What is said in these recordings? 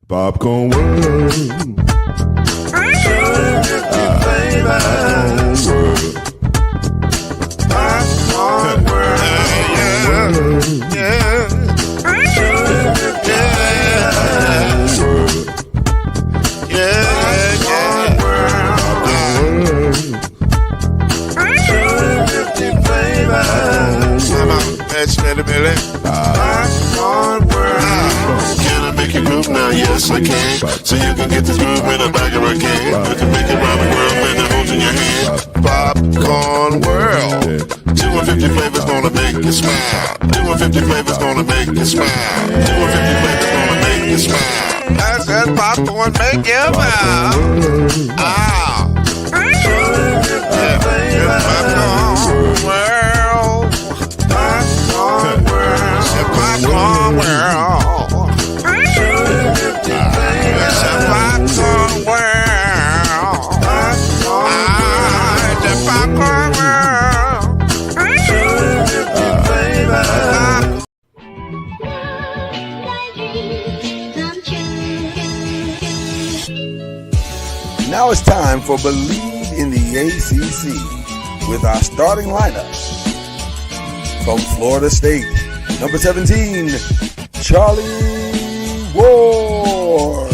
Popcorn World. Popcorn World. Can I make you move now? Yes, I can. So you can get this movement in the back of my can. You can make it round the world when it holds in your hand. Popcorn World. 250 flavors gonna make you smile. 250 flavors gonna make you smile. 250 flavors gonna make you smile. I said popcorn make you smile. Ah. Popcorn World. Popcorn World. Popcorn World. Popcorn World. The Popcorn World. Now it's time for Believe in the ACC with our starting lineup. From Florida State, number 17, Charlie Ward.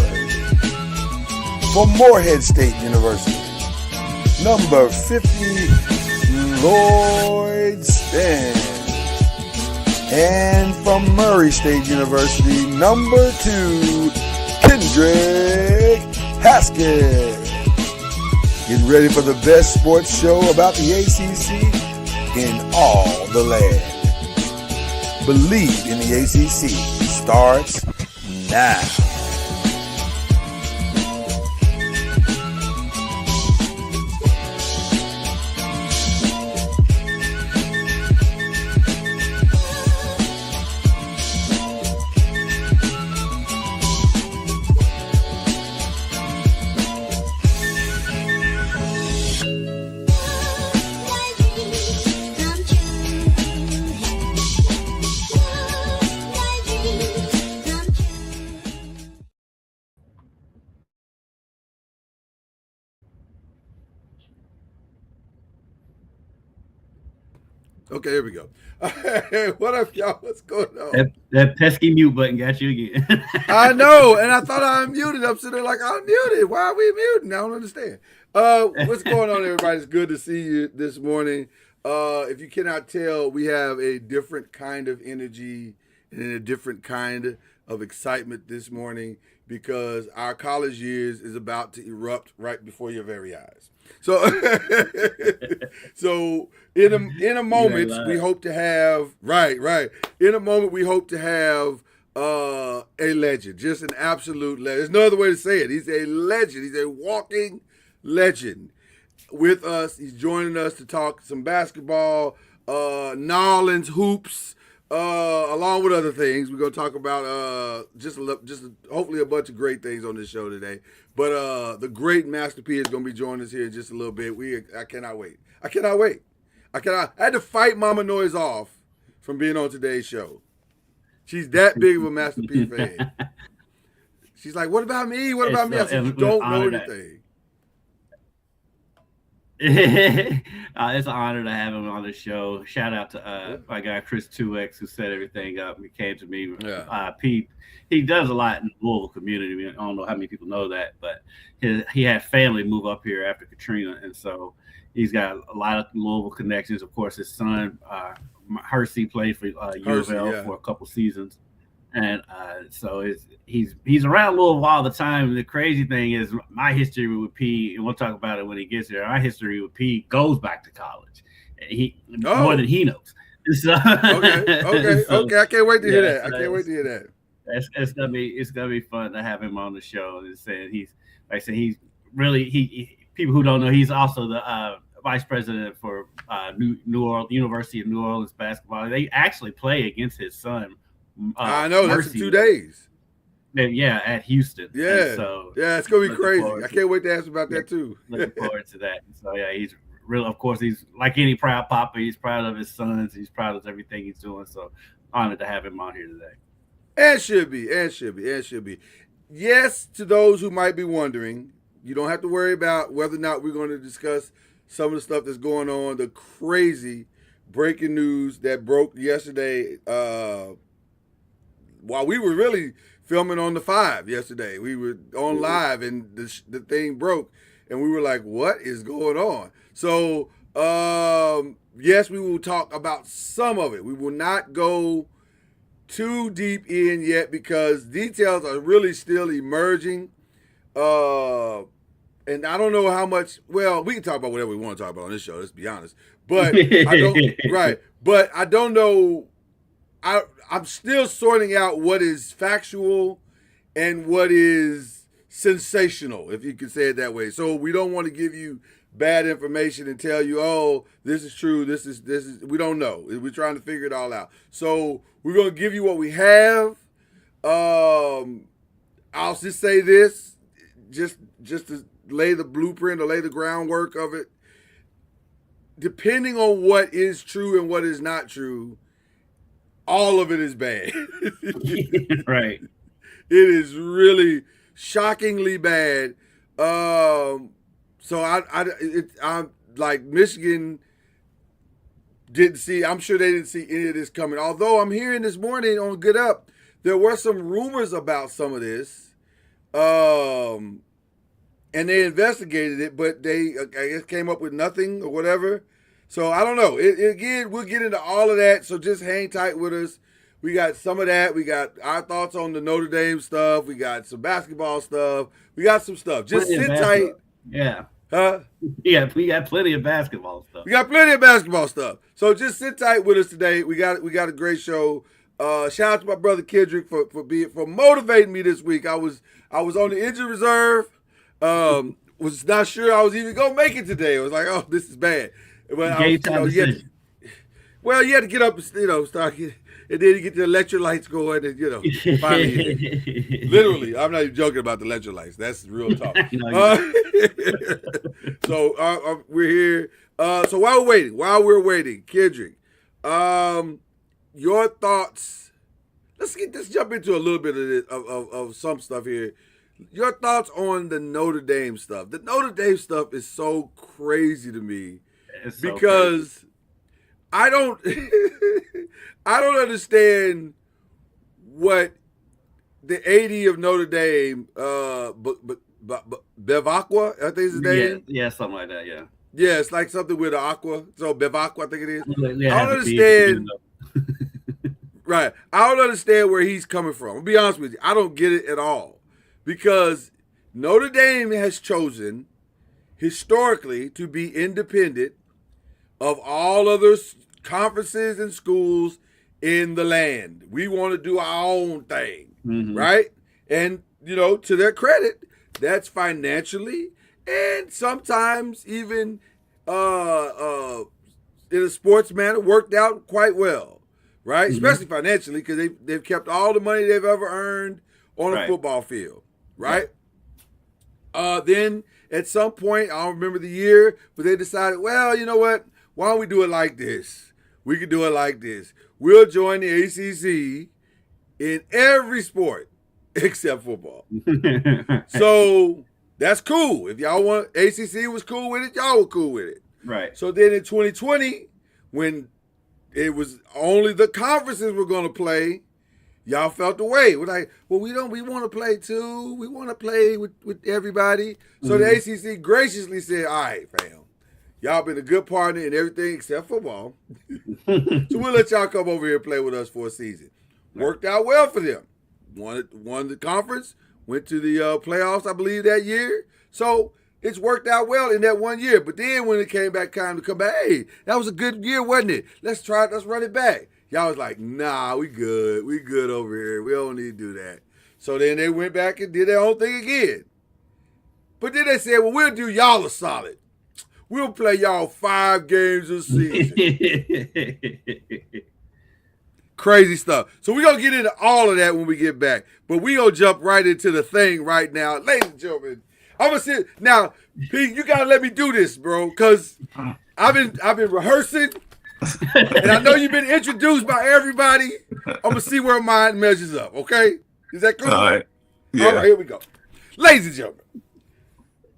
From Morehead State University, number 50, Lloyd Stan. And from Murray State University, number 2, Kendrick Haskett. Get ready for the best sports show about the ACC in all the land. Believe in the ACC starts now. Okay, here we go. Hey, what up, y'all? What's going on? That pesky mute button got you again. I know, and I thought I unmuted. I'm sitting there like, I'm muted. Why are we muting? I don't understand. What's going on, everybody? It's good to see you this morning. If you cannot tell, we have a different kind of energy and a different kind of excitement this morning because our college years is about to erupt right before your very eyes. So, so in a moment, we hope to have In a moment, we hope to have a legend, just an absolute legend. There's no other way to say it. He's a legend. He's a walking legend with us. He's joining us to talk some basketball, Nolans hoops, along with other things. We're gonna talk about just hopefully a bunch of great things on this show today. But the great Master P is gonna be joining us here in just a little bit. I cannot wait. I had to fight Mama Noise off from being on today's show. She's that big of a Master P fan. She's like, "What about me? What about me?" I said, "You don't know anything." It's an honor to have him on the show. Shout out to my guy Chris 2X who set everything up. He came to me. Yeah. Pete, he does a lot in the Louisville community. I don't know how many people know that, but he had family move up here after Katrina, and so he's got a lot of Louisville connections. Of course, his son Hersey played for U of L for a couple seasons. And so he's around Louisville all the time. And the crazy thing is my history with P, and we'll talk about it when he gets here. My history with P goes back to college. More than he knows. So, Okay. I can't wait to hear that. I can't wait to hear that. It's gonna be fun to have him on the show. And saying he's really people who don't know, he's also the vice president for New Orleans University of New Orleans basketball. They actually play against his son. I know, that's in 2 days. Yeah, at Houston. Yeah, so it's gonna be crazy. I can't wait to ask about that too. Looking forward to that. So yeah, he's real. Of course, he's like any proud papa. He's proud of his sons. He's proud of everything he's doing. So honored to have him on here today. And should be. yes, to those who might be wondering, you don't have to worry about whether or not we're going to discuss some of the stuff that's going on, the crazy breaking news that broke yesterday while we were really filming on the 5 yesterday. We were on live and the thing broke and we were like, what is going on? So, yes, we will talk about some of it. We will not go too deep in yet because details are really still emerging. And I don't know how much, well, we can talk about whatever we want to talk about on this show, let's be honest. But I don't, right. But I don't know. I'm still sorting out what is factual and what is sensational, if you could say it that way. So we don't want to give you bad information and tell you, oh, this is true, this is we don't know. We're trying to figure it all out. So we're going to give you what we have. I'll just say this, just to lay the blueprint or lay the groundwork of it. Depending on what is true and what is not true, all of it is bad. Right. It is really shockingly bad. So I'm like Michigan didn't see. I'm sure they didn't see any of this coming. Although I'm hearing this morning on Get Up, there were some rumors about some of this, and they investigated it, but they I guess came up with nothing or whatever. So I don't know. Again, we'll get into all of that. So just hang tight with us. We got some of that. We got our thoughts on the Notre Dame stuff. We got some basketball stuff. We got some stuff. Just sit tight. Yeah. Huh? Yeah, we got plenty of basketball stuff. We got plenty of basketball stuff. So just sit tight with us today. We got a great show. Shout out to my brother Kendrick for motivating me this week. I was on the injured reserve. Was not sure I was even gonna make it today. I was like, oh, this is bad. But you had to get up and start getting, and then you get the electrolytes going, and finally, literally, I'm not even joking about the electrolytes. That's real talk. So we're here. So while we're waiting, Kendrick, your thoughts. Let's jump into a little bit of this, of some stuff here. Your thoughts on the Notre Dame stuff. The Notre Dame stuff is so crazy to me because I don't I don't understand what the AD of Notre Dame, Bevacqua, I think is his name. Yeah, something like that. Yeah. Yeah, it's like something with the aqua. So Bevacqua, I think it is. Yeah, I don't understand. Right. I don't understand where he's coming from. I'll be honest with you. I don't get it at all. Because Notre Dame has chosen historically to be independent of all other conferences and schools in the land. We want to do our own thing, right? And, to their credit, that's financially and sometimes even in a sports manner worked out quite well, right? Especially financially because they've kept all the money they've ever earned on a football field. Right? Then at some point, I don't remember the year, but they decided, well, you know what? Why don't we do it like this? We could do it like this. We'll join the ACC in every sport except football. So that's cool. If y'all want, ACC was cool with it, y'all were cool with it. Right. So then in 2020, when it was only the conferences were going to play, y'all felt the way. We're like, well, we want to play too. We want to play with everybody. So the ACC graciously said, all right, fam, y'all been a good partner in everything except football. So we'll let y'all come over here and play with us for a season. Worked out well for them. Won the conference, went to the playoffs, I believe, that year. So it's worked out well in that 1 year. But then when it came back time to come back, hey, that was a good year, wasn't it? Let's run it back. Y'all was like, nah, we good. We good over here. We don't need to do that. So then they went back and did their own thing again. But then they said, well, we'll do y'all a solid. We'll play y'all 5 games a season. Crazy stuff. So we're going to get into all of that when we get back. But we're going to jump right into the thing right now. Ladies and gentlemen, I'm going to sit. Now, Pete, you got to let me do this, bro, because I've been rehearsing. And I know you've been introduced by everybody. I'm going to see where mine measures up, okay? Is that cool? All right. All right, here we go. Ladies and gentlemen,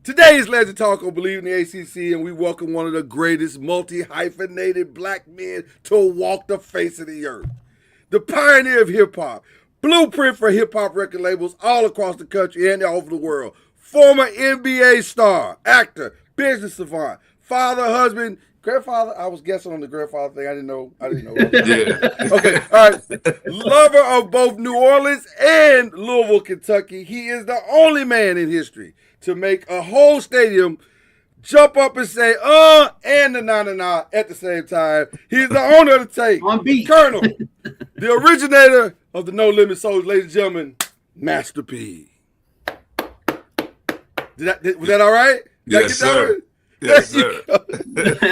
today's Legend Talk on BLEAV in the ACC, and we welcome one of the greatest multi-hyphenated black men to walk the face of the earth. The pioneer of hip-hop, blueprint for hip-hop record labels all across the country and all over the world. Former NBA star, actor, business savant, father, husband, grandfather. I was guessing on the grandfather thing. I didn't know. Yeah. Okay, all right. Lover of both New Orleans and Louisville, Kentucky. He is the only man in history to make a whole stadium jump up and say, and the na-na-na at the same time. He's the owner of the tape. On beat. Colonel, the originator of the No Limit Soldiers, ladies and gentlemen, Master P. Was that all right? Yes, sir. Yes, sir.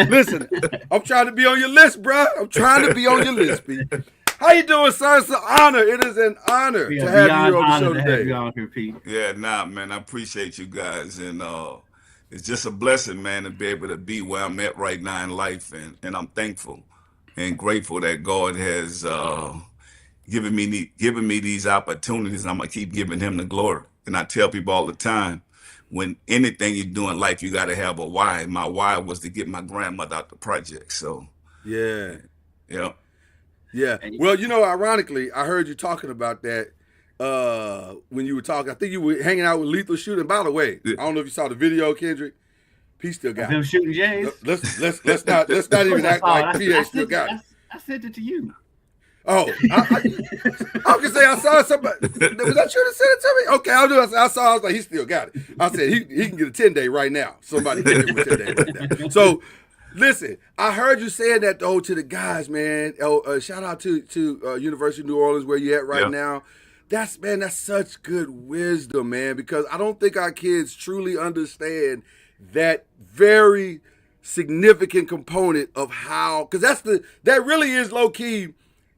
Listen, I'm trying to be on your list, bro. I'm trying to be on your list, P. How you doing, son? It's an honor. It is an honor to have you on the show today. On here, Pete. Yeah, man, I appreciate you guys, and it's just a blessing, man, to be able to be where I'm at right now in life, and I'm thankful and grateful that God has given me these opportunities, and I'm gonna keep giving Him the glory. And I tell people all the time, when anything you do in life, you got to have a why. My why was to get my grandmother out the project. So, yeah. Yeah. Well, you know, ironically, I heard you talking about that when you were talking. I think you were hanging out with Lethal Shooter. And by the way, I don't know if you saw the video, Kendrick. P still got him it. shooting Jays. Let's not even act like P still got it. I sent it to you. Oh, I can say I saw somebody. Was that you that sent it to me? Okay, I'll do it. I saw. I was like, he still got it. I said he can get a 10-day right now. Somebody can give him a 10-day right now. So, listen, I heard you saying that though to the guys, man. Shout out to University of New Orleans where you at right now. That's such good wisdom, man. Because I don't think our kids truly understand that very significant component of how. Because that really is low key.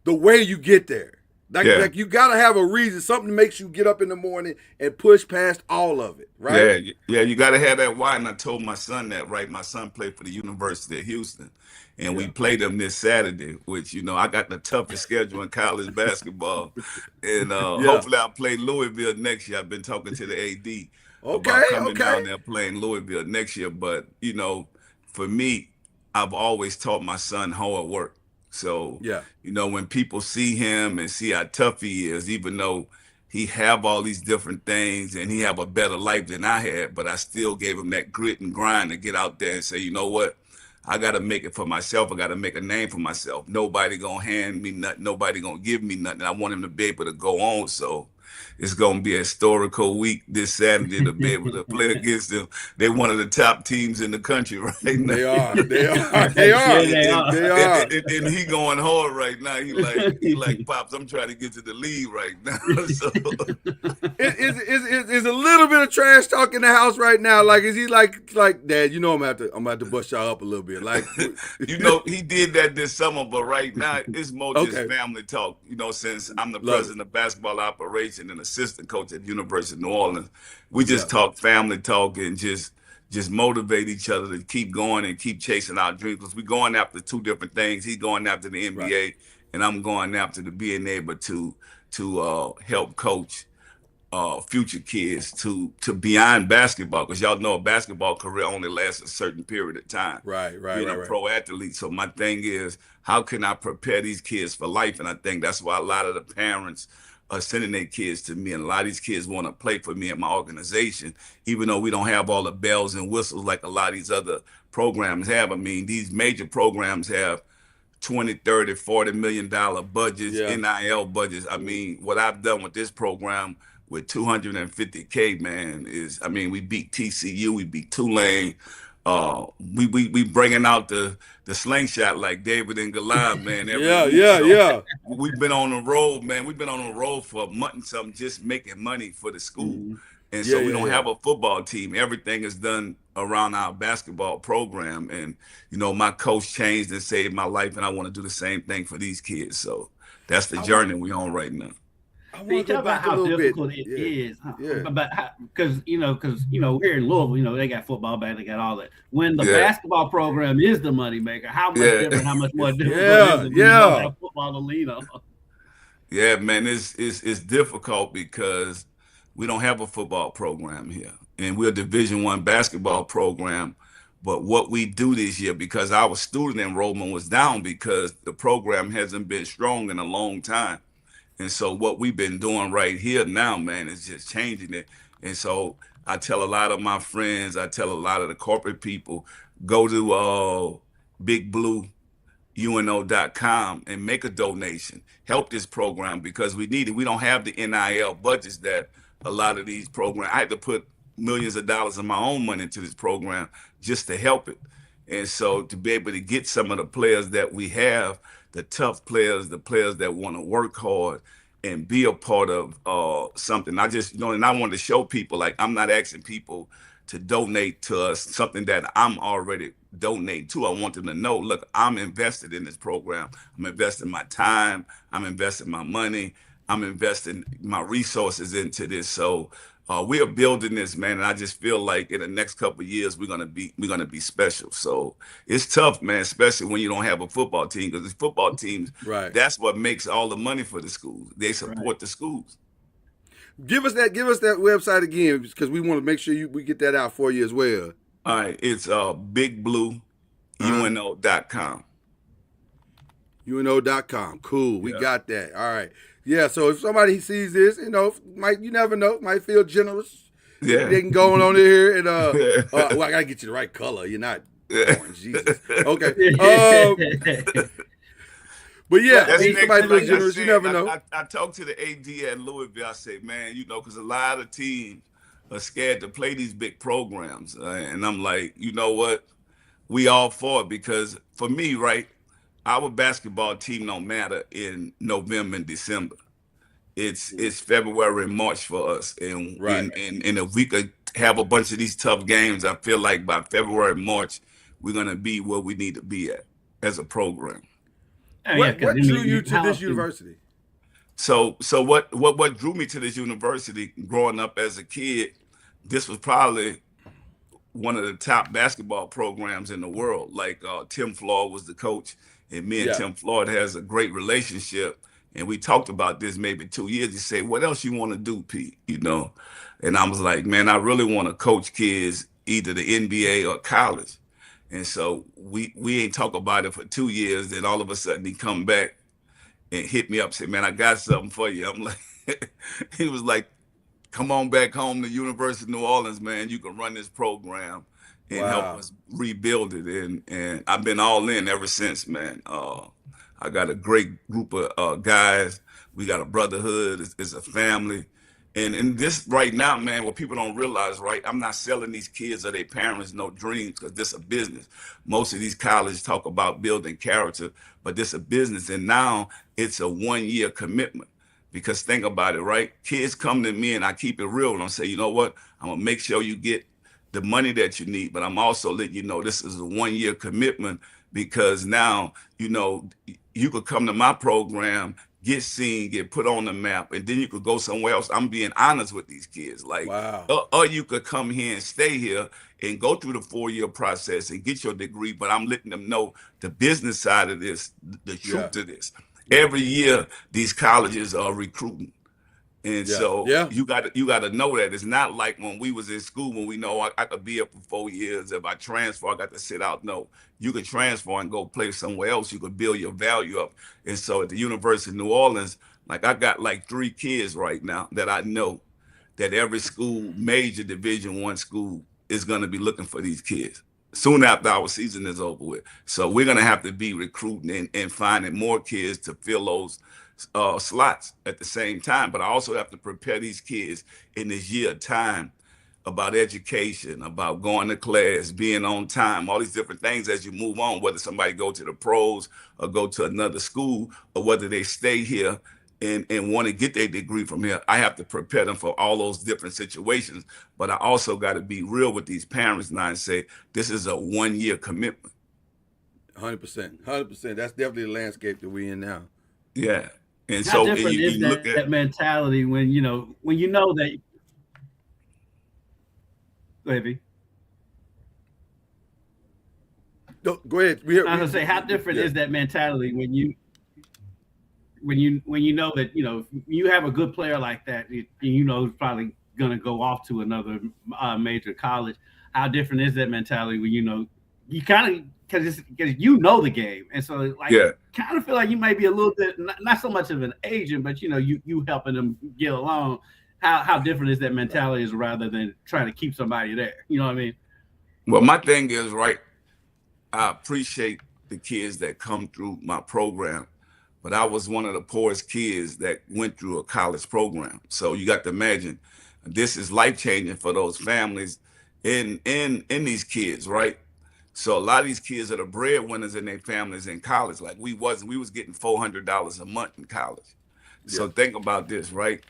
The way you get there. Like you got to have a reason, something that makes you get up in the morning and push past all of it, right? Yeah, you got to have that why. And I told my son that, right? My son played for the University of Houston, and we played them this Saturday, which, you know, I got the toughest schedule in college basketball. And hopefully I'll play Louisville next year. I've been talking to the AD about coming down there playing Louisville next year. But, you know, for me, I've always taught my son hard work. So, you know, when people see him and see how tough he is, even though he have all these different things and he have a better life than I had, but I still gave him that grit and grind to get out there and say, you know what, I got to make it for myself. I got to make a name for myself. Nobody going to hand me nothing. Nobody going to give me nothing. I want him to be able to go on. So it's going to be a historical week this Saturday to be able to play against them. They're one of the top teams in the country right now. They are. And he going hard right now. He like, Pops, I'm trying to get to the league right now. So is a little bit of trash talk in the house right now. Like, is he like, Dad, you know I'm gonna have to bust y'all up a little bit. Like, you know, he did that this summer, but right now it's more just family talk. You know, since I'm the president of basketball operation and assistant coach at the University of New Orleans, we just talk family talk and just motivate each other to keep going and keep chasing our dreams. Because we're going after two different things. He's going after the NBA, and I'm going after the being able to help coach future kids to beyond basketball, because y'all know a basketball career only lasts a certain period of time. Right. Being a pro athlete. So my thing is, how can I prepare these kids for life? And I think that's why a lot of the parents are sending their kids to me, and a lot of these kids want to play for me and my organization, even though we don't have all the bells and whistles like a lot of these other programs have. I mean, these major programs have 20, 30, 40 million dollar budgets, NIL budgets. I mean, what I've done with this program with 250K, man, is, I mean, we beat TCU, we beat Tulane. We bringing out the slingshot like David and Goliath, man. We've been on the road, man. We've been on the road for a month and something, just making money for the school. And so we don't have a football team. Everything is done around our basketball program. And, you know, my coach changed and saved my life, and I want to do the same thing for these kids. So that's the journey we're on right now. I want to talk about how difficult it is. But because you know here in Louisville, you know, they got football back, they got all that. When the basketball program is the money maker, how much different, how much more difficult is it when you don't have football to lean on? Yeah, man, it's difficult because We don't have a football program here, and we're a Division I basketball program. But what we do this year, because our student enrollment was down because the program hasn't been strong in a long time. And so what we've been doing right here now, man, is just changing it. And so I tell a lot of my friends, I tell a lot of the corporate people, go to Big Blue UNO.com and make a donation. Help this program because we need it. We don't have the NIL budgets that a lot of these programs. I had to put millions of dollars of my own money into this program just to help it. And so to be able to get some of the players that we have, the tough players, the players that want to work hard and be a part of something. I just, and I wanted to show people, like, I'm not asking people to donate to us something that I'm already donating to. I want them to know, look, I'm invested in this program. I'm investing my time. I'm investing my money. I'm investing my resources into this. So we are building this, man, and I just feel like in the next couple of years we're gonna be special. So it's tough, man, especially when you don't have a football team, because the football teams, right, that's what makes all the money for the schools. They support the schools. Give us that website again, because we want to make sure we get that out for you as well. All right, it's bigblueuno.com. UNO.com. Cool. We got that. All right. Yeah, so if somebody sees this, you never know, might feel generous. Yeah. They can go on here and well, I gotta get you the right color. You're not orange, Jesus. Okay. But yeah, somebody feels generous, you never know. I talked to the AD at Louisville. I say, man, because a lot of teams are scared to play these big programs. And I'm like, you know what? We all for it, because for me, right, our basketball team don't matter in November and December. It's February and March for us. And, right. and if we could have a bunch of these tough games, I feel like by February and March, we're going to be where we need to be at as a program. What drew you to this university? So what drew me to this university growing up as a kid, this was probably one of the top basketball programs in the world. Like Tim Floyd was the coach, and me and Tim Floyd has a great relationship. And we talked about this maybe 2 years. He said, what else you want to do, Pete? And I was like, man, I really want to coach kids, either the NBA or college. And so we ain't talk about it for 2 years. Then all of a sudden he come back and hit me up, said, man, I got something for you. I'm like, he was like, come on back home to University of New Orleans, man. You can run this program and help us rebuild it. And I've been all in ever since, man. I got a great group of guys. We got a brotherhood. It's a family. And this right now, man, what people don't realize, right, I'm not selling these kids or their parents no dreams, because this is a business. Most of these colleges talk about building character, but this is a business. And now it's a 1-year commitment. Because think about it, right? Kids come to me and I keep it real and I say, you know what? I'm going to make sure you get the money that you need, but I'm also letting you know this is a 1-year commitment, because now, you could come to my program, get seen, get put on the map, and then you could go somewhere else. I'm being honest with these kids. Like, or you could come here and stay here and go through the 4-year process and get your degree, but I'm letting them know the business side of this, the truth of this. Every year, these colleges are recruiting. And so you got to know that. It's not like when we was in school, when we know I could be here for 4 years. If I transfer, I got to sit out. No, you could transfer and go play somewhere else. You could build your value up. And so at the University of New Orleans, like, I got like 3 kids right now that I know that every school, major Division I school, is going to be looking for these kids soon after our season is over with. So we're going to have to be recruiting and finding more kids to fill those slots at the same time. But I also have to prepare these kids in this year of time about education, about going to class, being on time, all these different things as you move on, whether somebody go to the pros or go to another school, or whether they stay here and want to get their degree from here. I have to prepare them for all those different situations. But I also got to be real with these parents now and say, this is a 1-year commitment. 100%. That's definitely the landscape that we're in now. Yeah. And How so different you is look at that mentality when you know that. Go ahead, V. No, go ahead. I was gonna say, how different is that mentality when you know that you have a good player like that, probably going to go off to another major college. How different is that mentality when you kind of because you know the game, and so like kind of feel like you might be a little bit not so much of an agent, but you helping them get along. How different is that mentality is rather than trying to keep somebody there? You know what I mean? Well, my thing is, right, I appreciate the kids that come through my program, but I was one of the poorest kids that went through a college program. So you got to imagine this is life-changing for those families in these kids, right? So a lot of these kids are the breadwinners in their families in college. Like we was getting $400 a month in college. So think about this, right?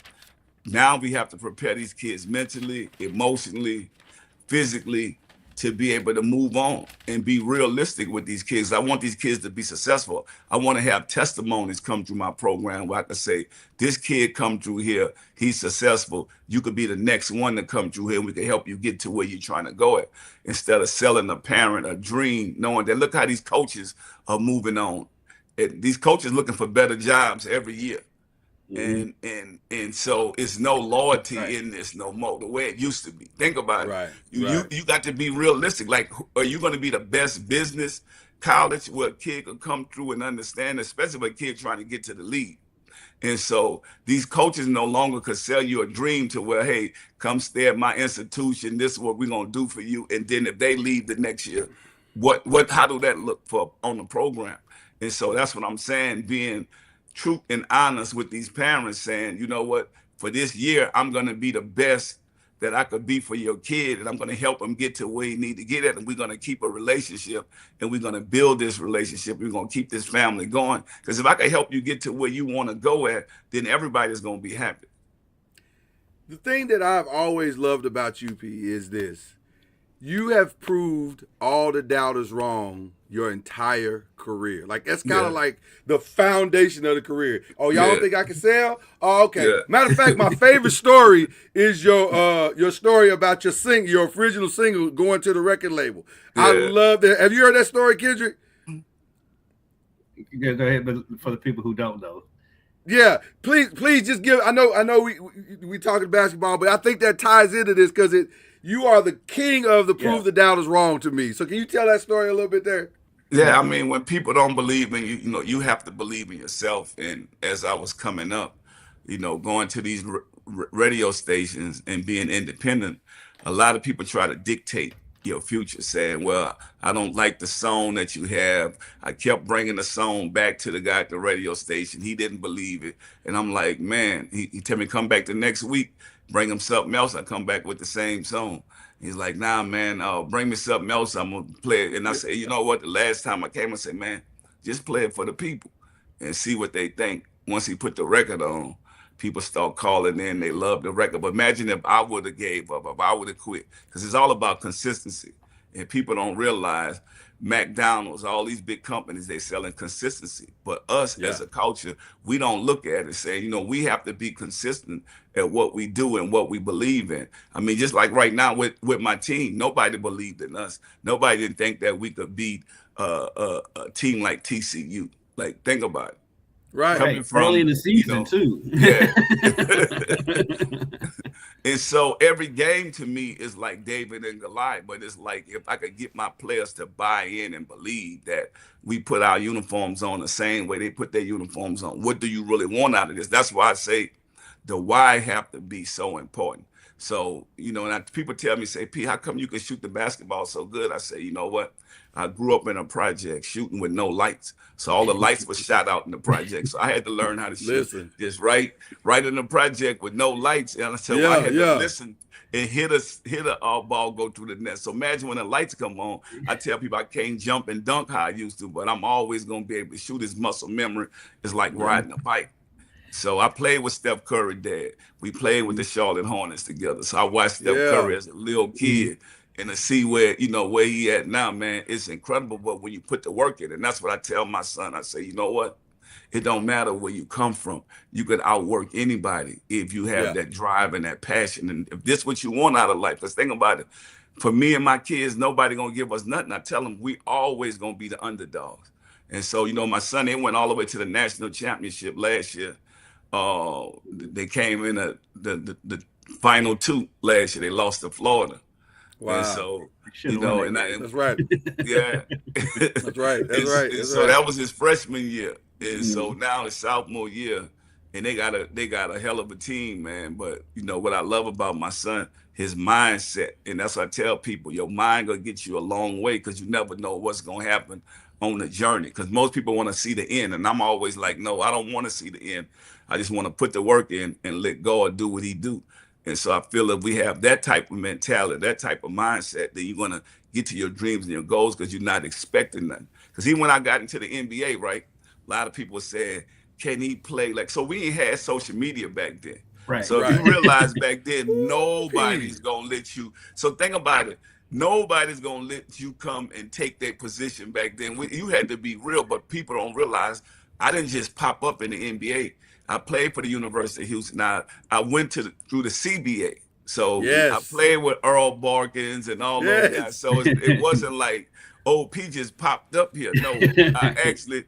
Now we have to prepare these kids mentally, emotionally, physically to be able to move on and be realistic with these kids. I want these kids to be successful. I want to have testimonies come through my program where I can say, this kid come through here, he's successful. You could be the next one to come through here and we can help you get to where you're trying to go at. Instead of selling a parent a dream, knowing that look how these coaches are moving on. These coaches looking for better jobs every year. And so it's no loyalty in this no more the way it used to be. Think about it. You got to be realistic. Like, are you going to be the best business college where a kid can come through and understand, especially when a kid trying to get to the league? And so these coaches no longer could sell you a dream to where, hey, come stay at my institution. This is what we're going to do for you. And then if they leave the next year, how do that look for on the program? And so that's what I'm saying, being true and honest with these parents, saying, you know what, for this year, I'm going to be the best that I could be for your kid, and I'm going to help him get to where he need to get at, and we're going to keep a relationship, and we're going to build this relationship. We're going to keep this family going, because if I can help you get to where you want to go at, then everybody's going to be happy. The thing that I've always loved about UP is this. You have proved all the doubters wrong your entire career. Like, that's kind of like the foundation of the career. Oh, y'all don't think I can sell? Oh, okay. Matter of fact, my favorite story is your story about your original single going to the record label. I love that. Have you heard that story, Kendrick? Yeah, go ahead, but for the people who don't know. Yeah, please just give. I know we talking basketball, but I think that ties into this because you are the king of the prove the doubters wrong to me. So can you tell that story a little bit there? Yeah, I mean, when people don't believe in you, you have to believe in yourself. And as I was coming up, going to these radio stations and being independent, a lot of people try to dictate your future, saying, well, I don't like the song that you have. I kept bringing the song back to the guy at the radio station. He didn't believe it. And I'm like, man, he tell me come back the next week, bring him something else. I come back with the same song. He's like, nah, man, bring me something else. I'm going to play it. And I say, you know what? The last time I came, I said, man, just play it for the people and see what they think. Once he put the record on, people start calling in. They love the record. But imagine if I would have gave up, if I would have quit. Because it's all about consistency. And people don't realize McDonald's, all these big companies, they selling consistency. But us as a culture, we don't look at it and say, we have to be consistent at what we do and what we believe in. I mean, just like right now with my team, nobody believed in us. Nobody didn't think that we could beat a team like TCU. Like, think about it. Right. Coming from, early in the season, too. Yeah. And so every game to me is like David and Goliath, but it's like if I could get my players to buy in and believe that we put our uniforms on the same way they put their uniforms on, what do you really want out of this? That's why I say the why have to be so important. So, and people tell me, say, P, how come you can shoot the basketball so good? I say, you know what? I grew up in a project shooting with no lights. So all the lights were shot out in the project. So I had to learn how to shoot just right in the project with no lights. And I said, I had to listen and hit a ball go through the net. So imagine when the lights come on, I tell people I can't jump and dunk how I used to, but I'm always going to be able to shoot. His muscle memory is like riding a bike. So I played with Steph Curry, Dad. We played with the Charlotte Hornets together. So I watched Steph Curry as a little kid. And to see where he at now, man, it's incredible. But when you put the work in, and that's what I tell my son, I say, you know what? It don't matter where you come from. You can outwork anybody if you have that drive and that passion. And if this is what you want out of life, let's think about it. For me and my kids, nobody going to give us nothing. I tell them we always going to be the underdogs. And so, my son, they went all the way to the national championship last year. They came in the final two last year. They lost to Florida. Wow. And so, that's right. Yeah. That's right. That's right. That's so right. that was his freshman year. And so now it's sophomore year, and they got a hell of a team, man. But what I love about my son, his mindset, and that's what I tell people, your mind gonna get you a long way, because you never know what's gonna happen on the journey. Because most people want to see the end, and I'm always like, no, I don't want to see the end. I just want to put the work in and let God do what he do. And so I feel if we have that type of mentality, that type of mindset, then you're going to get to your dreams and your goals, because you're not expecting nothing. Because even when I got into the NBA, right, a lot of people said, can he play? So we ain't had social media back then. Right. So if you realize back then, nobody's going to let you. So think about it. Nobody's going to let you come and take that position back then. You had to be real, but people don't realize I didn't just pop up in the NBA. I played for the University of Houston. I went through the CBA. So I played with Earl Barkins and all those guys. So it wasn't like, P just popped up here. No, I actually,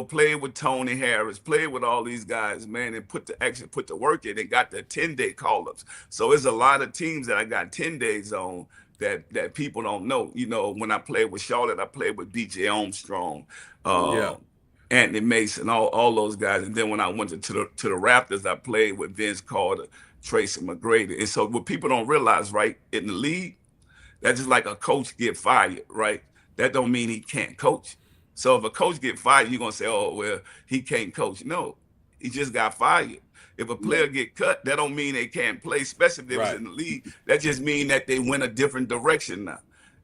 played with Tony Harris, played with all these guys, man, and put the work in and got the 10-day call-ups. So there's a lot of teams that I got 10 days on that people don't know. When I played with Charlotte, I played with DJ Armstrong. Anthony Mason, all those guys. And then when I went to the Raptors, I played with Vince Carter, Tracy McGrady. And so what people don't realize, right, in the league, that's just like a coach get fired, right? That don't mean he can't coach. So if a coach get fired, you're going to say, oh, well, he can't coach. No, he just got fired. If a player get cut, that don't mean they can't play, especially if they was in the league. That just mean that they went a different direction now.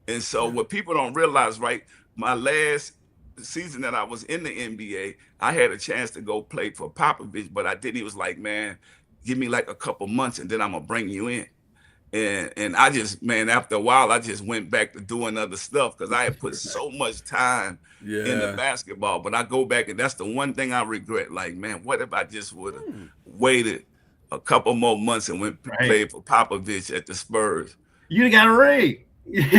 And so what people don't realize, right, my last season that I was in the NBA, I had a chance to go play for Popovich, but I didn't. He was like, man, give me like a couple months and then I'm gonna bring you in. And I just, man, after a while, I just went back to doing other stuff, because I had put so much time in the basketball. But I go back, and that's the one thing I regret. Like, man, what if I just would have waited a couple more months and went played for Popovich at the Spurs? You got a ring. You would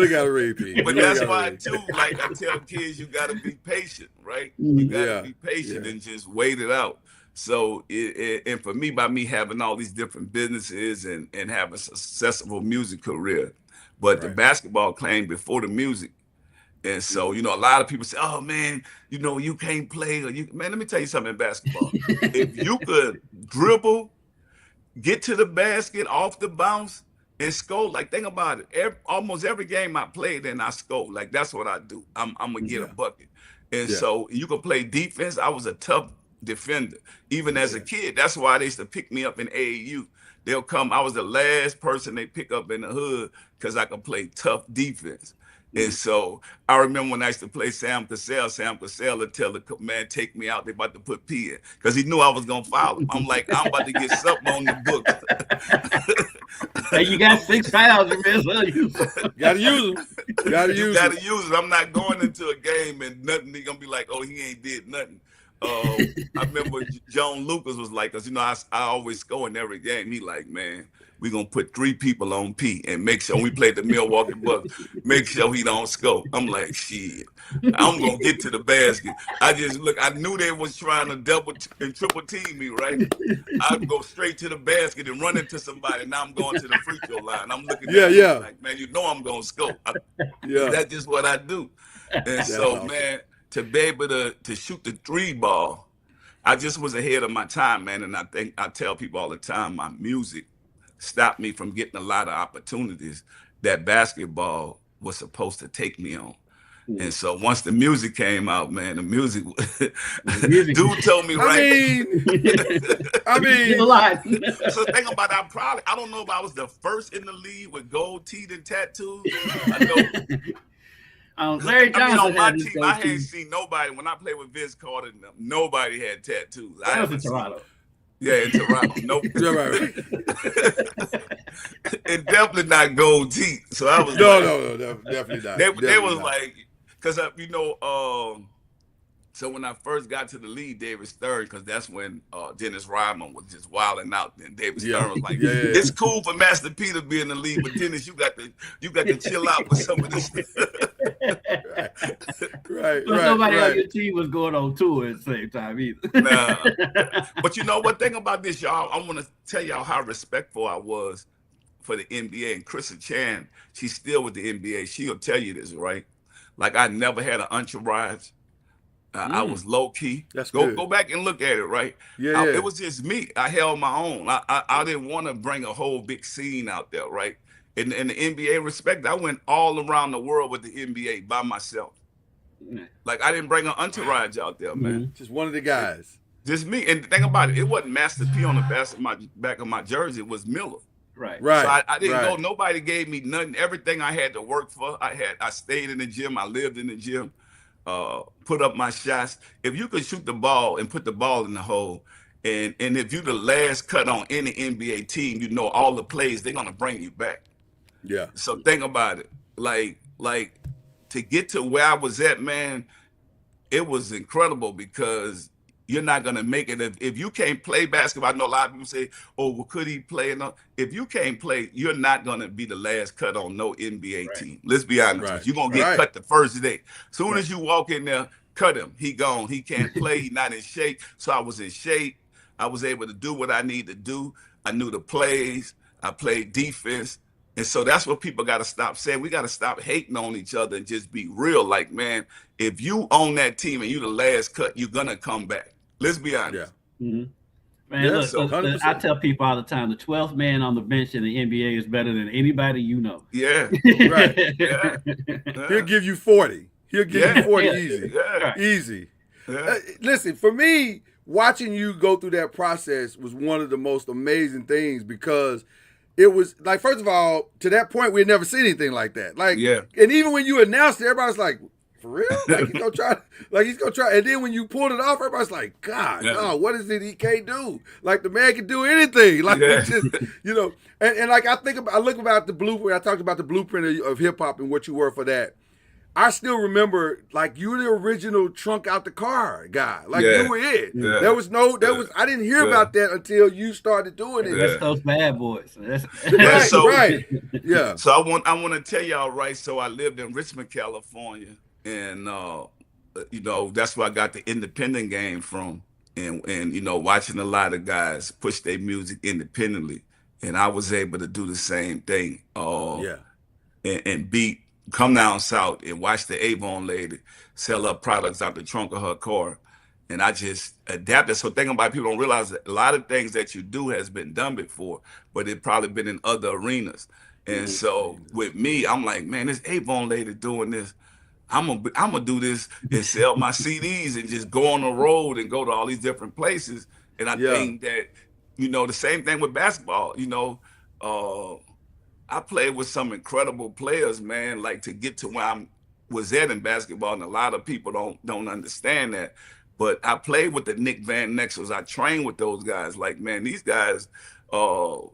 have got a repeat. But that's why too, like I tell kids, you got to be patient, right? You got to be patient and just wait it out. So and for me, by me having all these different businesses and having a successful music career, but the basketball came before the music. And so, a lot of people say, oh man, you can't play, man, let me tell you something in basketball. If you could dribble, get to the basket off the bounce and score, like, think about it. Almost every game I played in, I scored. Like, that's what I do. I'm gonna get a bucket. And so you can play defense. I was a tough defender, even as a kid. That's why they used to pick me up in AAU. They'll come. I was the last person they pick up in the hood, because I could play tough defense. And so I remember when I used to play Sam Cassell would tell the man, take me out, they about to put P in, because he knew I was going to foul him. I'm like, I'm about to get something on the book. Hey, you got 6 fouls, you may as well use them. Got to use them. You got to use it. I'm not going into a game and nothing, they're going to be like, oh, he ain't did nothing. I remember John Lucas was like, because, I always score in every game. He like, man, we're going to put 3 people on P and make sure we play the Milwaukee Bucks, make sure he don't score. I'm like, shit, I'm going to get to the basket. I knew they was trying to double and triple team me, right? I'd go straight to the basket and run into somebody. Now I'm going to the free throw line. I'm looking at him like, man, I'm going to score. That's just what I do. And so, awesome. Man, to be able to shoot the 3 ball, I just was ahead of my time, man. And I tell people all the time, my music stopped me from getting a lot of opportunities that basketball was supposed to take me on. And so once the music came out, man, the music dude told me, I mean, a lot. So think about it, I don't know if I was the first in the league with gold teeth and tattoos. I know. Larry Johnson on my team, I hadn't seen nobody, when I played with Vince Carter, nobody had tattoos. I was in Toronto. Yeah, in Toronto. Nope. And definitely not gold teeth. So I was no, definitely not. They was like, because so when I first got to the league, David Stern, because that's when Dennis Rodman was just wilding out, and David Stern was like, it's cool for Master P to be in the league, but Dennis, you got to chill out with some of this. Right, But right, nobody on right. your team was going on tour at the same time either. Nah. But you know what thing about this, y'all? I want to tell y'all how respectful I was for the NBA. And Krista Chan, she's still with the NBA. She'll tell you this, right? Like I never had an entourage. I was low key. That's go good. go back and look at it, right? Yeah, yeah. It was just me. I held my own. I didn't want to bring a whole big scene out there, right? In the NBA respect, I went all around the world with the NBA by myself. Like I didn't bring an entourage out there, man. Just one of the guys. Just me. And the thing about it, it wasn't Master P on the back of my jersey. It was Miller. Right. Right. So I didn't right. go. Nobody gave me nothing. Everything I had to work for. I stayed in the gym. I lived in the gym. Put up my shots. If you could shoot the ball and put the ball in the hole, and if you're the last cut on any NBA team, you know all the plays, they're gonna bring you back. Yeah. So think about it. Like to get to where I was at, man, it was incredible because you're not gonna make it if you can't play basketball. I know a lot of people say, "Oh, well, could he play?" No, if you can't play, you're not gonna be the last cut on no NBA team. Let's be honest. Right. You're gonna get cut the first day. Soon as you walk in there, cut him. He gone. He can't play. He's not in shape. So I was in shape. I was able to do what I need to do. I knew the plays. I played defense. And so that's what people got to stop saying. We got to stop hating on each other and just be real. Like, man, if you own that team and you the last cut, you're gonna come back. Let's be honest. Yeah. Man, Yeah, look, so 100%. I tell people all the time, the 12th man on the bench in the NBA is better than anybody you know. Yeah. Right. Yeah. He'll give you 40. He'll give you 40 Yeah. easy. Yeah. Easy. Yeah. Listen, for me, watching you go through that process was one of the most amazing things because it was like, first of all, to that point, we had never seen anything like that. Like, Yeah. And even when you announced it, everybody's like, for real? Like he's gonna try. Like he's gonna try. And then when you pulled it off, everybody's like, God, no, what is it he can't do? Like the man can do anything. Like it's just, you know. And like I look about the blueprint. I talked about the blueprint of hip hop and what you were for that. I still remember, like, you were the original trunk out the car guy. Like, you were it. Yeah. There was I didn't hear about that until you started doing it. That's those bad boys. That's Right. Yeah. So I want to tell y'all, right? So I lived in Richmond, California, and you know that's where I got the independent game from, and you know watching a lot of guys push their music independently, and I was able to do the same thing. And come down south and watch the Avon lady sell her products out the trunk of her car. And I just adapted. So thinking about it, people don't realize that a lot of things that you do has been done before, but it probably been in other arenas. And so with me, I'm like, man, this Avon lady doing this. I'm gonna do this and sell my CDs and just go on the road and go to all these different places. And I think that, you know, the same thing with basketball, you know, I played with some incredible players, man, like to get to where I was at in basketball. And a lot of people don't understand that. But I played with the Nick Van Exels. I trained with those guys. Like, man, these guys was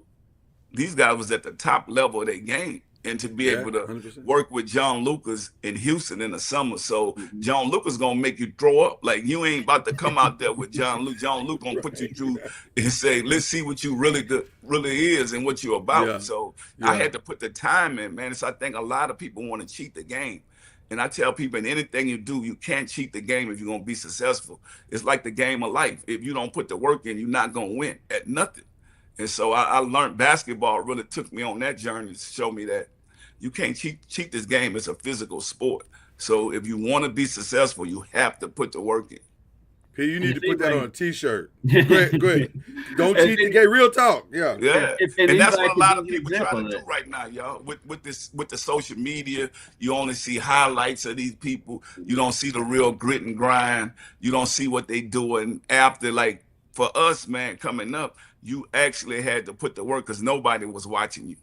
at the top level of their game. And to be able to 100%. work with John Lucas in Houston in the summer. So John Lucas gonna make you throw up. Like you ain't about to come out there with John Luke. John Luke gonna put you through and say, let's see what you really is and what you're about. So I had to put the time in, man. So I think a lot of people want to cheat the game. And I tell people in anything you do, you can't cheat the game if you're gonna be successful. It's like the game of life. If you don't put the work in, you're not gonna win at nothing. And so I learned basketball really took me on that journey to show me that you can't cheat this game. It's a physical sport. So if you want to be successful, you have to put the work in. Hey, you need to put that on a T-shirt. Go ahead. Don't cheat the game. Real talk. Yeah. And that's what a lot of people try to do right now, y'all. With the social media, you only see highlights of these people. You don't see the real grit and grind. You don't see what they doing after. Like for us, man, coming up, you actually had to put the work because nobody was watching you.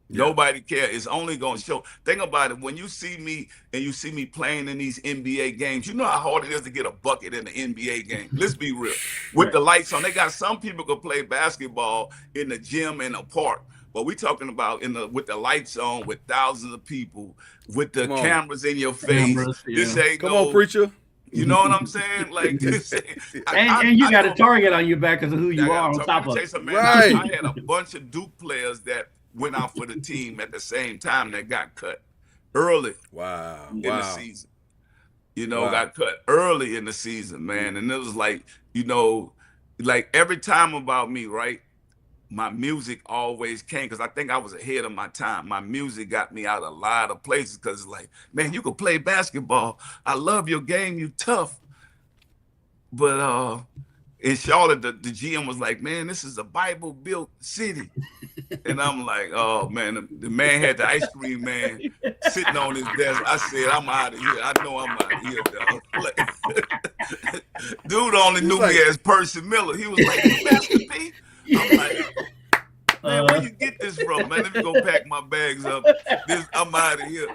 Nobody cares. It's only going to show. Think about it. When you see me and you see me playing in these NBA games, you know how hard it is to get a bucket in the NBA game. Let's be real. With the lights on, they got some people can play basketball in the gym in a park. But we talking about with the lights on, with thousands of people, with the cameras in your face. This ain't Come on, preacher. You know what I'm saying? Like this, and you got a target on your back because of who you are on top of it. I had a bunch of Duke players that went out for the team at the same time that got cut early. Wow. In the season. You know, Wow. got cut early in the season, man. And it was like, you know, like every time about me, right? My music always came because I think I was ahead of my time. My music got me out a lot of places because it's like, man, you can play basketball. I love your game. You tough. But in Charlotte, the GM was like, man, this is a Bible built city. And I'm like, oh man, the man had the ice cream man sitting on his desk. I said, I'm out of here. I know I'm out of here, dog. Like, dude only knew me as Percy Miller. He was like, Master P. I'm like, man, where you get this from, man? Let me go pack my bags up. I'm out of here.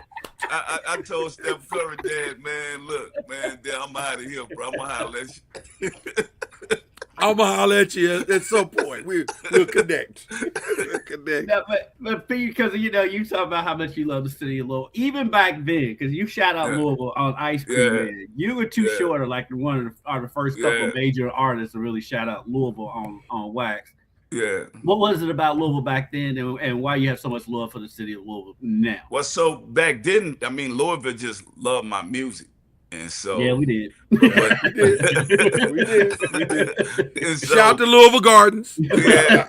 I told Steph Curry, Dad, man, look, man, Dad, I'm out of here, bro. I'm gonna holler at you. I'm gonna holler at you at some point. We'll connect. We'll connect. No, but Pete, because you know you talk about how much you love the city of Louisville, even back then, because you shout out Louisville on Ice Cream Man. You were too short of like one of the first couple of major artists to really shout out Louisville on wax. Yeah. What was it about Louisville back then, and why you have so much love for the city of Louisville now? Well, so back then, I mean, Louisville just loved my music. And so yeah, we did. we did. And so, shout out to Louisville Gardens. Yeah.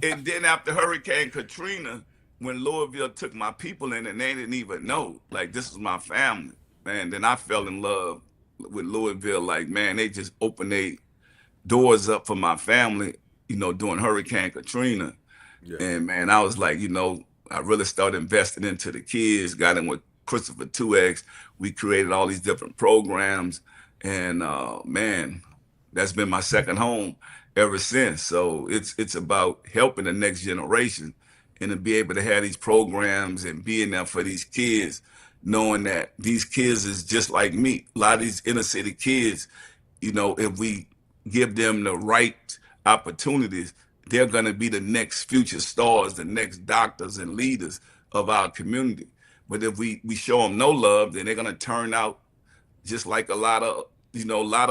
And then after Hurricane Katrina, when Louisville took my people in and they didn't even know, like this is my family, man. Then I fell in love with Louisville. Like, man, they just opened their doors up for my family, you know, during Hurricane Katrina. Yeah. And man, I was like, you know, I really started investing into the kids, got in with Christopher 2X. We created all these different programs, and man, that's been my second home ever since. So it's about helping the next generation and to be able to have these programs and being there for these kids, knowing that these kids is just like me. A lot of these inner city kids, you know, if we give them the right opportunities, they're going to be the next future stars, the next doctors and leaders of our community. But if we show them no love, then they're going to turn out just like a lot of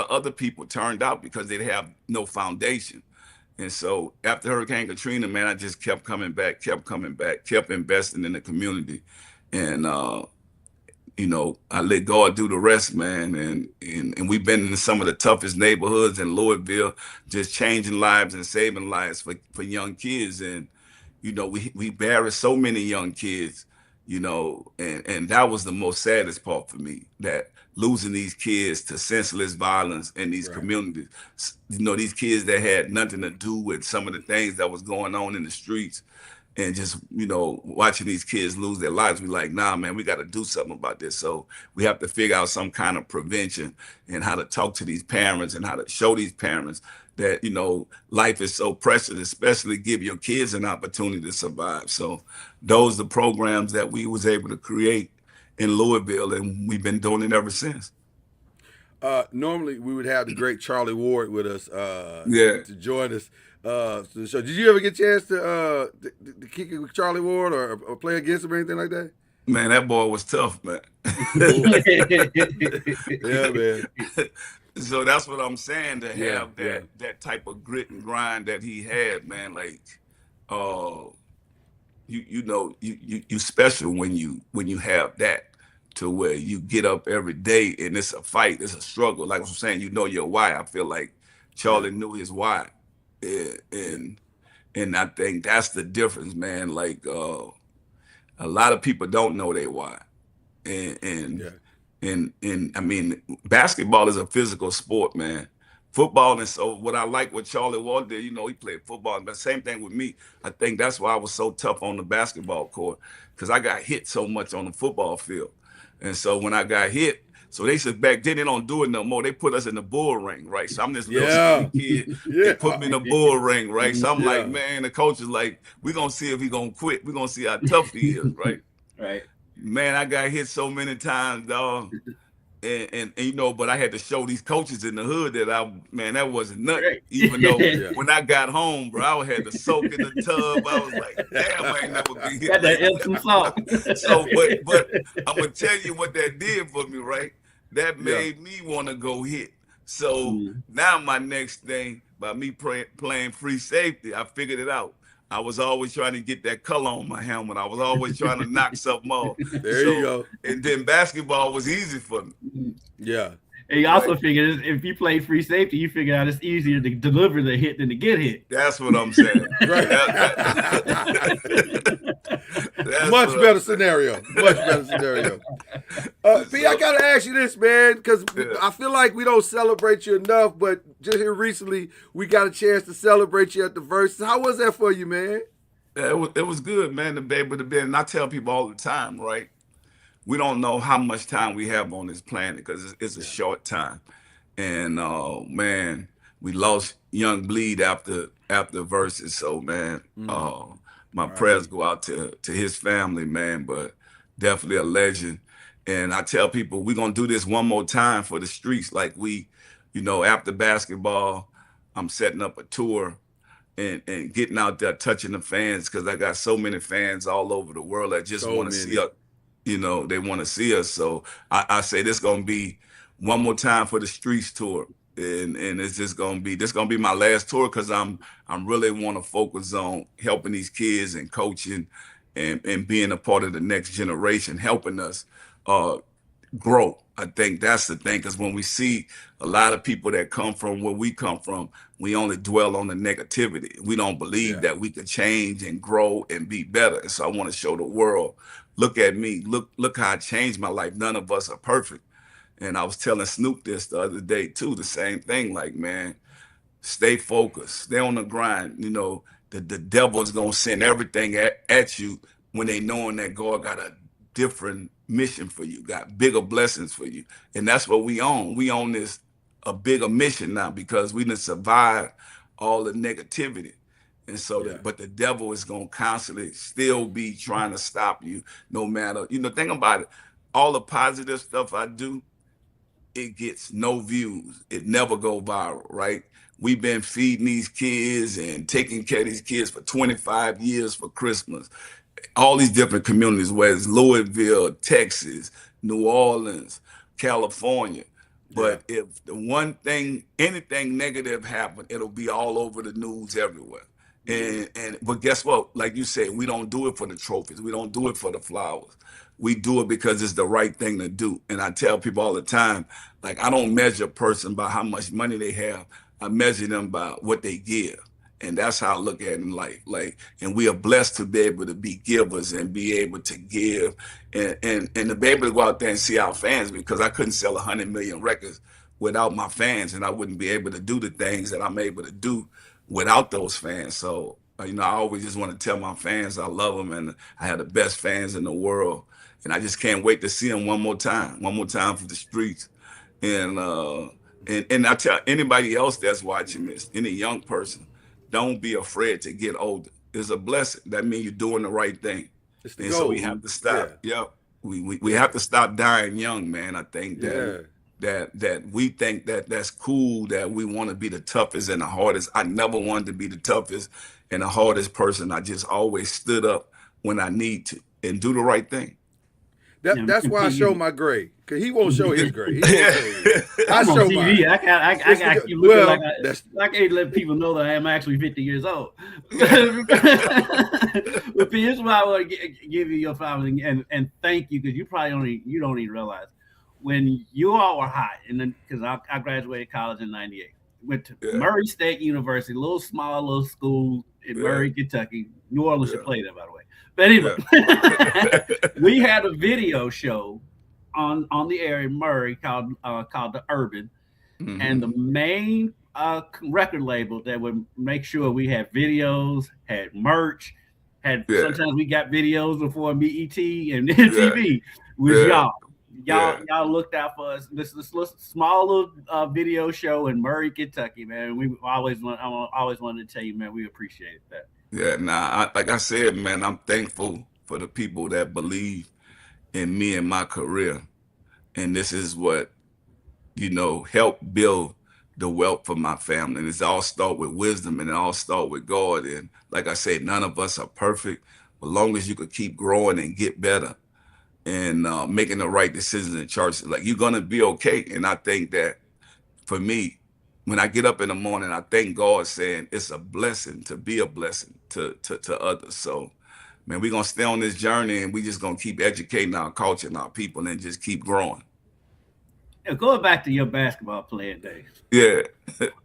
other people turned out because they have no foundation. And so after Hurricane Katrina, man, I just kept coming back, kept investing in the community. And, you know, I let God do the rest, man. And we've been in some of the toughest neighborhoods in Louisville, just changing lives and saving lives for young kids. And, you know, we buried so many young kids, you know, and that was the most saddest part for me, that losing these kids to senseless violence in these communities. You know, these kids that had nothing to do with some of the things that was going on in the streets. And just, you know, watching these kids lose their lives, we like, nah, man, we got to do something about this. So we have to figure out some kind of prevention and how to talk to these parents and how to show these parents that, you know, life is so precious, especially give your kids an opportunity to survive. So those are the programs that we was able to create in Louisville, and we've been doing it ever since. Normally we would have the great Charlie Ward with us to join us. So did you ever get a chance to kick it with Charlie Ward or play against him or anything like that? Man, that boy was tough, man. Yeah, man. So that's what I'm saying, to have that type of grit and grind that he had, man. Like, you know, you special when you have that, to where you get up every day and it's a fight, it's a struggle. Like I'm saying, you know your why. I feel like Charlie knew his why. And I think that's the difference, man. Like a lot of people don't know their why, and I mean, basketball is a physical sport, man. Football, and so what I like what Charlie Ward did, you know, he played football, but same thing with me. I think that's why I was so tough on the basketball court, because I got hit so much on the football field, and so when I got hit. So they said back then they don't do it no more. They put us in the bull ring, right? So I'm this little skinny kid. They put me in the bull ring, right? So I'm like, man, the coach is like, we're going to see if he going to quit. We're going to see how tough he is, right? Right. Man, I got hit so many times, dog. And you know, but I had to show these coaches in the hood that that wasn't nothing. Even though when I got home, bro, I had to soak in the tub. I was like, damn, I ain't never been hit. Got that Epsom salt. So, but I'm gonna tell you what that did for me, right? That made me want to go hit. So now my next thing, by me playing free safety, I figured it out. I was always trying to get that color on my helmet. I was always trying to knock something off. There you go. And then basketball was easy for me. Yeah. And you also figured if you play free safety, you figure out it's easier to deliver the hit than to get hit. That's what I'm saying. Much better scenario. Much better scenario. P, I gotta ask you this, man, because I feel like we don't celebrate you enough. But just here recently, we got a chance to celebrate you at the Versus. How was that for you, man? Yeah, it was good, man, to be able to be. And I tell people all the time, right? We don't know how much time we have on this planet because it's a short time. And man, we lost young BLEAV after Versus. So man, my prayers go out to his family, man, but definitely a legend. And I tell people we're gonna do this one more time for the streets. Like we, after basketball, I'm setting up a tour and getting out there touching the fans because I got so many fans all over the world that just want to see us. They want to see us. So I say this gonna be one more time for the streets tour. And it's just gonna be my last tour because I'm really want to focus on helping these kids and coaching and being a part of the next generation, helping us grow. I think that's the thing, because when we see a lot of people that come from where we come from, we only dwell on the negativity. We don't believe that we could change and grow and be better. And so I want to show the world, look at me, look how I changed my life. None of us are perfect. And I was telling Snoop this the other day too, the same thing, like, man, stay focused, stay on the grind. The devil is gonna send everything at you when they knowing that God got a different mission for you, got bigger blessings for you. And that's what we own. We own a bigger mission now because we done survived all the negativity. And so, but the devil is gonna constantly still be trying to stop you, no matter, think about it, all the positive stuff I do, it gets no views. It never go viral, right? We've been feeding these kids and taking care of these kids for 25 years for Christmas. All these different communities, whether it's Louisville, Texas, New Orleans, California. But if the one thing, anything negative happened, it'll be all over the news everywhere. But guess what? Like you said, we don't do it for the trophies. We don't do it for the flowers. We do it because it's the right thing to do. And I tell people all the time, like, I don't measure a person by how much money they have. I measure them by what they give. And that's how I look at it in life. Like, and we are blessed to be able to be givers and be able to give and to be able to go out there and see our fans, because I couldn't sell 100 million records without my fans, and I wouldn't be able to do the things that I'm able to do without those fans. So, I always just want to tell my fans I love them, and I have the best fans in the world. And I just can't wait to see them one more time for the streets. And I tell anybody else that's watching this, any young person, don't be afraid to get older. It's a blessing. That means you're doing the right thing. It's the and goal. So we have to stop. We have to stop dying young, man. I think that we think that that's cool, that we want to be the toughest and the hardest. I never wanted to be the toughest and the hardest person. I just always stood up when I need to and do the right thing. That's why I show my grade, because he won't show his grade. I show TV. mine. I got you looking I can't let people know that I am actually 50 years old. But here's why I want to give you your flowers and thank you, because you probably don't even realize when you all were hot, and then because I graduated college in '98, went to Murray State University, small little school in Murray, Kentucky. New Orleans should play there, by the way. But anyway, we had a video show on the air in Murray called The Urban, and the main record label that would make sure we had videos, had merch, sometimes we got videos before BET and MTV. Was y'all. Y'all looked out for us. This small little video show in Murray, Kentucky, man. I always wanted to tell you, man, we appreciate that. Yeah, like I said, man, I'm thankful for the people that believe in me and my career. And this is what, helped build the wealth for my family. And it's all start with wisdom, and it all start with God. And like I said, none of us are perfect, but as long as you could keep growing and get better and making the right decisions in church, like, you're going to be okay. And I think that for me, when I get up in the morning, I thank God saying it's a blessing to be a blessing to others. So, man, we're going to stay on this journey and we just going to keep educating our culture and our people and just keep growing. Yeah, going back to your basketball playing days. Yeah.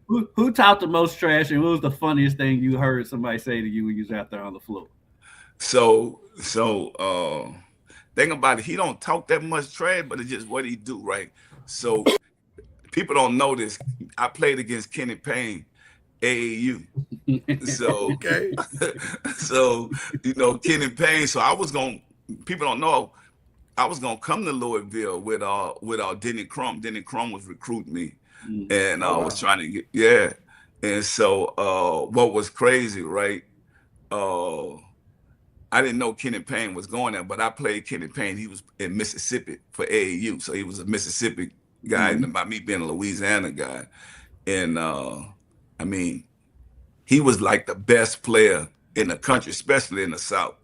Who talked the most trash and what was the funniest thing you heard somebody say to you when you was out there on the floor? So think about it. He don't talk that much trash, but it's just what he do, right? So people don't know this. I played against Kenny Payne, AAU. So, Okay. so, Kenny Payne. So people don't know, I was going to come to Louisville with Denny Crum. Denny Crum was recruiting me. And I was trying to get, yeah. And so what was crazy, right? I didn't know Kenny Payne was going there, but I played Kenny Payne. He was in Mississippi for AAU. So he was a Mississippi guy, and by me being a Louisiana guy. And I mean, he was like the best player in the country, especially in the South.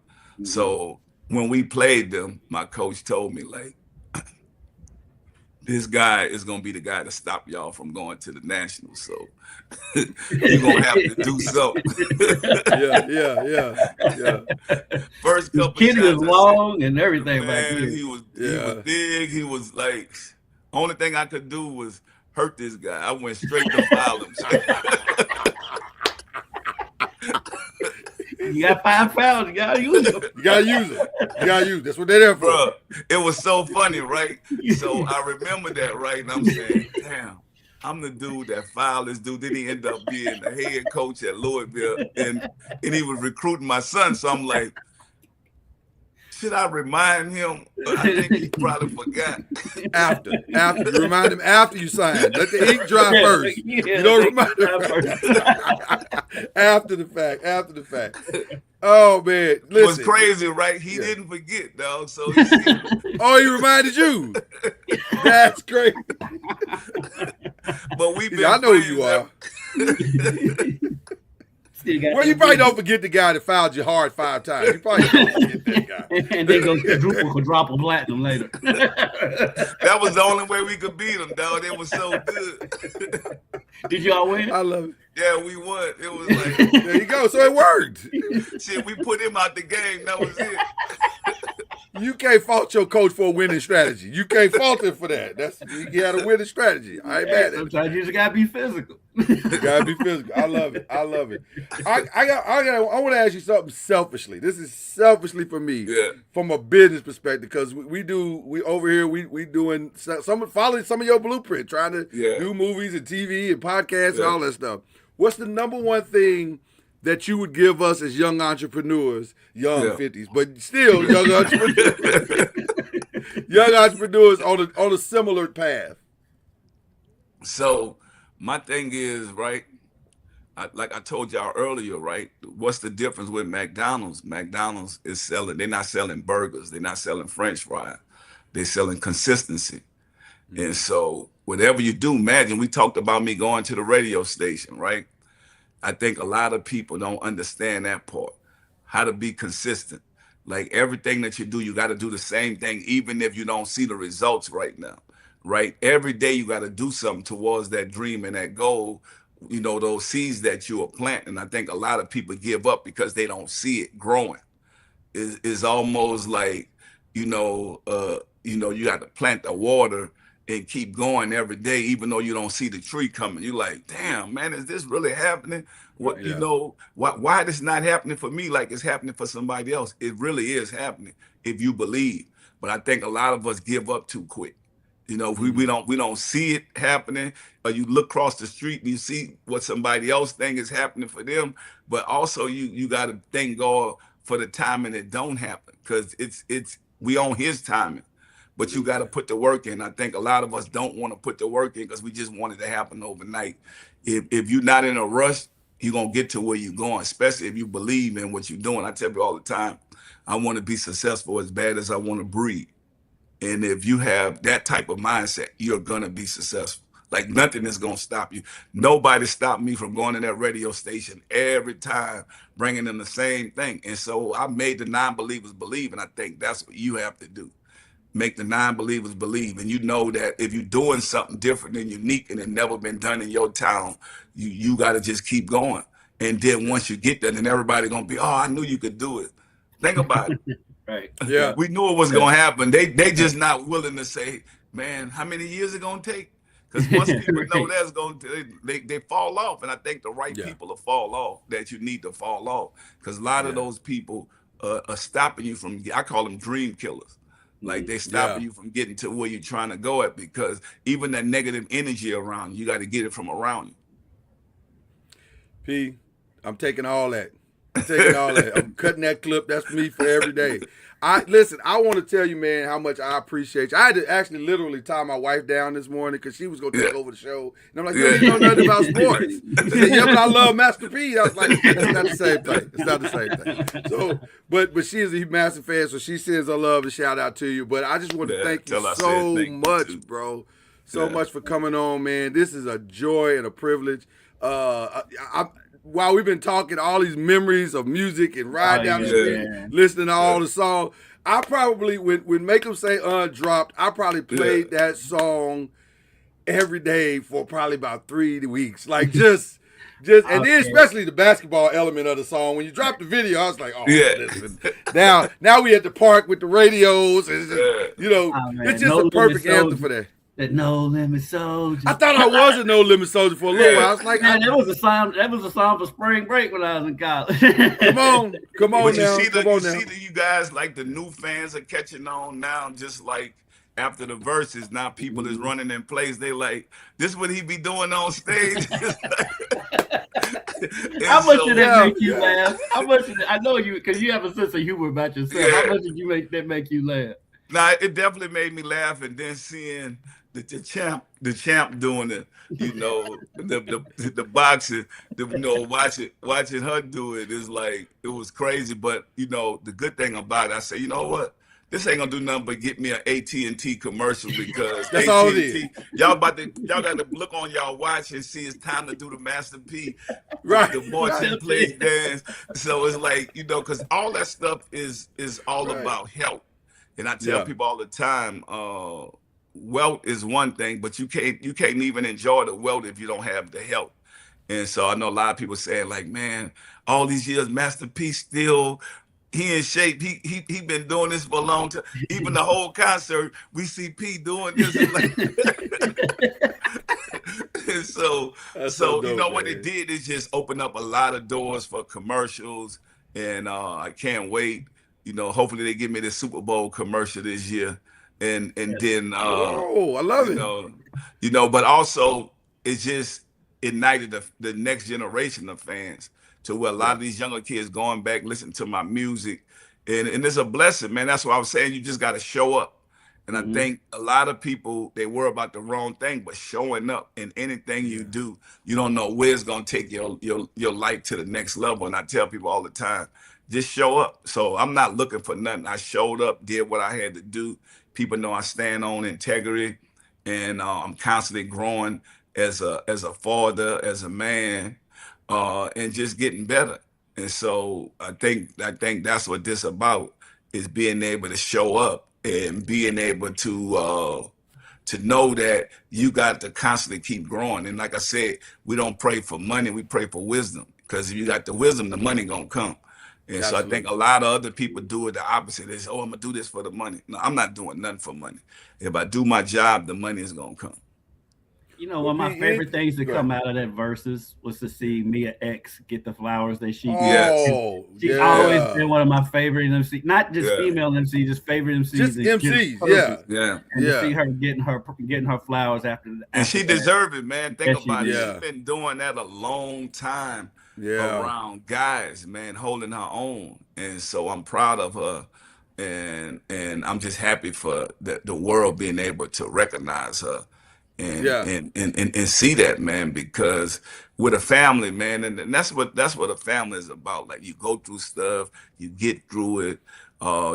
So when we played them, my coach told me, like, this guy is going to be the guy to stop y'all from going to the Nationals. So you're going to have to do something. Yeah. First couple Kenny was long and everything. Man, he was big. He was like, only thing I could do was hurt this guy. I went straight to foul him. You got 5 fouls. You gotta use them. You gotta use them. That's what they're there for. Bruh, it was so funny, right? So I remember that, right? And I'm saying, damn, I'm the dude that fouled this dude. Then he ended up being the head coach at Louisville, and he was recruiting my son. So I'm like, should I remind him? I think he probably forgot. After you remind him after you sign. Let the ink dry first. You don't remind him after the fact. Oh man, listen. It was crazy, right? He didn't forget, dog. So he reminded you. That's great. But we've been. I know who you are. Well, you probably don't forget the guy that fouled you hard 5 times. You probably don't forget that guy. And then go quadruple platinum later. That was the only way we could beat them, dog. It was so good. Did y'all win? I love it. Yeah, we won. It was like, there you go. So it worked. Shit, we put him out the game. That was it. You can't fault your coach for a winning strategy. You can't fault him for that. You had a winning strategy. I ain't mad at it. Sometimes you just gotta be physical. You gotta be physical. I love it. I want to ask you something selfishly. This is selfishly for me, from a business perspective, because we over here we doing following some of your blueprint, trying to do movies and TV and podcasts and all that stuff. What's the number one thing that you would give us as young entrepreneurs, 50s, but still young entrepreneurs on a similar path? So my thing is, right, like I told y'all earlier, right, what's the difference with McDonald's? McDonald's is they're not selling burgers. They're not selling French fries. They're selling consistency. And so whatever you do, imagine we talked about me going to the radio station, right? I think a lot of people don't understand that part, how to be consistent. Like everything that you do, you got to do the same thing, even if you don't see the results right now, right? Every day you got to do something towards that dream and that goal, those seeds that you are planting. I think a lot of people give up because they don't see it growing. It's almost like, you got to plant the water and keep going every day, even though you don't see the tree coming. You're like, damn, man, is this really happening? Why this not happening for me like it's happening for somebody else? It really is happening if you believe. But I think a lot of us give up too quick. We don't see it happening. Or you look across the street and you see what somebody else think is happening for them. But also you got to thank God for the timing it don't happen, because we on His timing. But you got to put the work in. I think a lot of us don't want to put the work in because we just want it to happen overnight. If you're not in a rush, you're going to get to where you're going, especially if you believe in what you're doing. I tell you all the time, I want to be successful as bad as I want to breathe. And if you have that type of mindset, you're going to be successful. Like nothing is going to stop you. Nobody stopped me from going to that radio station every time, bringing them the same thing. And so I made the non-believers believe. And I think that's what you have to do. make the non-believers believe. And you know that if you're doing something different and unique and it never been done in your town, you got to just keep going. And then once you get there, then everybody gonna be, oh, I knew you could do it. Think about it. Right. Yeah. We knew it was gonna happen. They just not willing to say, man, how many years it gonna take? Because once people know that's going to, they fall off. And I think the right people will fall off that you need to fall off. Because a lot of those people are stopping you from, I call them dream killers. Like they stopping you from getting to where you're trying to go at, because even that negative energy around you got to get it from around you. P, I'm taking all that. I'm taking all that. I'm cutting that clip. That's me for every day. Listen, I want to tell you, man, how much I appreciate you. I had to actually literally tie my wife down this morning because she was going to take over the show. And I'm like, you don't know nothing about sports. She said, yeah, but I love Master P. I was like, it's not the same thing. It's not the same thing. So, but she is a massive fan, so she sends her love and shout out to you. But I just want to thank you so much, bro. So much for coming on, man. This is a joy and a privilege. While we've been talking, all these memories of music and ride down the street, listening to all the songs, I probably, when Make 'Em Say dropped, I probably played that song every day for probably about 3 weeks. Like just, and then especially the basketball element of the song. When you dropped the video, I was like, oh, listen. Now we at the park with the radios, and it's just a perfect anthem for that. That No Limit Soldier. I thought I was a No Limit Soldier for a little while. I was like, man, that was a song for spring break when I was in college. Come on now. You guys, like the new fans are catching on now, just like after the verses. Now people is running in place. They like, this what he be doing on stage. How much did that make you laugh? How much? I know you, because you have a sense of humor about yourself. How much did you make you laugh? Nah, it definitely made me laugh, and then seeing the champ doing it, the boxing, watching her do it is like, it was crazy. But the good thing about it, I say, you know what? This ain't gonna do nothing but get me an AT&T commercial, because that's all it is. Y'all got to look on y'all watch and see it's time to do the Master P, right? The Martin plays dance. So it's like, because all that stuff is all about health. And I tell people all the time, wealth is one thing, but you can't even enjoy the wealth if you don't have the health. And so I know a lot of people saying, like, man, all these years, Master P still, he in shape. He been doing this for a long time. Even the whole concert, we see P doing this. And so dope, what it did is just open up a lot of doors for commercials, and I can't wait. Hopefully they give me the Super Bowl commercial this year, and then I love it. But also it just ignited the next generation of fans, to where a lot of these younger kids going back listening to my music, and it's a blessing, man. That's why I was saying, you just got to show up. And I think a lot of people, they worry about the wrong thing, but showing up in anything you do, you don't know where it's gonna take your life to the next level. And I tell people all the time, just show up. So I'm not looking for nothing. I showed up, did what I had to do. People know I stand on integrity, and I'm constantly growing as a father, as a man, and just getting better. And so I think that's what this about, is being able to show up and being able to know that you got to constantly keep growing. And like I said, we don't pray for money, we pray for wisdom, because if you got the wisdom, the money gonna come. And Absolutely. So I think a lot of other people do it the opposite. They say, oh, I'm gonna do this for the money. No, I'm not doing nothing for money. If I do my job, the money is gonna come. One of my favorite things to come out of that verses was to see Mia X get the flowers that she she's always been one of my favorite MCs, not just female MCs, just favorite MCs. Just MCs, And to see her getting her flowers after and she deserved it, man. Think about it. She's been doing that a long time around guys, man, holding her own. And so I'm proud of her. And I'm just happy for the world being able to recognize her. And see that, man, because with a family, man, and that's what a family is about. Like, you go through stuff, you get through it,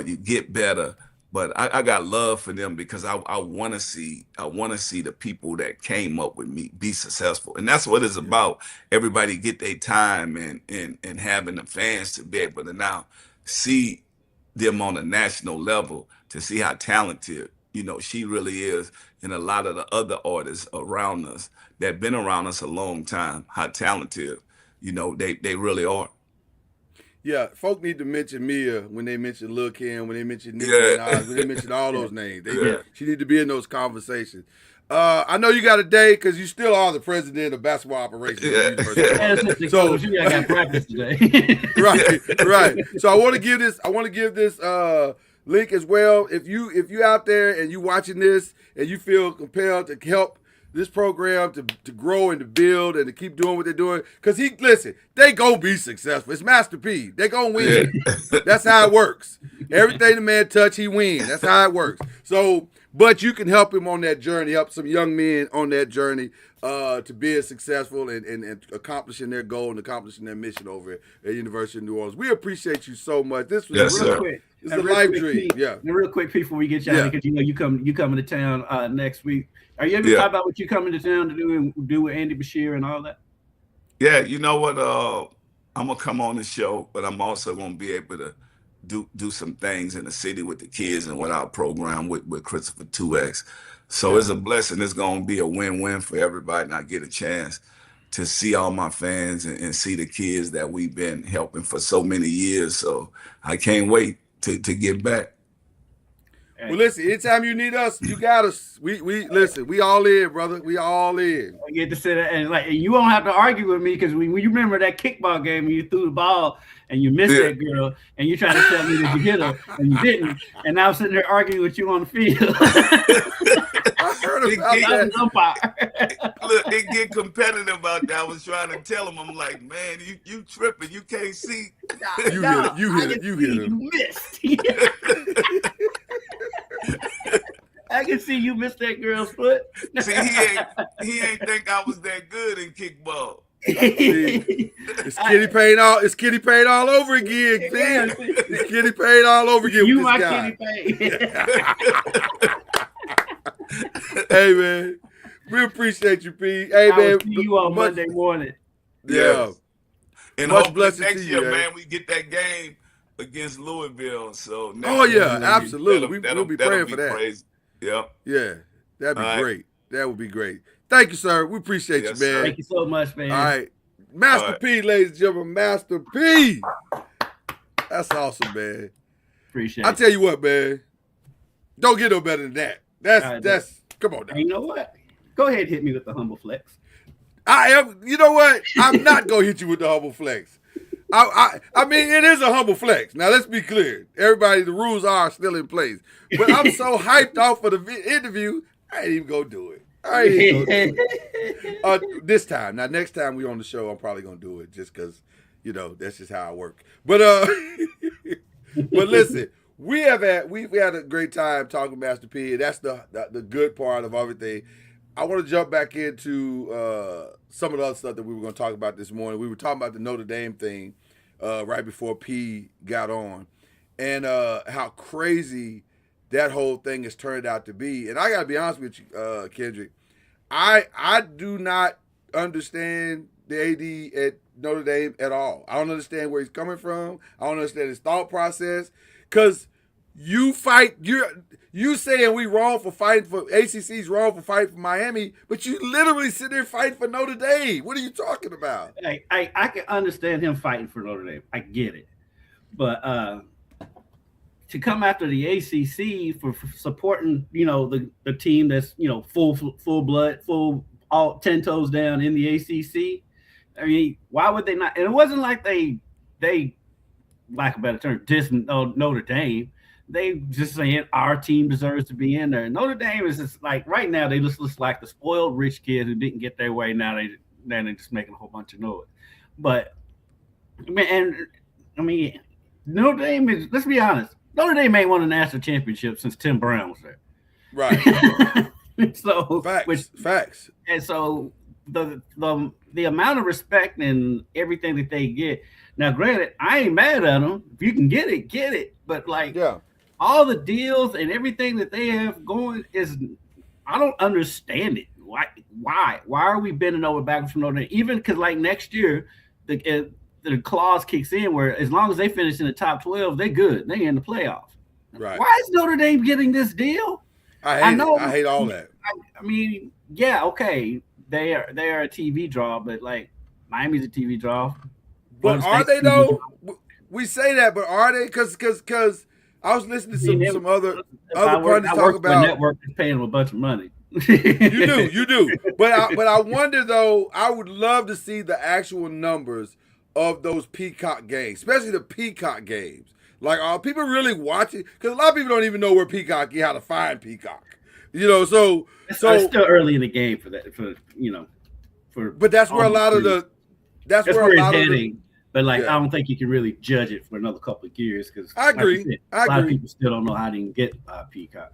you get better. But I got love for them, because I want to see the people that came up with me be successful, and that's what it's about. Everybody get their time, and having the fans to be able to now see them on a national level to see how talented, she really is, and a lot of the other artists around us that been around us a long time, how talented, they really are. Yeah, folk need to mention Mia when they mention Lil Kim, when they mention Nicki Yeah. Minaj, when they mention all those names. Yeah. She need to be in those conversations. I know you got a day because you still are the president of basketball operations. At the University. So I got practice today. right. So I want to give this link as well. If you out there and you watching this and you feel compelled to help this program to grow and to build and to keep doing what they're doing, because they gonna be successful. It's Master P. They gonna win. Yeah. That's how it works. Everything the man touch, he wins. That's how it works. So, but you can help him on that journey, help some young men on that journey to be successful and accomplishing their goal and accomplishing their mission over at University of New Orleans. We appreciate you so much. This was real quick. It's a life dream. And real quick before we get you out, because you coming to town next week. Are you able to talk about what you coming to town to do with Andy Bashir and all that? Yeah, you know what? I'm gonna come on the show, but I'm also gonna be able to do some things in the city with the kids and with our program with Christopher 2X. So it's a blessing. It's gonna be a win-win for everybody, and I get a chance to see all my fans and see the kids that we've been helping for so many years. So I can't wait to get back. Well, listen, anytime you need us, you got us. We listen, we all in, brother. We all in. I get to sit there and you won't have to argue with me, because when you remember that kickball game and you threw the ball and you missed that girl and you tried to tell me that you hit her and you didn't, and now I'm sitting there arguing with you on the field. I heard about that. Look, it get competitive out there. I was trying to tell him, I'm like, man, you tripping. You can't see. You hit it. You missed. I can see you missed that girl's foot. See, he ain't think I was that good in kickball. See, it's kitty paint all over again. It's kitty paint all over again. You with my this guy. kitty paint. Hey man, we appreciate you, P. Hey man, will see you on Monday morning. Yeah, and much blessings next to you, year, man. We get that game against Louisville. So absolutely. We'll be praying for that. Crazy. Yep. Yeah, that'd be great. That would be great. Thank you, sir. We appreciate you, man. Sir. Thank you so much, man. All right. Master P, ladies and gentlemen. Master P. That's awesome, man. Appreciate it. I tell you what, man. Don't get no better than that. That's come on now. You know what? Go ahead and hit me with the humble flex. You know what? I'm not gonna hit you with the humble flex. I mean, it is a humble flex. Now, let's be clear. Everybody, the rules are still in place. But I'm so hyped off for the interview, I ain't even gonna do it. This time. Now, next time we on the show, I'm probably gonna do it just because, that's just how I work. But but listen, we've had a great time talking Master P. That's the good part of everything. I want to jump back into some of the other stuff that we were going to talk about this morning. We were talking about the Notre Dame thing right before P got on, and how crazy that whole thing has turned out to be. And I got to be honest with you, Kendrick, I do not understand the AD at Notre Dame at all. I don't understand where he's coming from. I don't understand his thought process, because you saying we wrong for fighting for ACC's wrong for fighting for Miami, but you literally sit there fighting for Notre Dame. What are you talking about? I can understand him fighting for Notre Dame. I get it, but to come after the ACC for supporting the team that's full blood, all 10 toes down in the ACC. I mean, why would they not? And it wasn't like they lack of a better term, Notre Dame. They just saying our team deserves to be in there. Notre Dame is just like right now they just look like the spoiled rich kid who didn't get their way. Now they're just making a whole bunch of noise. But Notre Dame is. Let's be honest. Notre Dame ain't won a national championship since Tim Brown was there. Right. So facts. And so the amount of respect and everything that they get. Now, granted, I ain't mad at them. If you can get it, get it. But all the deals and everything that they have going I don't understand it. Why are we bending over backwards from Notre Dame? Even because next year, the clause kicks in where as long as they finish in the top 12, they're good. They in the playoffs. Right. Why is Notre Dame getting this deal? I hate all that. I mean, yeah, okay, they are a TV draw, but like Miami's a TV draw. But are they though? We say that, but are they? Because I was listening to some other pundits talk about a network that's paying them a bunch of money. You do. But I wonder though. I would love to see the actual numbers of those Peacock games, especially the Peacock games. Like, are people really watching? Because a lot of people don't even know where Peacock is, how to find Peacock. You know, so it's still early in the game for that. But that's where a lot of the that's where a lot of the. But like, I don't think you can really judge it for another couple of years because I agree. A lot of people still don't know how to even get Peacock.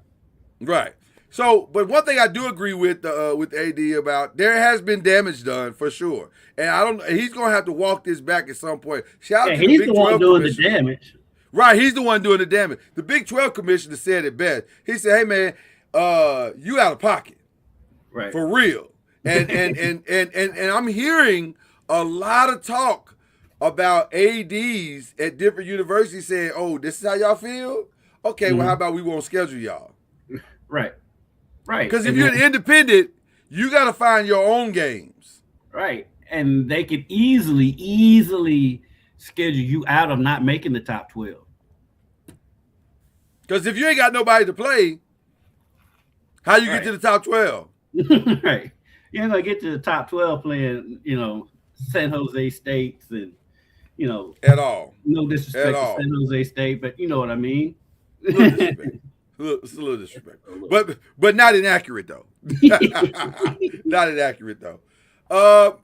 Right. So, but one thing I do agree with AD about, there has been damage done for sure, and he's going to have to walk this back at some point. Shout out to the Big 12 one doing the damage. Right, he's the one doing the damage. The Big 12 commissioner said it best. He said, "Hey man, you out of pocket, right? For real." And I'm hearing a lot of talk about ADs at different universities saying, "Oh, this is how y'all feel? Okay, well, how about we won't schedule y'all?" Right. Because if you're independent, you got to find your own games. Right, and they could easily schedule you out of not making the top 12. Because if you ain't got nobody to play, how you get to the top 12? Right. You ain't going to get to the top 12 playing, San Jose States and, at all. No disrespect to San Jose State, but you know what I mean. It's a little disrespectful, but not inaccurate though. Not inaccurate though.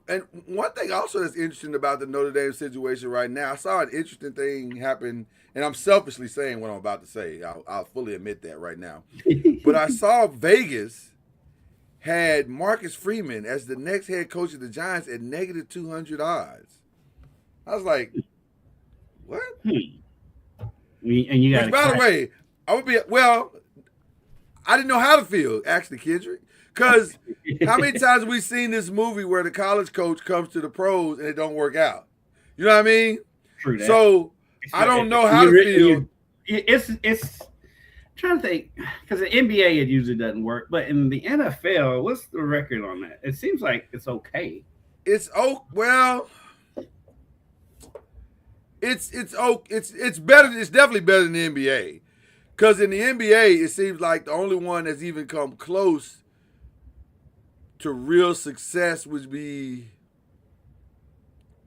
And one thing also that's interesting about the Notre Dame situation right now, I saw an interesting thing happen, and I'm selfishly saying what I'm about to say. I'll fully admit that right now. But I saw Vegas had Marcus Freeman as the next head coach of the Giants at negative 200 odds. I was like, what? And you got. By the way, I didn't know how to feel, actually, Kendrick. Because how many times have we seen this movie where the college coach comes to the pros and it don't work out? You know what I mean? True that. So I don't know how to feel. It's trying to think, because the NBA it usually doesn't work, but in the NFL, what's the record on that? It seems like it's okay. It's better. It's definitely better than the NBA. Because in the NBA, it seems like the only one that's even come close to real success would be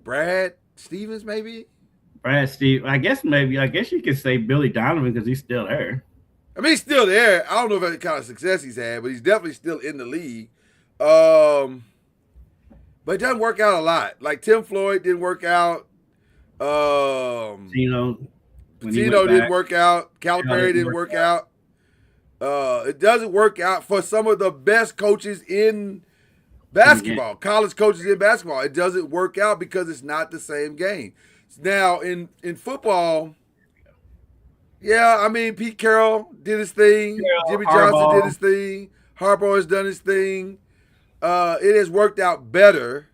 Brad Stevens, maybe? Brad Stevens. I guess you could say Billy Donovan because he's still there. I mean, he's still there. I don't know if any kind of success he's had, but he's definitely still in the league. But it doesn't work out a lot. Like Tim Floyd didn't work out. Patino didn't work out. Calipari didn't work out. It doesn't work out for some of the best coaches in basketball, college coaches in basketball. It doesn't work out because it's not the same game. Now, in football, yeah, I mean, Pete Carroll did his thing. Jimmy Johnson did his thing. Harbaugh has done his thing. It has worked out better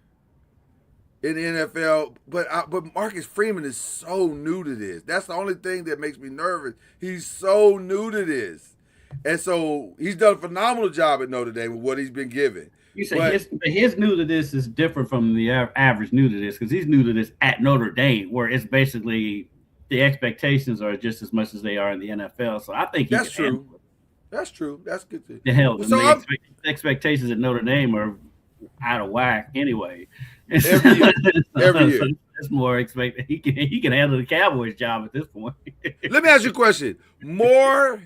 in the NFL, but Marcus Freeman is so new to this. That's the only thing that makes me nervous. He's so new to this. And so he's done a phenomenal job at Notre Dame with what he's been given. You say his new to this is different from the average new to this because he's new to this at Notre Dame, where it's basically the expectations are just as much as they are in the NFL. So I think that's true. That's true. That's good too. The hell, the expectations at Notre Dame are out of whack anyway. Every year. So that's more expected. He can handle the Cowboys job at this point. Let me ask you a question. More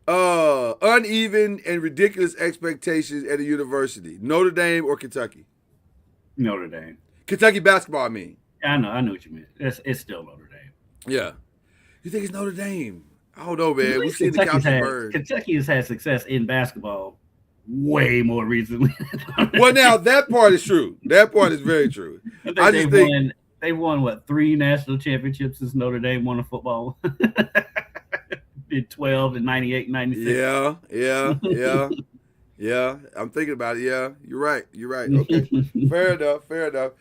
uneven and ridiculous expectations at a university, Notre Dame or Kentucky? Notre Dame. Kentucky basketball, I mean. I know what you mean. It's still Notre Dame. Yeah. You think it's Notre Dame? I don't know, man. We've seen the couches burn. Kentucky has had success in basketball way more recently. Well, now that part is true. That part is very true. I just think they won what 3 national championships since Notre Dame won a football. Did 12 and 98 and 96. Yeah. I'm thinking about it. Yeah, you're right. Okay. Fair enough.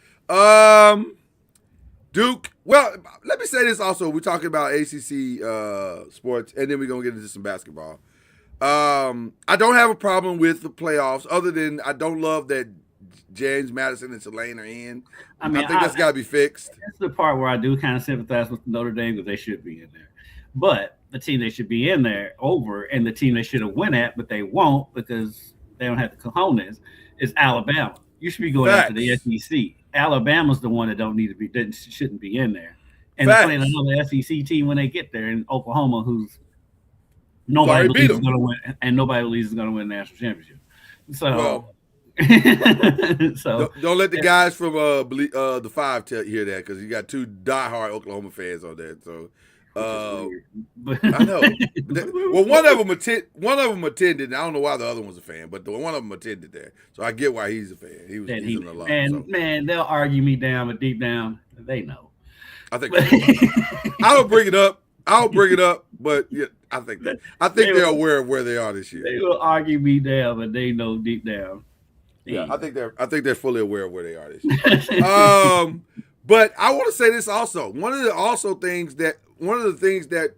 Duke. Well, let me say this also. We're talking about ACC sports, and then we're gonna get into some basketball. I don't have a problem with the playoffs, other than I don't love that James Madison and Tulane are in. I think that's got to be fixed. That's the part where I do kind of sympathize with Notre Dame, because they should be in there. But the team they should be in there over, and the team they should have won at, but they won't because they don't have the cojones, is Alabama. You should be going after the SEC. Alabama's the one that shouldn't be in there. And they're playing another SEC team when they get there in Oklahoma, who's nobody believes is going to win, and nobody believes is going to win the national championship. So, don't let the guys from the 5 hear that, because you got 2 diehard Oklahoma fans on there. So, I know. Well, one of them attended. And I don't know why the other one's a fan, but one of them attended there, so I get why he's a fan. He was an alum. And man, they'll argue me down, but deep down, they know. I think I don't bring it up. I'll bring it up, but yeah, I think they're aware of where they are this year. They will argue me down, but they know deep down. Yeah, I think they're fully aware of where they are this year. But I want to say this also. One of the things that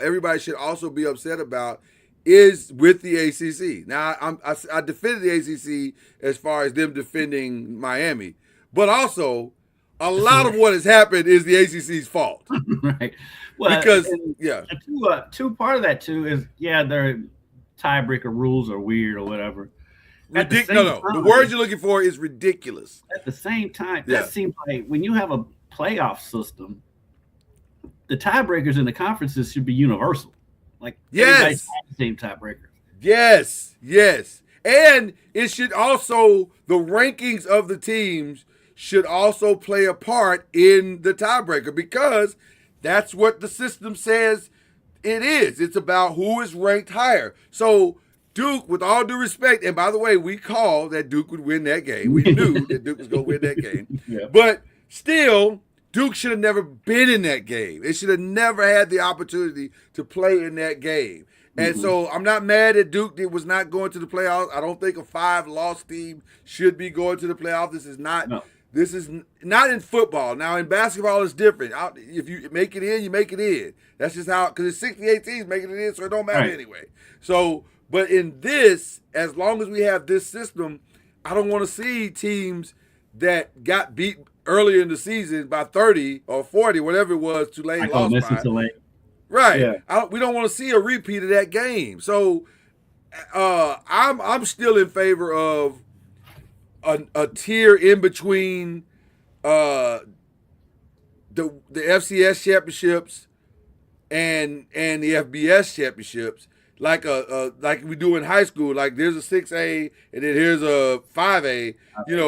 everybody should also be upset about is with the ACC. Now, I defended the ACC as far as them defending Miami, but also a lot of what has happened is the ACC's fault. Right. Well, because two part of that too is their tiebreaker rules are weird or whatever. The word you're looking for is ridiculous. At the same time, that seems like when you have a playoff system, the tiebreakers in the conferences should be universal. Like, everybody's the same tiebreakers. Yes. And it should also, the rankings of the teams should also play a part in the tiebreaker, because that's what the system says it is. It's about who is ranked higher. So Duke, with all due respect, and by the way, we called that Duke would win that game. We knew that Duke was going to win that game. Yeah. But still, Duke should have never been in that game. It should have never had the opportunity to play in that game. And so I'm not mad at Duke that was not going to the playoffs. I don't think a 5-loss team should be going to the playoffs. This is not in football. Now, in basketball, it's different. If you make it in, you make it in. That's just how, because it's 68 teams making it in, so it don't matter anyway. So, but in this, as long as we have this system, I don't want to see teams that got beat earlier in the season by 30 or 40, whatever it was, Tulane lost by. Tulane. Right. Yeah. We don't want to see a repeat of that game. So I'm still in favor of a tier in between the FCS championships and the FBS championships, like we do in high school. Like, there's a 6A and then here's a 5A.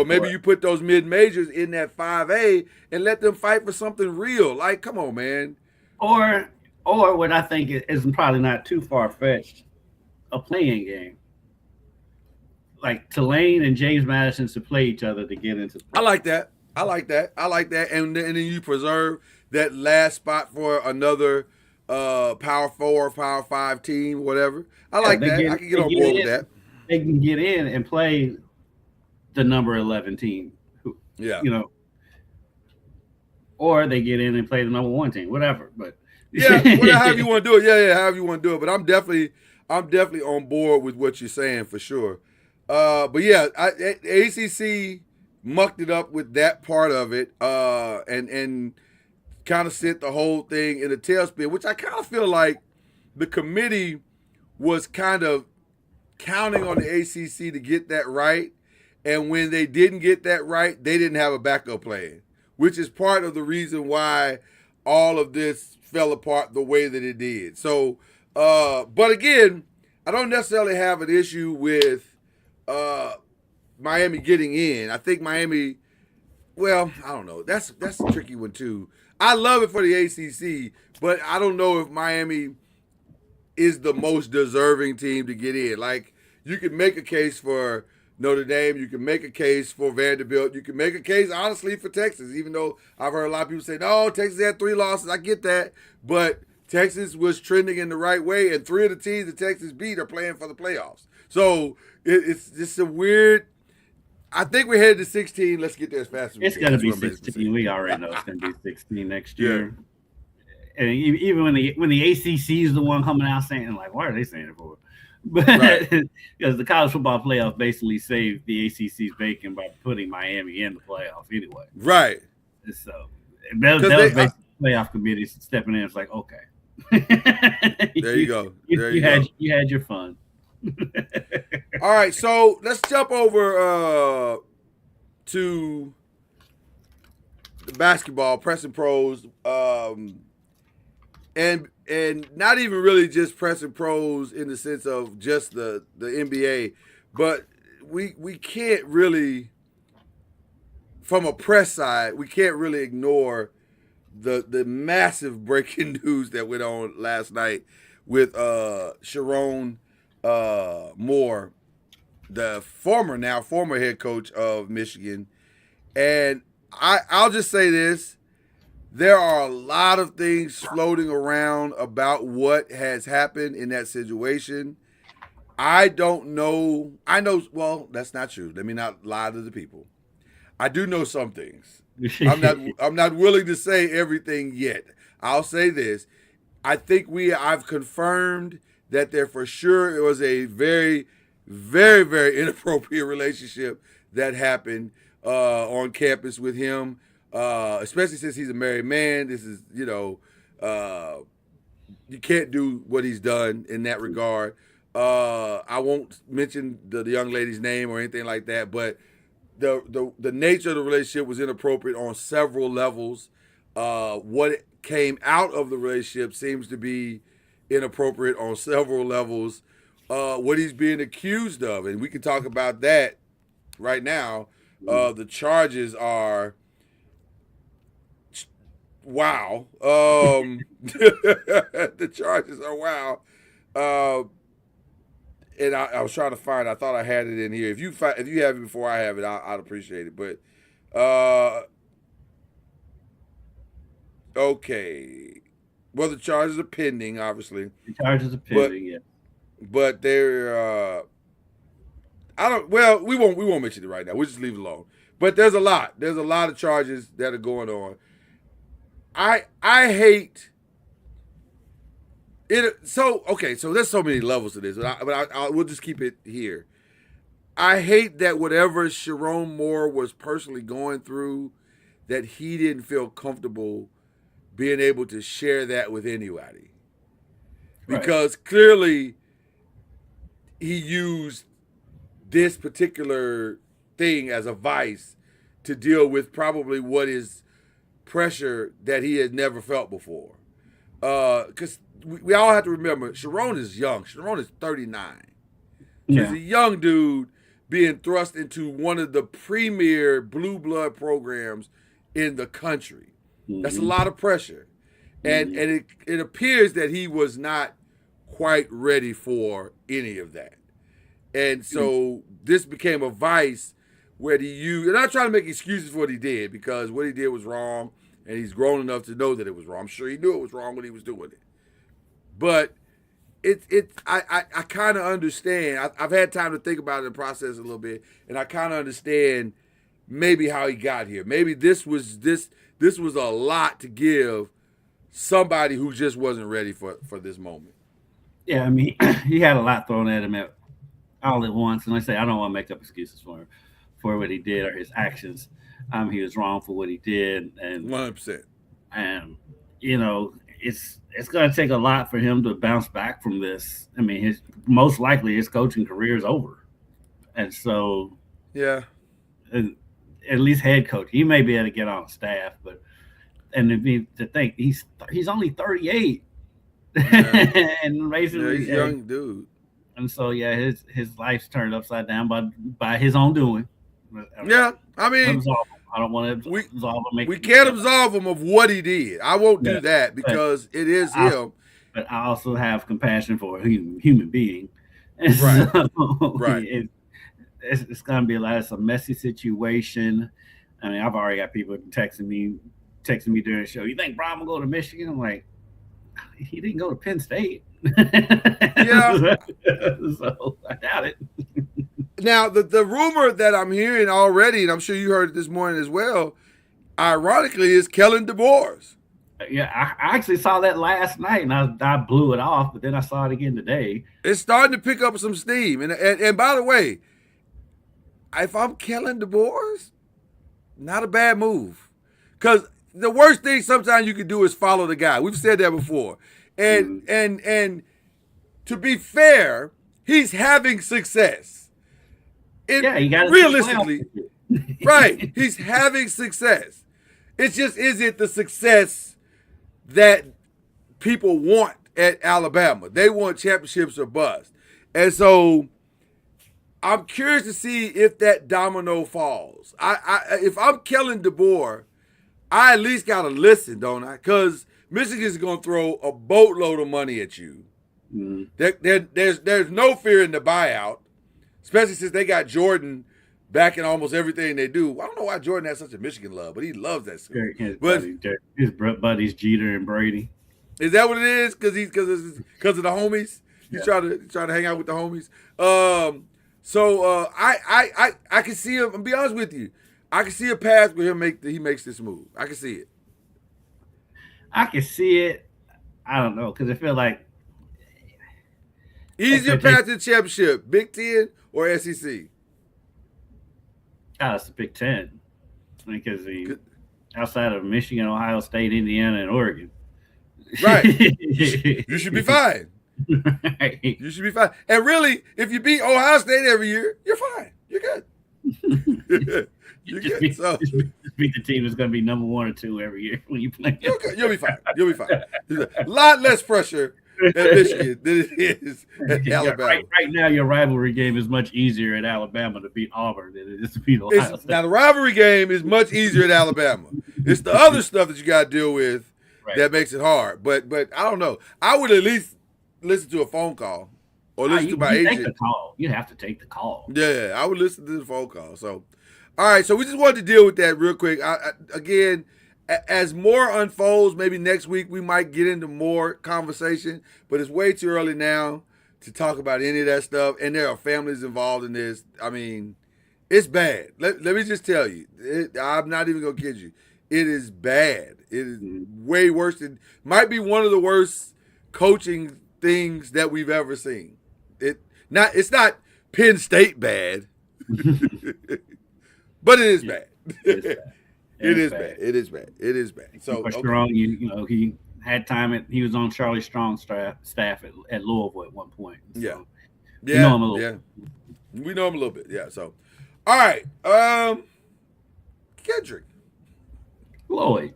Maybe you put those mid majors in that 5A and let them fight for something real. Like, come on, man. Or what I think is probably not too far fetched, a playing game. Like Tulane and James Madison to play each other to get into. I like that. And then you preserve that last spot for another Power 4, Power 5 team, whatever. I like that. I can get on board with that. They can get in and play the number 11 team. Or they get in and play the number 1 team, whatever. But however you want to do it. Yeah, however you want to do it. But I'm definitely on board with what you're saying for sure. But yeah, ACC mucked it up with that part of it, and kind of sent the whole thing in a tailspin, which I kind of feel like the committee was kind of counting on the ACC to get that right, and when they didn't get that right, they didn't have a backup plan, which is part of the reason why all of this fell apart the way that it did. So, but again, I don't necessarily have an issue with Miami getting in. I think Miami, well, I don't know. That's a tricky one too. I love it for the ACC, but I don't know if Miami is the most deserving team to get in. Like, you can make a case for Notre Dame. You can make a case for Vanderbilt. You can make a case, honestly, for Texas, even though I've heard a lot of people say, no, Texas had 3 losses. I get that. But Texas was trending in the right way, and 3 of the teams that Texas beat are playing for the playoffs. So it's just a weird – I think we're headed to 16. Let's get there as fast as we It's can. going to That's be what I'm basically 16. saying. We already know it's going to be 16 next Yeah. year. And even when the ACC is the one coming out saying, like, why are they saying it for? But because the college football playoff basically saved the ACC's bacon by putting Miami in the playoff anyway. Right. So that was basically playoff committee stepping in. It's like, okay. There you go. You had your fun. All right, so let's jump over to the basketball, pressing pros, and not even really just pressing pros in the sense of just the NBA, but we can't really, from a press side, we can't really ignore the massive breaking news that went on last night with Sharon Moore, the former head coach of Michigan. And I'll just say this. There are a lot of things floating around about what has happened in that situation. I don't know. Well, that's not true. Let me not lie to the people. I do know some things. I'm not willing to say everything yet. I'll say this. I think I've confirmed that there for sure it was a very, very, very inappropriate relationship that happened on campus with him, especially since he's a married man. This is, you can't do what he's done in that regard. I won't mention the young lady's name or anything like that, but the nature of the relationship was inappropriate on several levels. What came out of the relationship seems to be inappropriate on several levels. What he's being accused of, and we can talk about that right now. The charges are wow. The charges are wow. And I was trying to find. I thought I had it in here. If you have it before I have it, I'd appreciate it. But okay. Well, the charges are pending, obviously. The charges are pending, yeah. But they're we won't mention it right now. We'll just leave it alone. But there's a lot. There's a lot of charges that are going on. I hate it. So there's so many levels to this, but we'll just keep it here. I hate that whatever Sharon Moore was personally going through, that he didn't feel comfortable being able to share that with anybody. Because clearly he used this particular thing as a vice to deal with probably what is pressure that he had never felt before. Because we all have to remember, Sharon is young. Sharon is 39. He's a young dude being thrust into one of the premier blue blood programs in the country. That's a lot of pressure. And it appears that he was not quite ready for any of that. And so this became a vice where he used, and I'm not trying to make excuses for what he did, because what he did was wrong, and he's grown enough to know that it was wrong. I'm sure he knew it was wrong when he was doing it. But I kind of understand. I've had time to think about it and process it a little bit, and I kind of understand maybe how he got here. Maybe this was a lot to give somebody who just wasn't ready for this moment. Yeah, I mean, he had a lot thrown at him all at once. And like I say, I don't want to make up excuses for what he did or his actions. He was wrong for what he did, and 100%. And it's going to take a lot for him to bounce back from this. I mean, most likely his coaching career is over, and so at least head coach, he may be able to get on staff, but to think he's only 38, and basically he's a young dude, and so his life's turned upside down by his own doing. I mean, I don't want to absolve him. We can't absolve him of what he did. I won't do that because it is him. But I also have compassion for a human being. And right. So right. It's going to be it's a messy situation. I mean, I've already got people texting me during the show. You think Brian will go to Michigan? I'm like, he didn't go to Penn State. Yeah. So I doubt it. Now, the rumor that I'm hearing already, and I'm sure you heard it this morning as well, ironically, is Kellen DeBoer. Yeah, I actually saw that last night, and I blew it off, but then I saw it again today. It's starting to pick up some steam. And by the way, if I'm Kellen DeBoer, not a bad move. Because the worst thing sometimes you can do is follow the guy. We've said that before. And to be fair, he's having success. He got realistically, right? He's having success. It's just, is it the success that people want at Alabama? They want championships or bust. And so I'm curious to see if that domino falls. If I'm Kellen DeBoer, I at least got to listen, don't I? Because Michigan's going to throw a boatload of money at you. There's no fear in the buyout, especially since they got Jordan back in almost everything they do. I don't know why Jordan has such a Michigan love, but he loves that school. His buddies Jeter and Brady. Is that what it is? Because of the homies. He's trying to hang out with the homies. So I can see him. I'll be honest with you. I can see a path where he makes this move. I can see it. I can see it. I don't know, because I feel like easier path to the championship, Big Ten or SEC? It's the Big Ten, because outside of Michigan, Ohio State, Indiana, and Oregon, right? You should be fine. Right. You should be fine. And really, if you beat Ohio State every year, you're fine. You're good. Just beat the team that's going to be number 1 or 2 every year when you play. You'll be fine. You'll be fine. There's a lot less pressure at Michigan than it is at Alabama. Right now, your rivalry game is much easier at Alabama to beat Auburn than it is to beat Ohio State. Now, the rivalry game is much easier at Alabama. It's the other stuff that you got to deal with that makes it hard. But I don't know. I would at least listen to a phone call or listen to my agent. Take the call. You have to take the call. Yeah, I would listen to the phone call. So, all right. So we just wanted to deal with that real quick. Again, as more unfolds, maybe next week we might get into more conversation, but it's way too early now to talk about any of that stuff. And there are families involved in this. I mean, it's bad. Let me just tell you, I'm not even going to kid you. It is bad. It is way worse might be one of the worst coaching things that we've ever seen. It's not Penn State bad, but it is bad. It is bad. It is bad. It is bad. So Strong, he had time he was on Charlie Strong's staff at Louisville at one point. So we know him a little bit. We know him a little bit. Yeah. So, all right. Kendrick Lloyd,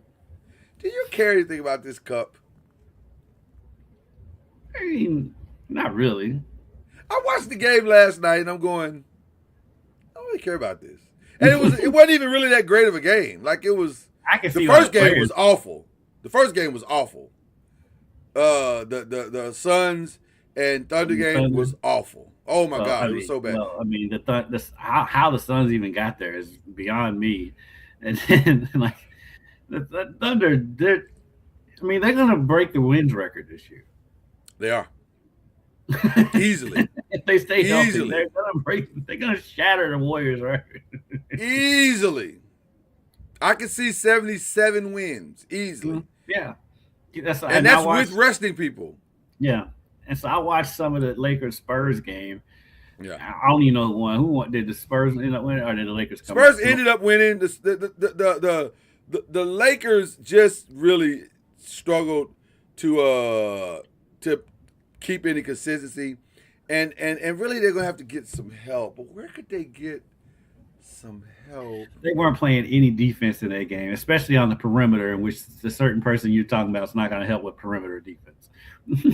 do you care anything about this cup? I mean, not really. I watched the game last night, and I'm going, I don't really care about this. And it wasn't even really that great of a game. Like, it was. I can see the first game was awful. The first game was awful. The Suns and Thunder game was awful. Oh my God, it was so bad. Well, I mean, how the Suns even got there is beyond me. And then, like, the Thunder, they're going to break the wins record this year. They are. Easily. If they stay healthy, they're going to shatter the Warriors record. Easily. I can see 77 wins easily. Yeah. That's with resting people. Yeah. And so I watched some of the Lakers-Spurs game. Yeah. I don't even know who did the Spurs end up winning, or did the Lakers come Spurs ended up winning. The Lakers just really struggled to keep any consistency. And really they're gonna have to get some help. But where could they get some help? They weren't playing any defense in that game, especially on the perimeter, in which the certain person you're talking about is not gonna help with perimeter defense. He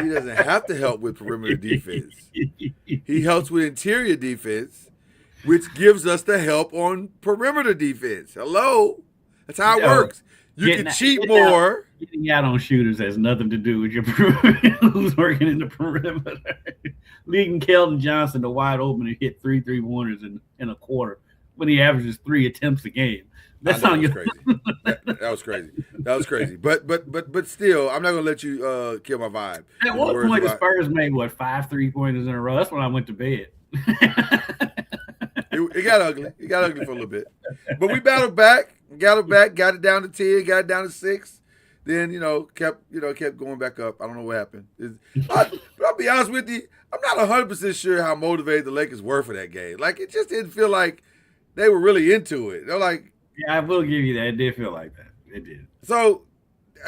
doesn't have to help with perimeter defense. He helps with interior defense, which gives us the help on perimeter defense. Hello? That's how it works. You can cheat more. Getting out on shooters has nothing to do with your who's working in the perimeter. Leading Keldon Johnson to wide open and hit 3 3-pointers in a quarter when he averages 3 attempts a game. That's I know, on you. crazy. That was crazy. That was crazy. But still, I'm not gonna let you kill my vibe. At one point, the Spurs made 5 3-pointers in a row. That's when I went to bed. It got ugly. It got ugly for a little bit, but we battled back. Got it down to 10. Got it down to 6. Then kept going back up. I don't know what happened. But I'll be honest with you, I'm not 100% sure how motivated the Lakers were for that game. Like, it just didn't feel like they were really into it. They're like, yeah, I will give you that. It did feel like that. It did. So,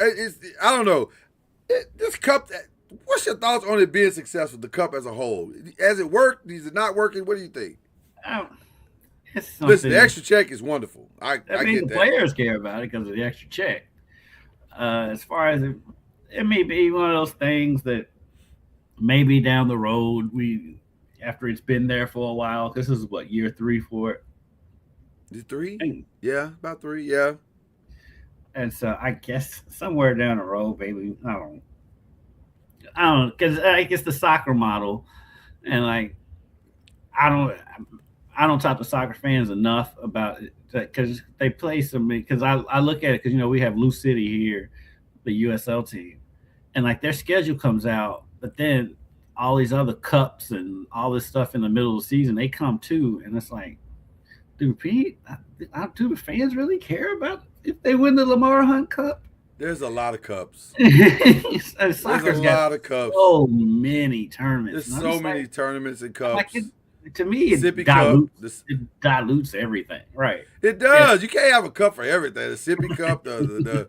I don't know. This cup. What's your thoughts on it being successful? The cup as a whole. Has it worked? Is it not working? What do you think? Listen, the extra check is wonderful. I mean, get the that. Players care about it because of the extra check. As far as it may be one of those things that maybe down the road after it's been there for a while. This is what, year 3 for it. Is it 3? Yeah, about 3. Yeah. And so I guess somewhere down the road, maybe I don't, because I guess the soccer model, and like I don't talk to soccer fans enough about it because they play some. Because I look at it because we have Lou City here, the USL team, and like their schedule comes out, but then all these other cups and all this stuff in the middle of the season they come too, and it's like, do the fans really care about if they win the Lamar Hunt Cup? There's a lot of cups. There's a lot of cups. So many tournaments. There's so many tournaments and cups. To me, it dilutes everything. Right. It does. Yeah. You can't have a cup for everything. The sippy cup, the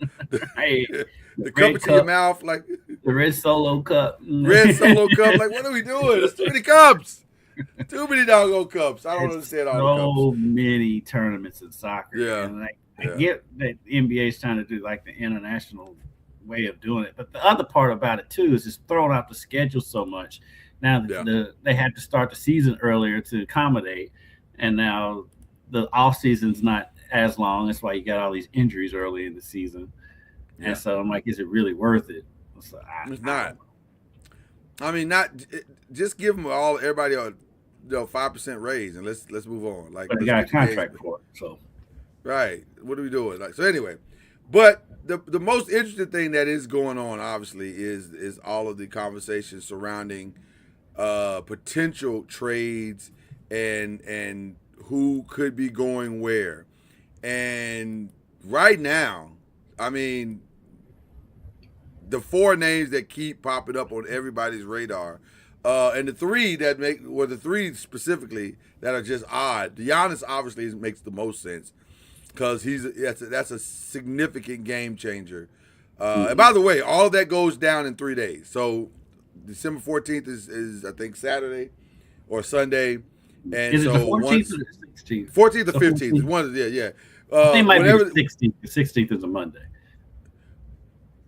cup into your mouth, like the red solo cup. Red solo cup. Like, what are we doing? There's too many cups. Too many doggone cups. I don't understand all the cups. So many tournaments in soccer. Yeah. And I get that the NBA is trying to do like the international way of doing it, but the other part about it too is just throwing out the schedule so much. Now they had to start the season earlier to accommodate, and now the off season's not as long. That's why you got all these injuries early in the season. Yeah. And so I'm like, is it really worth it? So it's not. I mean, just give them everybody a 5% raise and let's move on. Like, but they got a contract for it, so. Right. What are we doing? Like, so anyway, but the most interesting thing that is going on, obviously, is all of the conversations surrounding potential trades and who could be going where. And right now, I mean, the 4 names that keep popping up on everybody's radar, and the 3 specifically that are just odd. Giannis obviously makes the most sense because that's a significant game changer. And by the way, all that goes down in 3 days. So December 14th is I think Saturday or Sunday, and is it so the 14th or the 16th? 14th or 15th is one. Yeah. It might be the 16th. The 16th is a Monday.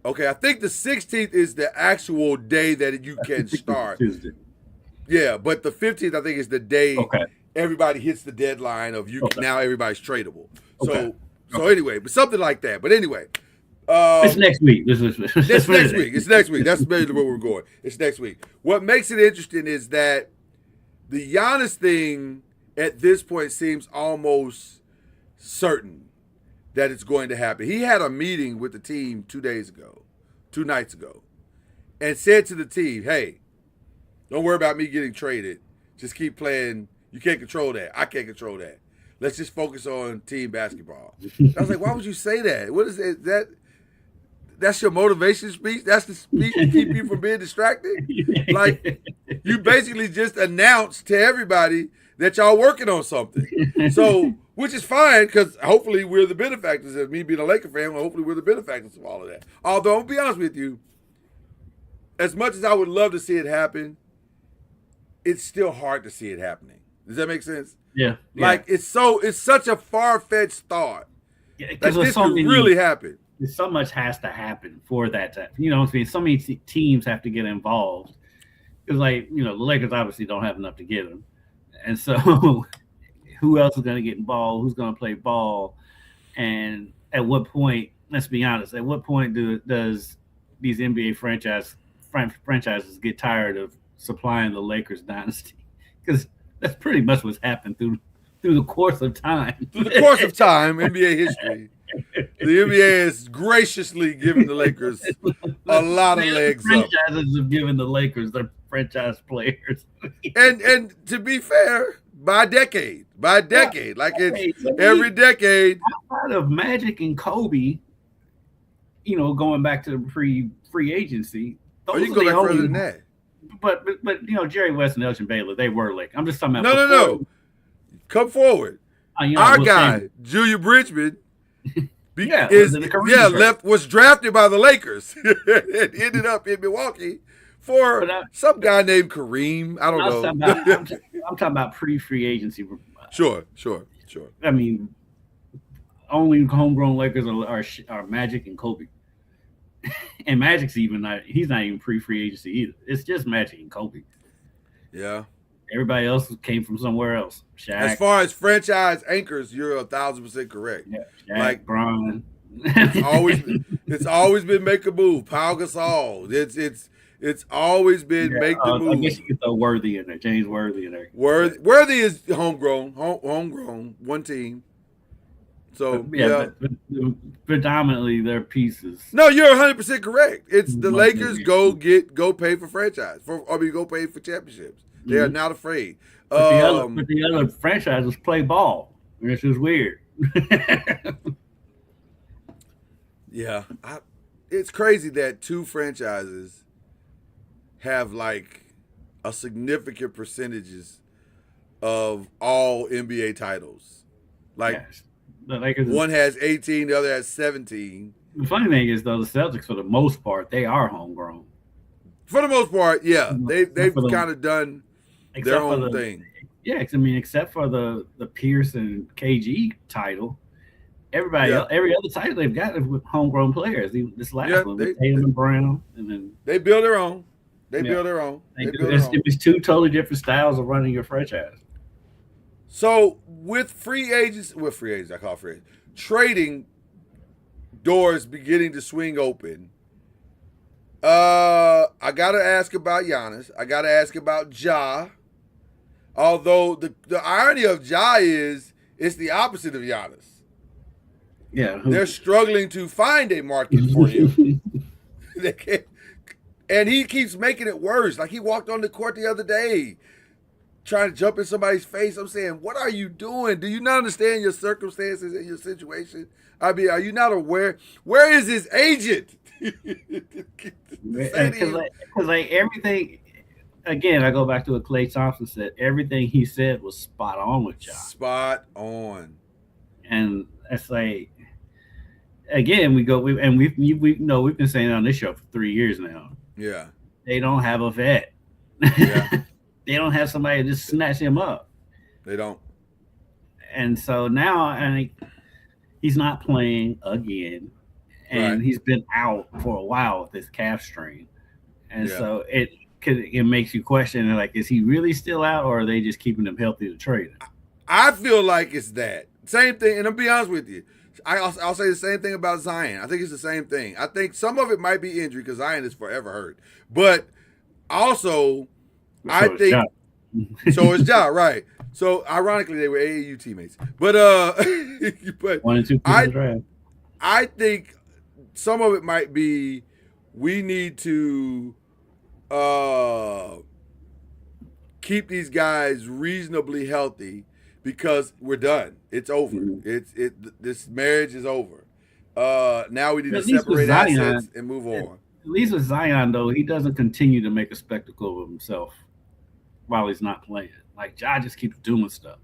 Okay, I think the 16th is the actual day that you can start. Tuesday. Yeah, but the 15th I think is the day everybody hits the deadline of now everybody's tradable. So anyway, but something like that. But anyway, it's next week. It's next week. It's next week. That's basically where we're going. It's next week. What makes it interesting is that the Giannis thing at this point seems almost certain that it's going to happen. He had a meeting with the team 2 nights ago, and said to the team, hey, don't worry about me getting traded. Just keep playing. You can't control that. I can't control that. Let's just focus on team basketball. I was like, why would you say that? What is it? That's your motivation speech? That's the speech to keep you from being distracted? Like, you basically just announced to everybody that y'all working on something. So, which is fine, because hopefully we're the benefactors. Of me being a Laker fan, hopefully we're the benefactors of all of that. Although, I'll be honest with you, as much as I would love to see it happen, it's still hard to see it happening. Does that make sense? Yeah. Like, it's such a far-fetched thought that this could really happen. So much has to happen for that to, what I mean? So many teams have to get involved. Because, like, the Lakers obviously don't have enough to get them. And so who else is going to get involved? Who's going to play ball? And at what point, let's be honest, at what point does these NBA franchises get tired of supplying the Lakers dynasty? Because that's pretty much what's happened through through the course of time. Through the course of time, NBA history, the NBA has graciously given the Lakers a lot of legs up. Franchises have given the Lakers their franchise players. And to be fair, by decade, like it's every decade. Outside of Magic and Kobe, going back to the free agency. Oh, you can go back further than that. But Jerry West and Elgin Baylor, they were like, I'm just talking about. No. Come forward. Our guy, Julia Bridgman, was drafted by the Lakers. It ended up in Milwaukee for some guy named Kareem. I don't know. I'm talking about pre-free agency. Sure. I mean, only homegrown Lakers are Magic and Kobe. And Magic's he's not even pre-free agency either. It's just Magic and Kobe. Yeah. Everybody else came from somewhere else. Shaq. As far as franchise anchors, you're 1,000% correct. Yeah, Shaq, Bron. It's always been make a move. Pau Gasol. It's always been make the move. I guess you could throw Worthy in there. James Worthy in there. Worthy is homegrown, one team. So but predominantly they're pieces. No, you're 100% correct. It's the Lakers go pay for franchise go pay for championships. They are not afraid. But the other franchises play ball, which is weird. Yeah, it's crazy that two franchises have like a significant percentages of all NBA titles. Like. Yes. The Lakers, one has 18, the other has 17. The funny thing is, though, the Celtics, for the most part, they are homegrown. For the most part, yeah. They've kind of done their own thing. Yeah, except for the Pierce and KG title, every other title they've got is with homegrown players. This last one, Tatum and Brown, and then they build their own. Build their own. It's two totally different styles of running your franchise. So with free agents, I call free agents, trading doors beginning to swing open. I gotta ask about Giannis. I gotta ask about Ja. Although the irony of Ja is it's the opposite of Giannis. Yeah, they're struggling to find a market for him. They can't, and he keeps making it worse. Like he walked on the court the other day, trying to jump in somebody's face. I'm saying, what are you doing? Do you not understand your circumstances and your situation? I mean, are you not aware? Where is his agent? Because everything, again, I go back to what Klay Thompson said. Everything he said was spot on with Ja. Spot on. And it's like, again, we've been saying it on this show for 3 years now. Yeah. They don't have a vet. Yeah. They don't have somebody to just snatch him up. They don't. And so now, he's not playing again, and he's been out for a while with this calf strain, and so it makes you question, like, is he really still out, or are they just keeping him healthy to trade him? I feel like it's that same thing, and I'll be honest with you. I'll say the same thing about Zion. I think it's the same thing. I think some of it might be injury because Zion is forever hurt, but also. I think so. It's Ja, right? So ironically, they were AAU teammates, but 1 and 2 draft. I think some of it might be we need to keep these guys reasonably healthy because we're done. It's over. Mm-hmm. This marriage is over. Now we need to separate assets and move on. At least with Zion, though, he doesn't continue to make a spectacle of himself while he's not playing. Like, Ja just keeps doing stuff.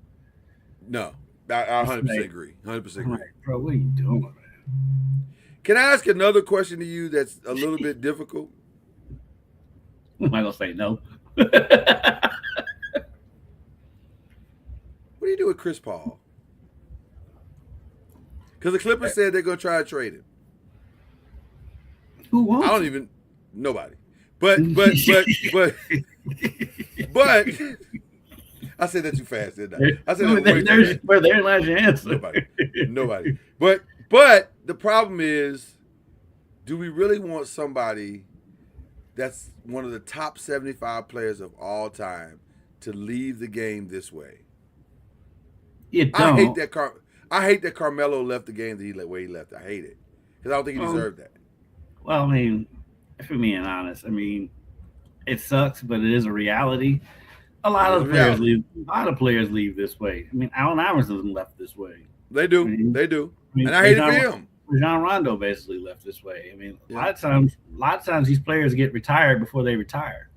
No, I 100% agree. 100% agree. Like, bro, what are you doing, man? Can I ask another question to you that's a little bit difficult? Am I going to say no? What do you do with Chris Paul? Because the Clippers said they're going to try to trade him. Who wants? I don't even. Nobody. But I said that too fast, didn't I? I said that way too fast. There lies your answer. Nobody. But the problem is, do we really want somebody that's one of the top 75 players of all time to leave the game this way? You don't. I hate that Carmelo left the game the way he left. I hate it because I don't think he deserved that. Well, I mean, if we're being honest, I mean, it sucks, but it is a reality. A lot of players leave. A lot of players leave this way. I mean, Allen Iverson left this way. They do. I mean, they do. And I hate it for him. Rajon Rondo basically left this way. I mean, a lot of times these players get retired before they retire.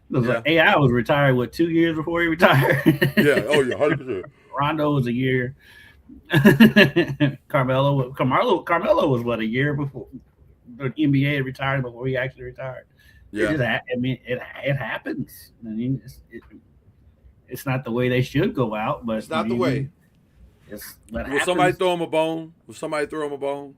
Like AI was retired 2 years before he retired. Yeah. Oh yeah, 100%. Rondo was a year. Carmelo was what, a year before the NBA retired before he actually retired. Yeah. It happens. I mean, it's not the way they should go out, but it's not the way. Will somebody throw him a bone? Will somebody throw him a bone?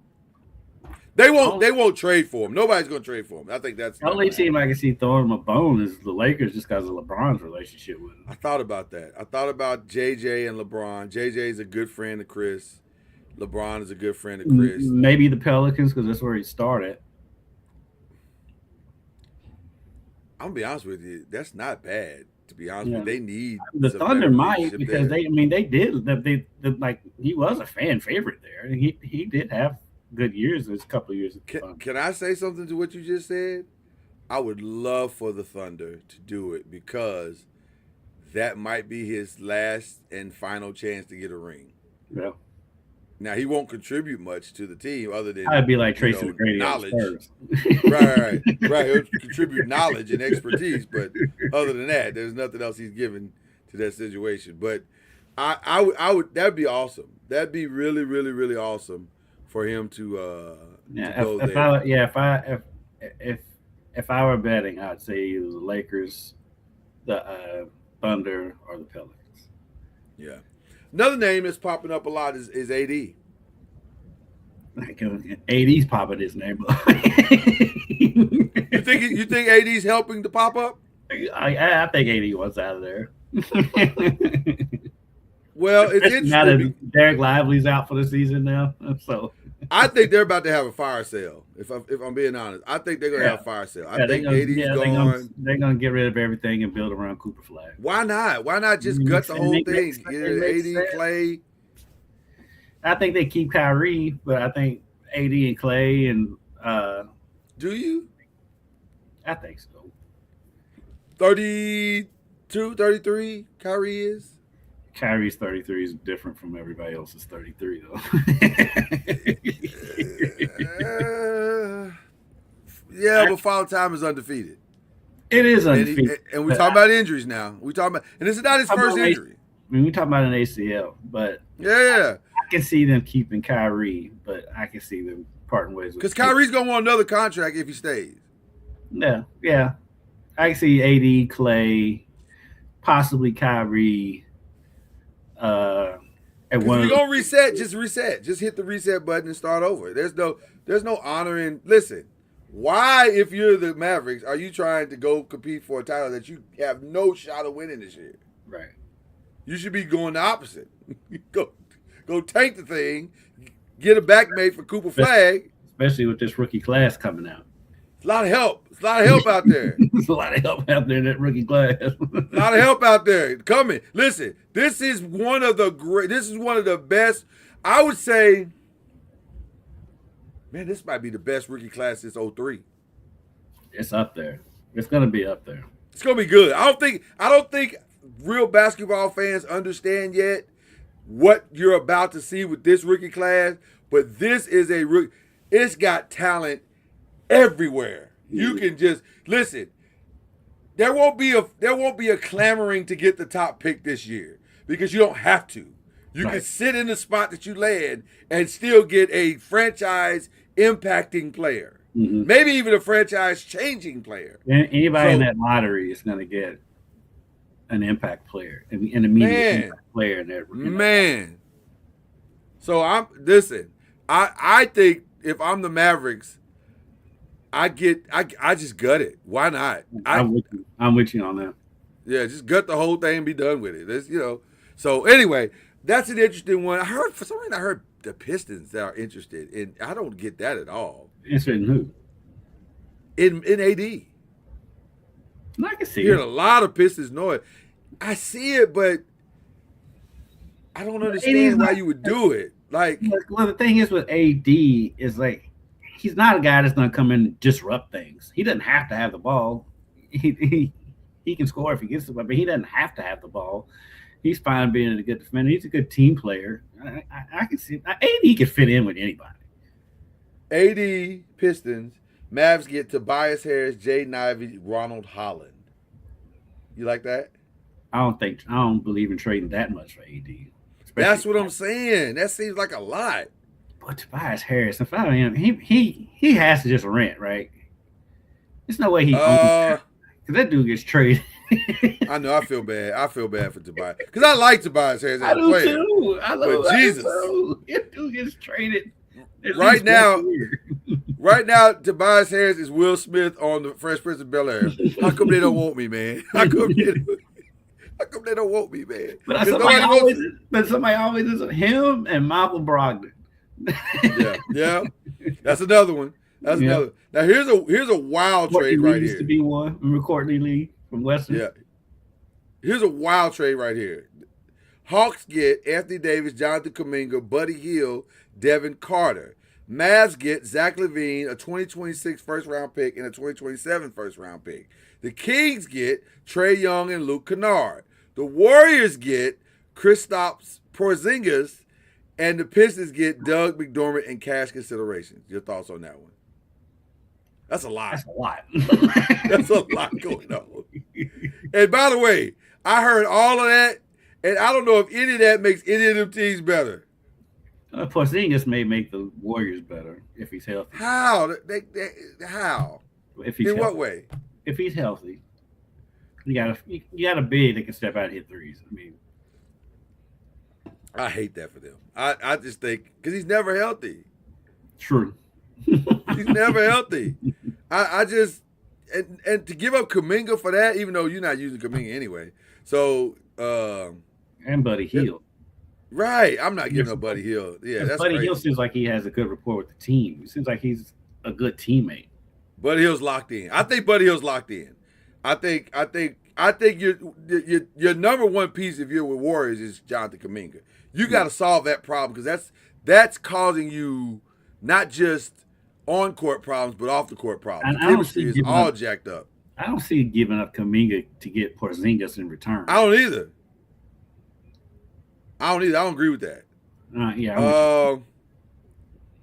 They won't. They won't trade for him. Nobody's going to trade for him. I think that's the only team I can see throwing him a bone is the Lakers, just because of LeBron's relationship with him. I thought about that. I thought about JJ and LeBron. JJ is a good friend of Chris. LeBron is a good friend of Chris. Maybe the Pelicans, because that's where he started. I'm gonna be honest with you. That's not bad. To be honest with you, they need the Thunder might because they did. Like he was a fan favorite there. He did have good years. There's a couple of years. Can I say something to what you just said? I would love for the Thunder to do it because that might be his last and final chance to get a ring. Yeah. Now he won't contribute much to the team other than I'd be like Tracy McGrady knowledge. right. He'll contribute knowledge and expertise, but other than that, there's nothing else he's given to that situation. But I would that'd be awesome. That'd be really, really, really awesome for him to go there. If I were betting, I'd say either the Lakers, the Thunder, or the Pelicans. Yeah. Another name that's popping up a lot is AD. AD's popping his name up. You think AD's helping to pop up? I think AD wants out of there. Well, it's interesting. Now that Derek Lively's out for the season now, so I think they're about to have a fire sale. If I'm being honest, I think they're going to have a fire sale. I think AD's gone. They're going to get rid of everything and build around Cooper Flag. Why not? Why not just gut the whole thing? AD, Clay. I think they keep Kyrie, but I think AD and Clay and. Do you? I think so. 32, 33, Kyrie is. Kyrie's 33 is different from everybody else's 33, though. But Father Time is undefeated. It is undefeated. And we're talking about injuries now. And this is not his first injury. I mean, we're talking about an ACL, but I can see them keeping Kyrie, but I can see them parting ways with because Kyrie's going to want another contract if he stays. Yeah. I can see AD, Clay, possibly Kyrie. And if you're gonna reset, just reset. Just hit the reset button and start over. There's no honoring. Listen, why, if you're the Mavericks, are you trying to go compete for a title that you have no shot of winning this year? Right. You should be going the opposite. go tank the thing, get a backmate for Cooper Flag. Especially with this rookie class coming out. It's a lot of help. It's a lot of help out there. There's a lot of help out there in that rookie class. A lot of help out there coming. Listen, this is one of the best. I would say, man, this might be the best rookie class since 03. It's up there. It's gonna be up there. It's gonna be good. I don't think real basketball fans understand yet what you're about to see with this rookie class. But this is a rookie. It's got talent everywhere. You can just listen. There won't be a clamoring to get the top pick this year because you don't have to. You can sit in the spot that you land and still get a franchise impacting player. Mm-hmm. Maybe even a franchise changing player. Anybody in that lottery is going to get an impact player, an immediate impact player in there. Man. So I think if I'm the Mavericks, I just gut it. Why not? I'm with you on that. Yeah, just gut the whole thing and be done with it. It's, So anyway, that's an interesting one. For some reason I heard the Pistons that are interested in. I don't get that at all. Interested in who? In AD. I can see it. A lot of Pistons know it. I see it, but I don't understand why you would do it. Like, well, the thing is with AD is like he's not a guy that's going to come in and disrupt things. He doesn't have to have the ball. He can score if he gets the ball, but he doesn't have to have the ball. He's fine being a good defender. He's a good team player. I can see AD can fit in with anybody. AD Pistons, Mavs get Tobias Harris, Jaden Ivey, Ronald Holland. You like that? I don't believe in trading that much for AD. That's what I'm saying. That seems like a lot. But Tobias Harris, if I don't him, he has to just rent, right? There's no way he owns because that dude gets traded. I know. I feel bad. I feel bad for Tobias because I like Tobias Harris as a player. Too. I love but Jesus, that dude gets traded. Right now, Tobias Harris is Will Smith on the Fresh Prince of Bel-Air. How come they don't want me, man? How come they don't want me, man? But somebody always is him and Michael Brogdon. Yeah. That's another one. That's another. Now here's a wild trade right here. Used to be one. Remember Courtney Lee from Western? Yeah. Here's a wild trade right here. Hawks get Anthony Davis, Jonathan Kuminga, Buddy Hield, Devin Carter. Mavs get Zach LaVine, a 2026 first-round pick, and a 2027 first-round pick. The Kings get Trae Young and Luke Kennard. The Warriors get Kristaps Porzingis, and the Pistons get Doug McDermott and cash considerations. Your thoughts on that one? That's a lot. That's a lot. That's a lot going on. And by the way, I heard all of that, and I don't know if any of that makes any of them teams better. Porzingis may make the Warriors better if he's healthy. How? How? If he's In healthy. what way? If he's healthy, you got a big that can step out and hit threes. I mean, I hate that for them. I just think because he's never healthy. True. He's never healthy. I just and to give up Kuminga for that, even though you're not using Kuminga anyway. So and Buddy Hield. Right. I'm not giving up Buddy Hield. Yeah, that's Buddy crazy. Hield seems like he has a good rapport with the team. It seems like he's a good teammate. Buddy Hield's locked in. I think Buddy Hield's locked in. I think your number one piece if you're with Warriors is Jonathan Kuminga. You got to solve that problem because that's causing you not just on court problems but off the court problems. The chemistry is all jacked up. I don't see giving up Kuminga to get Porzingis in return. I don't either. I don't agree with that. Yeah. Now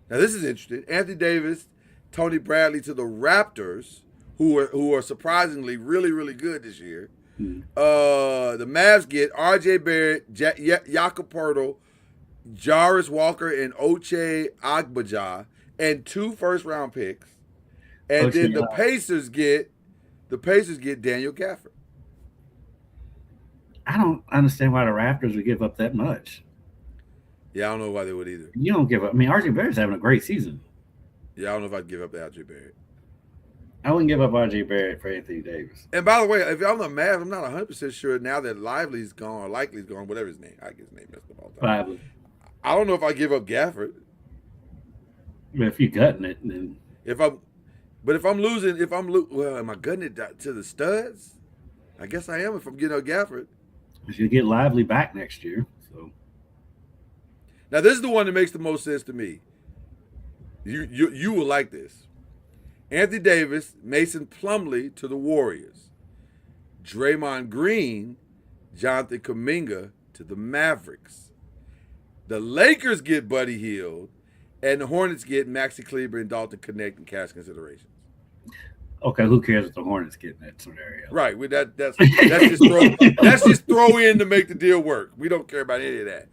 this is interesting. Anthony Davis, Tony Bradley to the Raptors, who are surprisingly really, really good this year. The Mavs get R.J. Barrett, Jakob Poeltl, Jarvis Walker, and Ochai Agbaja, and 2 first-round picks. And then the Pacers get Daniel Gafford. I don't understand why the Raptors would give up that much. Yeah, I don't know why they would either. You don't give up. I mean, RJ Barrett's having a great season. Yeah, I don't know if I'd give up RJ Barrett. I wouldn't give up RJ Barrett for Anthony Davis. And by the way, if I'm the Mavs, I'm not 100% sure now that Lively's gone or Likely's gone, whatever his name. I get his name messed up all the time. Lively. I don't know if I give up Gafford. But if you're gutting it, then if I'm losing, well, am I gutting it to the studs? I guess I am if I'm getting up Gafford. you'll get Lively back next year. So now this is the one that makes the most sense to me. You will like this. Anthony Davis, Mason Plumlee to the Warriors. Draymond Green, Jonathan Kuminga to the Mavericks. The Lakers get Buddy Hield, and the Hornets get Maxi Kleber and Dalton Connect and cash considerations. Okay, who cares what the Hornets get in that scenario? Right, that's just throw in to make the deal work. We don't care about any of that.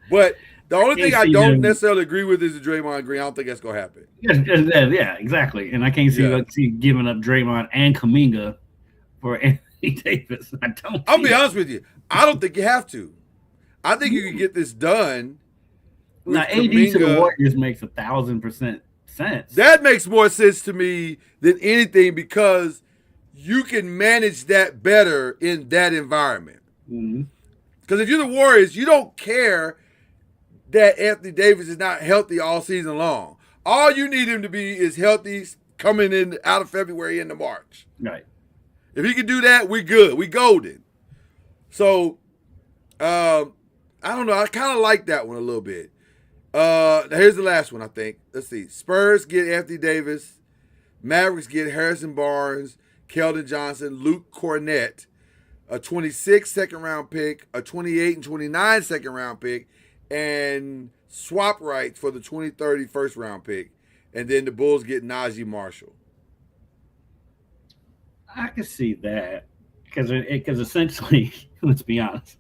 But the only thing I don't necessarily agree with is the Draymond Green. I don't think that's gonna happen. Yeah, exactly. And I can't see giving up Draymond and Kuminga for Anthony Davis. I don't. I'll be honest with you. I don't think you have to. I think you can get this done. Now, AD to the Warriors makes 1,000% sense. That makes more sense to me than anything because you can manage that better in that environment. Because if you're the Warriors, you don't care that Anthony Davis is not healthy all season long. All you need him to be is healthy coming in out of February into March. Right. If he can do that, we good. We golden. So, I I don't know. I kind of like that one a little bit. Here's the last one, I think. Let's see. Spurs get Anthony Davis. Mavericks get Harrison Barnes, Keldon Johnson, Luke Cornett, a 26 second-round pick, a 28 and 29 second-round pick, and swap rights for the 2030 first-round pick. And then the Bulls get Najee Marshall. I can see that because essentially, let's be honest,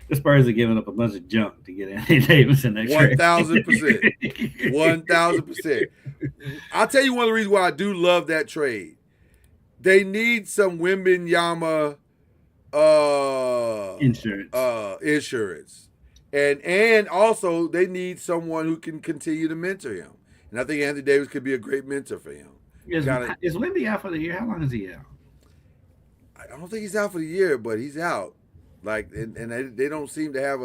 the Spurs are giving up a bunch of junk to get Anthony Davis in that trade. 1,000%. 1,000%. I'll tell you one of the reasons why I do love that trade. They need some Wembanyama insurance. And also they need someone who can continue to mentor him. And I think Anthony Davis could be a great mentor for him. Is Wemby out for the year? How long is he out? I don't think he's out for the year, but he's out. Like, and they don't seem to have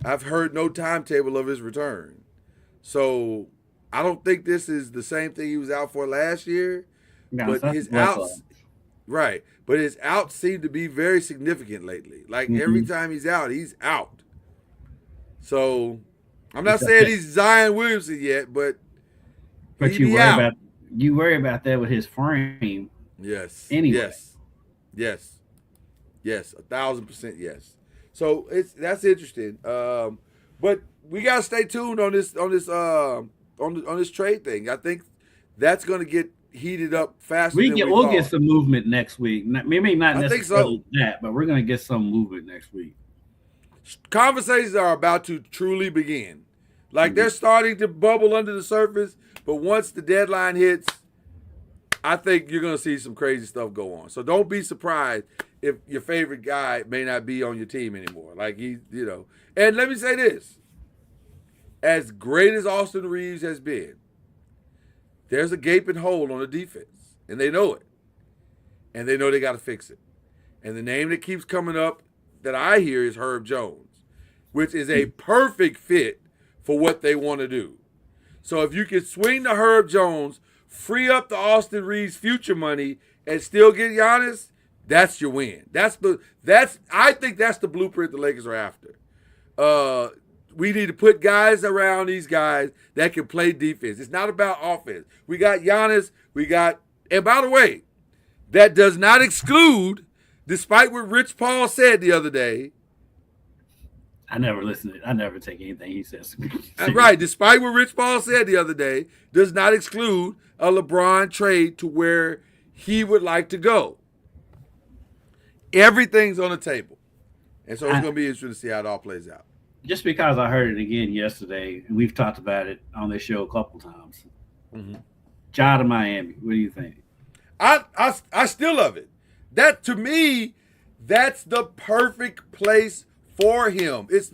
I've heard no timetable of his return. So I don't think this is the same thing he was out for last year. No, but his outs, right. But his outs seem to be very significant lately. Like every time he's out, he's out. So I'm not saying he's Zion Williamson yet, but you worry about that with his frame. Yes. Anyway. Yes. 1,000% yes. So that's interesting. But we gotta stay tuned on this trade thing. I think that's gonna get heated up faster. We'll get some movement next week. Maybe not necessarily that, but we're gonna get some movement next week. Conversations are about to truly begin. Like they're starting to bubble under the surface, but once the deadline hits, I think you're going to see some crazy stuff go on. So don't be surprised if your favorite guy may not be on your team anymore. Like And let me say this. As great as Austin Reeves has been, there's a gaping hole on the defense. And they know it. And they know they got to fix it. And the name that keeps coming up that I hear is Herb Jones, which is a perfect fit for what they want to do. So if you can swing to Herb Jones, free up the Austin Reeves future money, and still get Giannis, that's your win. I think that's the blueprint the Lakers are after. We need to put guys around these guys that can play defense. It's not about offense. We got Giannis. And by the way, that does not exclude, despite what Rich Paul said the other day. I never listen. I never take anything he says. Right. Despite what Rich Paul said the other day, does not exclude a LeBron trade to where he would like to go. Everything's on the table. And so it's going to be interesting to see how it all plays out. Just because I heard it again yesterday, and we've talked about it on this show a couple times. Ja to Miami. What do you think? I still love it. That, to me, that's the perfect place for him. It's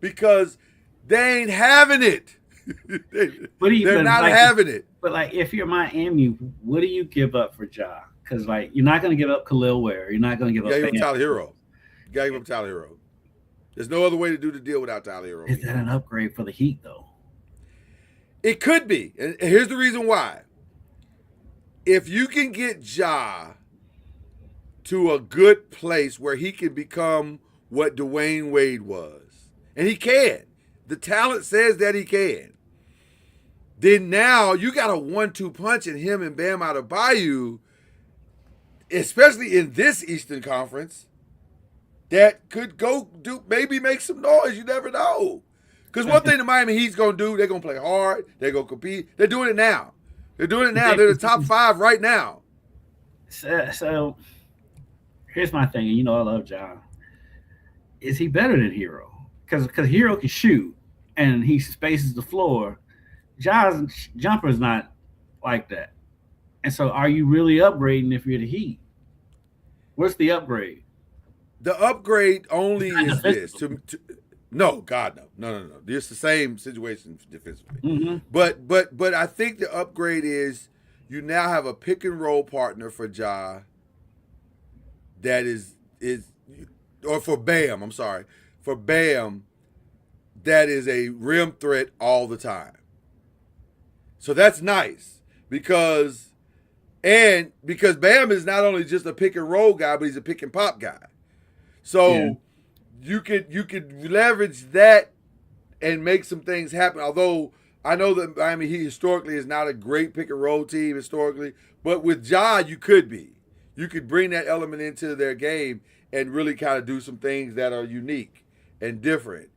because they ain't having it. They're not having it. But like, if you're Miami, what do you give up for Ja? Because like, you're not going to give up Khalil Ware. You're not going to give up. You got to give up Tyler Hero. You got to give up Tyler Hero. There's no other way to do the deal without Tyler Hero. Is that an upgrade for the Heat though? It could be, and here's the reason why. If you can get Ja to a good place where he can become what Dwayne Wade was, and he can. The talent says that he can. Then now you got a 1-2 punch in him and Bam Adebayo, especially in this Eastern Conference, that could maybe make some noise. You never know. Because one thing the Miami Heat's going to do, they're going to play hard. They're going to compete. They're doing it now. They're the top 5 right now. So here's my thing. And you know I love Ja. Is he better than Hero? Because Hero can shoot and he spaces the floor. Ja's jumper is not like that. And so are you really upgrading if you're the Heat? What's the upgrade? The upgrade only is this. No, God, no. It's the same situation defensively. But I think the upgrade is you now have a pick and roll partner for Ja that is or for Bam, I'm sorry. For Bam, that is a rim threat all the time. So that's nice because Bam is not only just a pick and roll guy, but he's a pick and pop guy. So you could leverage that and make some things happen. Although I know that Miami Heat historically is not a great pick and roll team historically, but with Ja, you could be. You could bring that element into their game and really kind of do some things that are unique and different.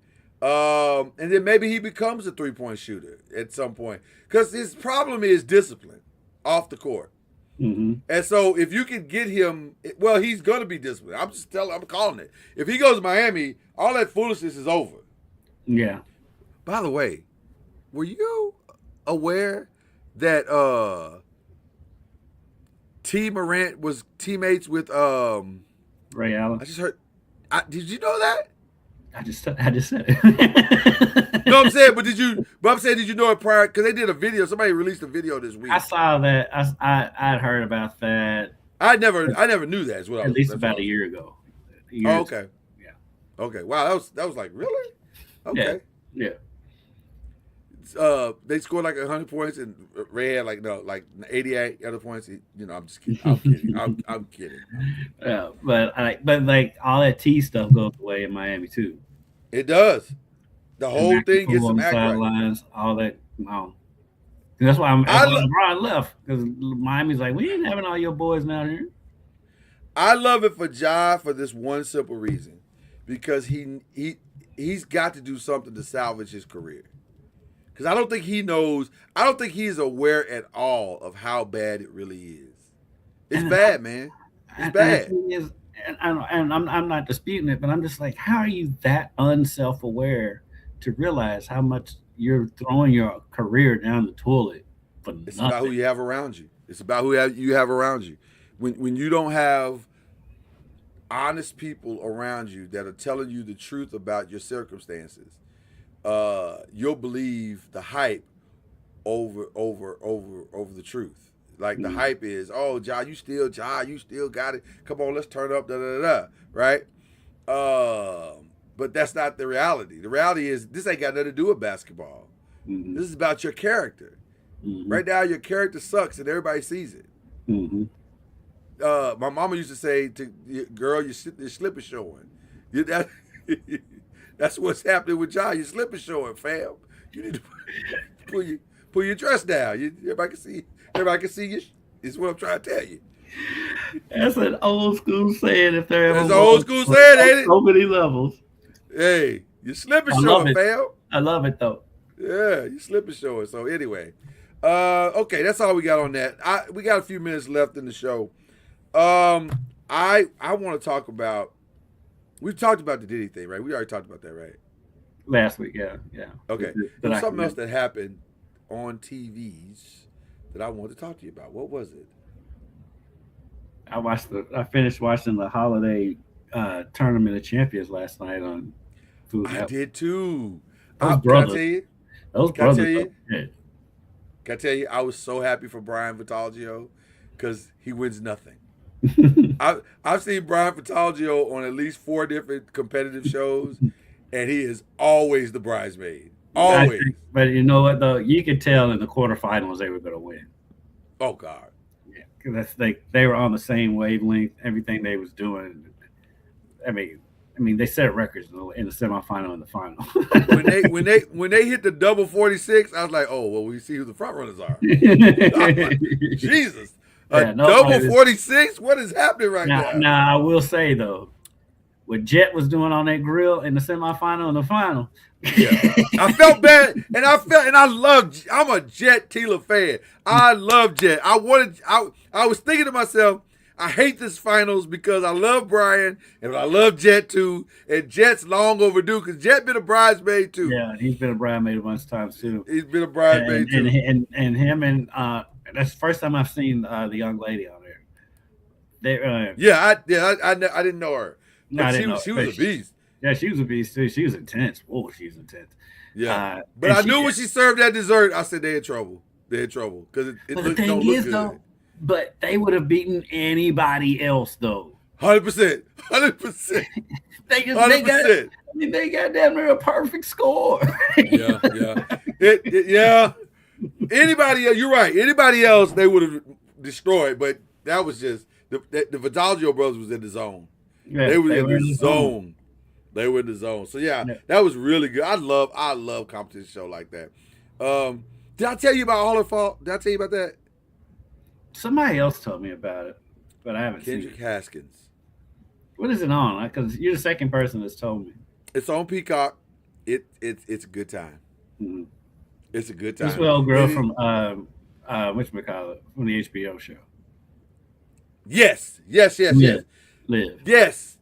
And then maybe he becomes a 3-point shooter at some point. Because his problem is discipline off the court. Mm-hmm. And so if you can get him, well, he's going to be disciplined. I'm calling it. If he goes to Miami, all that foolishness is over. Yeah. By the way, were you aware that T. Morant was teammates with Ray Allen? I just heard. Did you know that? I just said it. No, I'm saying, but did you? But I'm saying, did you know it prior? Because they did a video. Somebody released a video this week. I saw that. I'd heard about that. I never knew that as well. At least about a year ago. Oh, okay. Yeah. Okay. Wow. That was like really. Okay. Yeah. They scored like 100 points, and Ray had like 88 other points. I'm just kidding. I'm kidding. I'm kidding. Yeah, but like all that T stuff goes away in Miami too. It does. The whole thing gets some act right. Sidelines, all that. No, that's why LeBron left, because Miami's like, we ain't having all your boys down here. I love it for Ja for this one simple reason, because he's got to do something to salvage his career. Because I don't think he knows. I don't think he's aware at all of how bad it really is. It's bad, man. It's bad. And I'm not disputing it, but I'm just like, how are you that unself-aware to realize how much you're throwing your career down the toilet for nothing? It's about who you have around you. It's about who you have around you. When you don't have honest people around you that are telling you the truth about your circumstances, you'll believe the hype over the truth. Like the hype is, oh, Ja, you still got it. Come on, let's turn up, right? But that's not the reality. The reality is this ain't got nothing to do with basketball. Mm-hmm. This is about your character. Mm-hmm. Right now, your character sucks, and everybody sees it. Mm-hmm. My mama used to say to girl, your slip is showing. That's what's happening with Ja. Your slip is showing, fam. You need to pull your dress down. Everybody can see. Everybody can see you. Is what I'm trying to tell you. That's an old school saying. If there ever That's an old school saying, ain't it? So many levels. Hey, your slip is showing, fam. I love it though. Yeah, your slip is showing. So anyway, okay, that's all we got on that. We got a few minutes left in the show. I want to talk about. We've talked about the Diddy thing, right? We already talked about that, right? Last week, yeah. Okay. There's something else that happened on TVs that I wanted to talk to you about. What was it? I finished watching the holiday tournament of champions last night on Food Network. I did too. Those Can brothers. I tell you? Those Can I brothers. tell you? Yeah. Can I tell you? I was so happy for Brian Vitaloggio because he wins nothing. I've seen Brian Vitaloggio on at least 4 different competitive shows, and he is always the bridesmaid. Always. But you know what, though? You could tell in the quarterfinals they were going to win. Oh, God. Yeah, because they were on the same wavelength. Everything they was doing. I mean, they set records in the semifinal and the final. when they hit the double 46, I was like, oh, well, we see who the front runners are. Like, Jesus. Double 46? What is happening right now? Now, I will say, though, what Jet was doing on that grill in the semifinal and the final. Yeah. I felt bad, and I'm a Jet Tila fan. I love Jet. I was thinking to myself, I hate this finals because I love Brian and I love Jet too, and Jet's long overdue because Jet been a bridesmaid too. Yeah, he's been a bridesmaid a bunch of times too. He's been a bridesmaid too. And him and that's the first time I've seen the young lady on there. I didn't know her. No, she was a beast. Yeah, she was a beast too. She was intense. Oh, she was intense. Yeah, but I knew when she served that dessert, I said they're in trouble. They're in trouble because it don't look good. Though, but they would have beaten anybody else though. 100%. They got damn near a perfect score. Yeah. Anybody, you're right. Anybody else, they would have destroyed. But that was just the Vitaloggio brothers was in the zone. Yeah, they were in the zone. They were in the zone. So yeah, that was really good. I love competition show like that. Did I tell you about All Her Fault? Did I tell you about that? Somebody else told me about it, but I haven't seen Kendrick it. Haskins. What is it on? Because you're the second person that's told me. It's on Peacock. It's a good time. Mm-hmm. It's a good time. This little girl from whatchamacallit, from the HBO show. Yes. Live. Yes.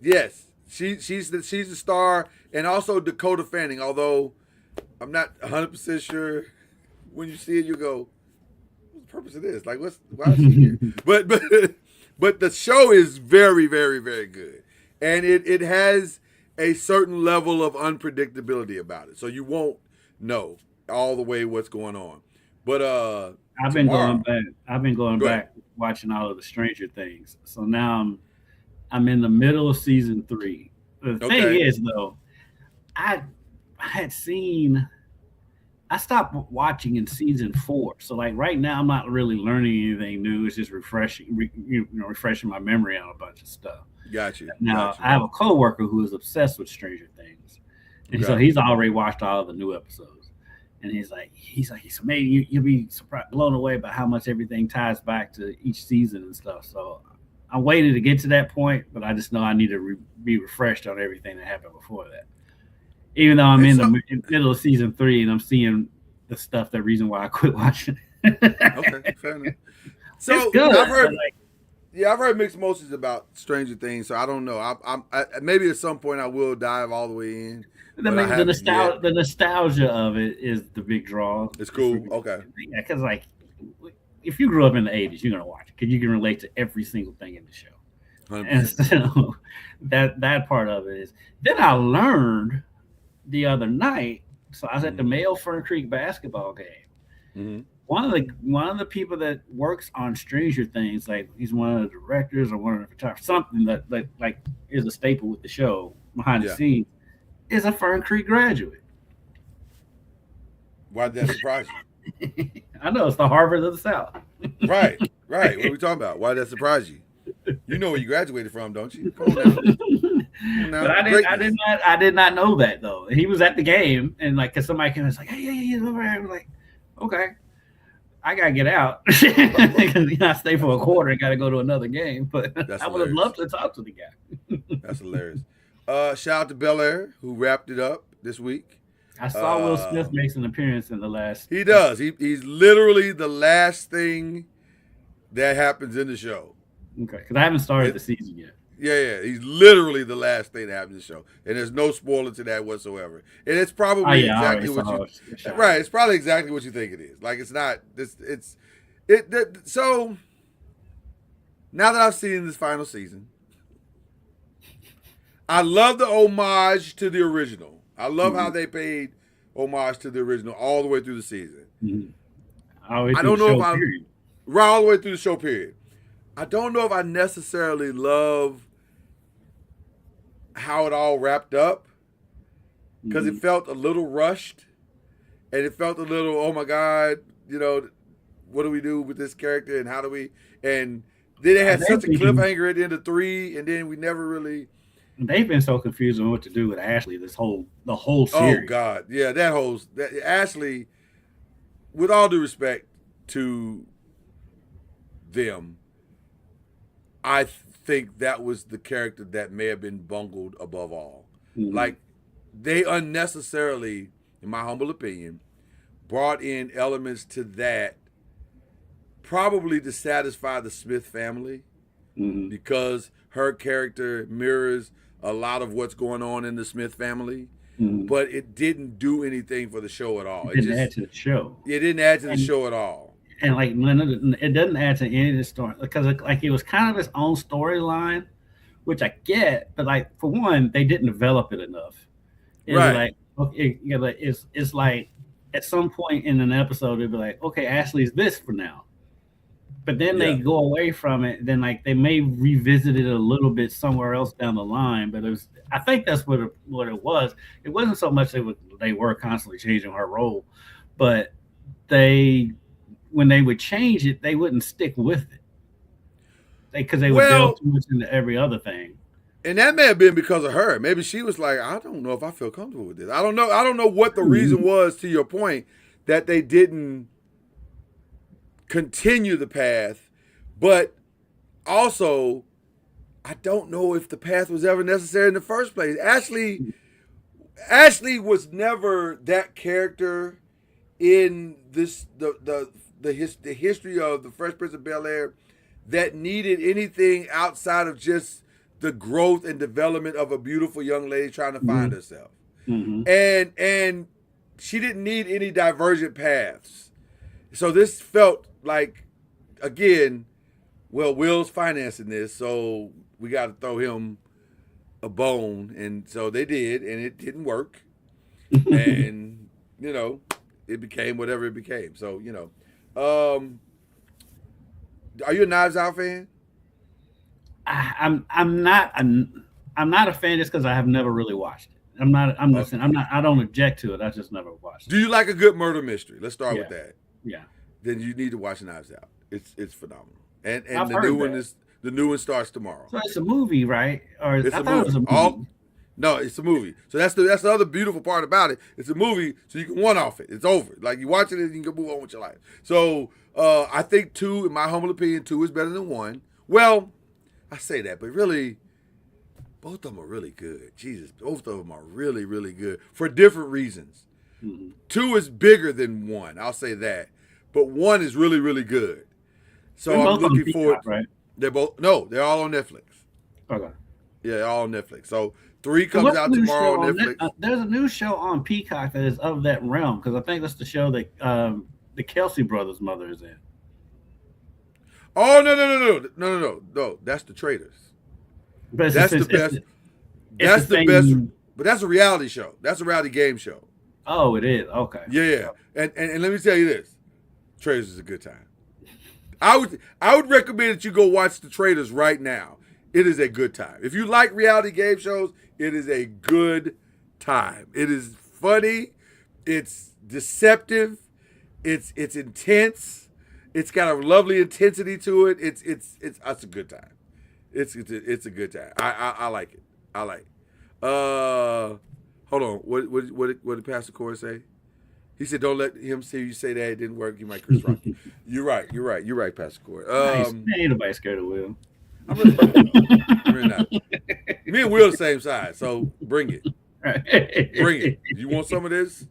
She's the star, and also Dakota Fanning. Although I'm not 100% sure. When you see it, you go, "What's the purpose of this? Like, why is she here?" but the show is very, very, very good, and it has a certain level of unpredictability about it, so you won't know all the way what's going on. But I've been going back watching all of the Stranger Things. So now I'm in the middle of season 3. The thing is, though, I stopped watching in season 4. So like right now, I'm not really learning anything new. It's just refreshing my memory on a bunch of stuff. Gotcha. Now I have a coworker who is obsessed with Stranger Things, and so he's already watched all of the new episodes. And he's like, maybe you'll be surprised, blown away by how much everything ties back to each season and stuff. So I'm waiting to get to that point, but I just know I need to be refreshed on everything that happened before that. Even though I'm in the middle of season 3 and I'm seeing the stuff, the reason why I quit watching. Okay, fair enough. So it's good. I've heard mixed emotions about Stranger Things, so I don't know. I maybe at some point I will dive all the way in. The nostalgia of it is the big draw. It's cool. Okay. Yeah, because like if you grew up in the 80s, you're gonna watch it because you can relate to every single thing in the show. 100%. And so that part of it is. Then I learned the other night. So I was at the Male Fern Creek basketball game. Mm-hmm. One of the people that works on Stranger Things, like he's one of the directors or one of the photographers, something that like is a staple with the show behind the scenes, is a Fern Creek graduate. Why did that surprise you? I know, it's the Harvard of the South. Right. What are we talking about? Why did that surprise you? You know where you graduated from, don't you? Come on now. But I did not know that though. He was at the game, and like, cause somebody came and was like, "Hey, over here." I was like, "Okay, I gotta get out." Because I stay for a quarter and gotta go to another game. But I would have loved to talk to the guy. That's hilarious. Shout out to Bel Air, who wrapped it up this week. I saw Will Smith makes an appearance in the last. He does. He's literally the last thing that happens in the show. Okay, because I haven't started the season yet. Yeah. He's literally the last thing that happens in the show, and there's no spoiler to that whatsoever. And it's probably exactly what you. Right. It's probably exactly what you think it is. Like it's not. So now that I've seen this final season, I love the homage to the original. I love how they paid homage to the original all the way through the season. Mm-hmm. I don't know if right all the way through the show period. I don't know if I necessarily love how it all wrapped up because it felt a little rushed, and it felt a little, oh my God, what do we do with this character and how do we? And then they had such a cliffhanger at the end of 3, and then we never really. They've been so confused on what to do with Ashley the whole series. Oh God, yeah, that Ashley. With all due respect to them, I think that was the character that may have been bungled above all. Mm-hmm. Like they unnecessarily, in my humble opinion, brought in elements to that, probably to satisfy the Smith family, because her character mirrors a lot of what's going on in the Smith family, but it didn't do anything for the show at all. It didn't add to the show. It didn't add to the show at all. And like it doesn't add to any of the story because like it was kind of its own storyline, which I get, but like for one, they didn't develop it enough. It right. Was like it's like at some point in an episode it'd be like, okay, Ashley's this for now. But then they go away from it. Then like they may revisit it a little bit somewhere else down the line. But I think that's what it was. It wasn't so much they were constantly changing her role, but when they would change it, they wouldn't stick with it. Because they would delve too much into every other thing. And that may have been because of her. Maybe she was like, I don't know if I feel comfortable with this. I don't know. I don't know what the reason was, to your point, that they didn't continue the path. But also, I don't know if the path was ever necessary in the first place. Ashley was never that character in this the history of the Fresh Prince of Bel-Air that needed anything outside of just the growth and development of a beautiful young lady trying to find herself. And she didn't need any divergent paths. So this felt like, again, well, Will's financing this, so we got to throw him a bone. And so they did, and it didn't work. And, it became whatever it became. So, are you a Knives Out fan? I'm not a fan just because I have never really watched it. I don't object to it. I just never watched it. Do you like a good murder mystery? Let's start with that. Yeah. Then you need to watch Knives Out. It's phenomenal. And I've the heard new one that. is the new one starts tomorrow. So it's a movie, right? Or It's I a thought it was movie. a movie. No, it's a movie. So that's the other beautiful part about it. It's a movie, so you can one off it. It's over. Like you watch it and you can move on with your life. So I think 2, in my humble opinion, 2 is better than 1. Well, I say that, but really, both of them are really good. Jesus, both of them are really, really good for different reasons. 2 is bigger than 1. I'll say that, but 1 is really, really good. So They're I'm both on looking forward. Peacock, right? They're all on Netflix. Okay. Yeah, they're all on Netflix. So 3 comes out tomorrow on Netflix. There's a new show on Peacock that is of that realm, because I think that's the show that the Kelsey brothers' mother is in. Oh no! That's the Traitors. But That's the best. That's the best. But that's a reality show. That's a reality game show. Oh, it is. Okay. Yeah. And let me tell you this, Traitors is a good time. I would recommend that you go watch the Traitors right now. It is a good time. If you like reality game shows, it is a good time. It is funny. It's deceptive. It's intense. It's got a lovely intensity to it. It's a good time. It's a good time. I like it. I like it. Hold on. What did Pastor Corey say? He said, "Don't let him see you say that it didn't work. You might Chris Rock." You're right, Pastor Corey. Ain't nobody scared of Will. I'm really not. Me and Will the same size, so bring it. Bring it. You want some of this?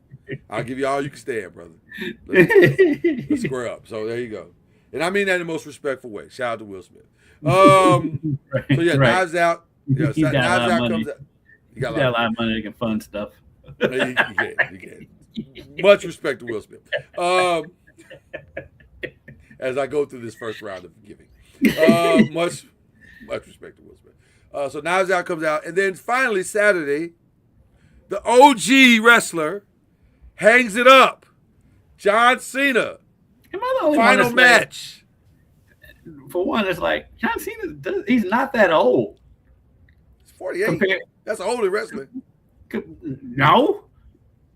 I'll give you all you can stand, brother. Let's square up. So there you go. And I mean that in the most respectful way. Shout out to Will Smith. So yeah, Knives Out. Yeah, Knives Out comes out. You got a lot of money. You can fund stuff. You can. Much respect to Will Smith. As I go through this first round of giving. Much respect to Will Smith. So Knives Out comes out. And then finally Saturday, the OG wrestler hangs it up. John Cena. Final match. For one, it's like John Cena, he's not that old. He's 48. That's an older wrestler. No.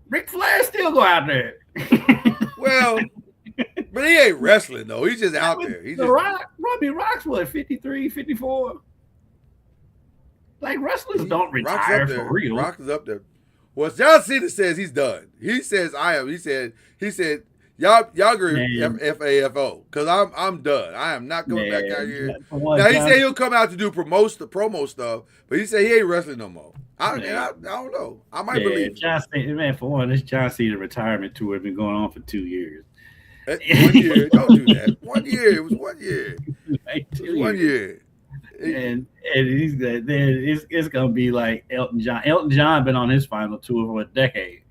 Ric Flair still go out there. Well, but he ain't wrestling, though. He's just out there. He's just Robbie Rock's what, 53, 54? Like, wrestlers don't retire for real. Rock is up there. Well, John Cena says he's done. He says I am. He said y'all agree FAFO because I'm done. I am not coming back out here. Now he said he'll come out to do promo stuff, but he said he ain't wrestling no more. I don't know. I might believe. John Cena, man, for one, this John Cena retirement tour has been going on for 2 years. 1 year, don't do that. 1 year, it was 1 year. Like it was 1 year. And it's gonna be like Elton John. Elton John been on his final tour for a decade.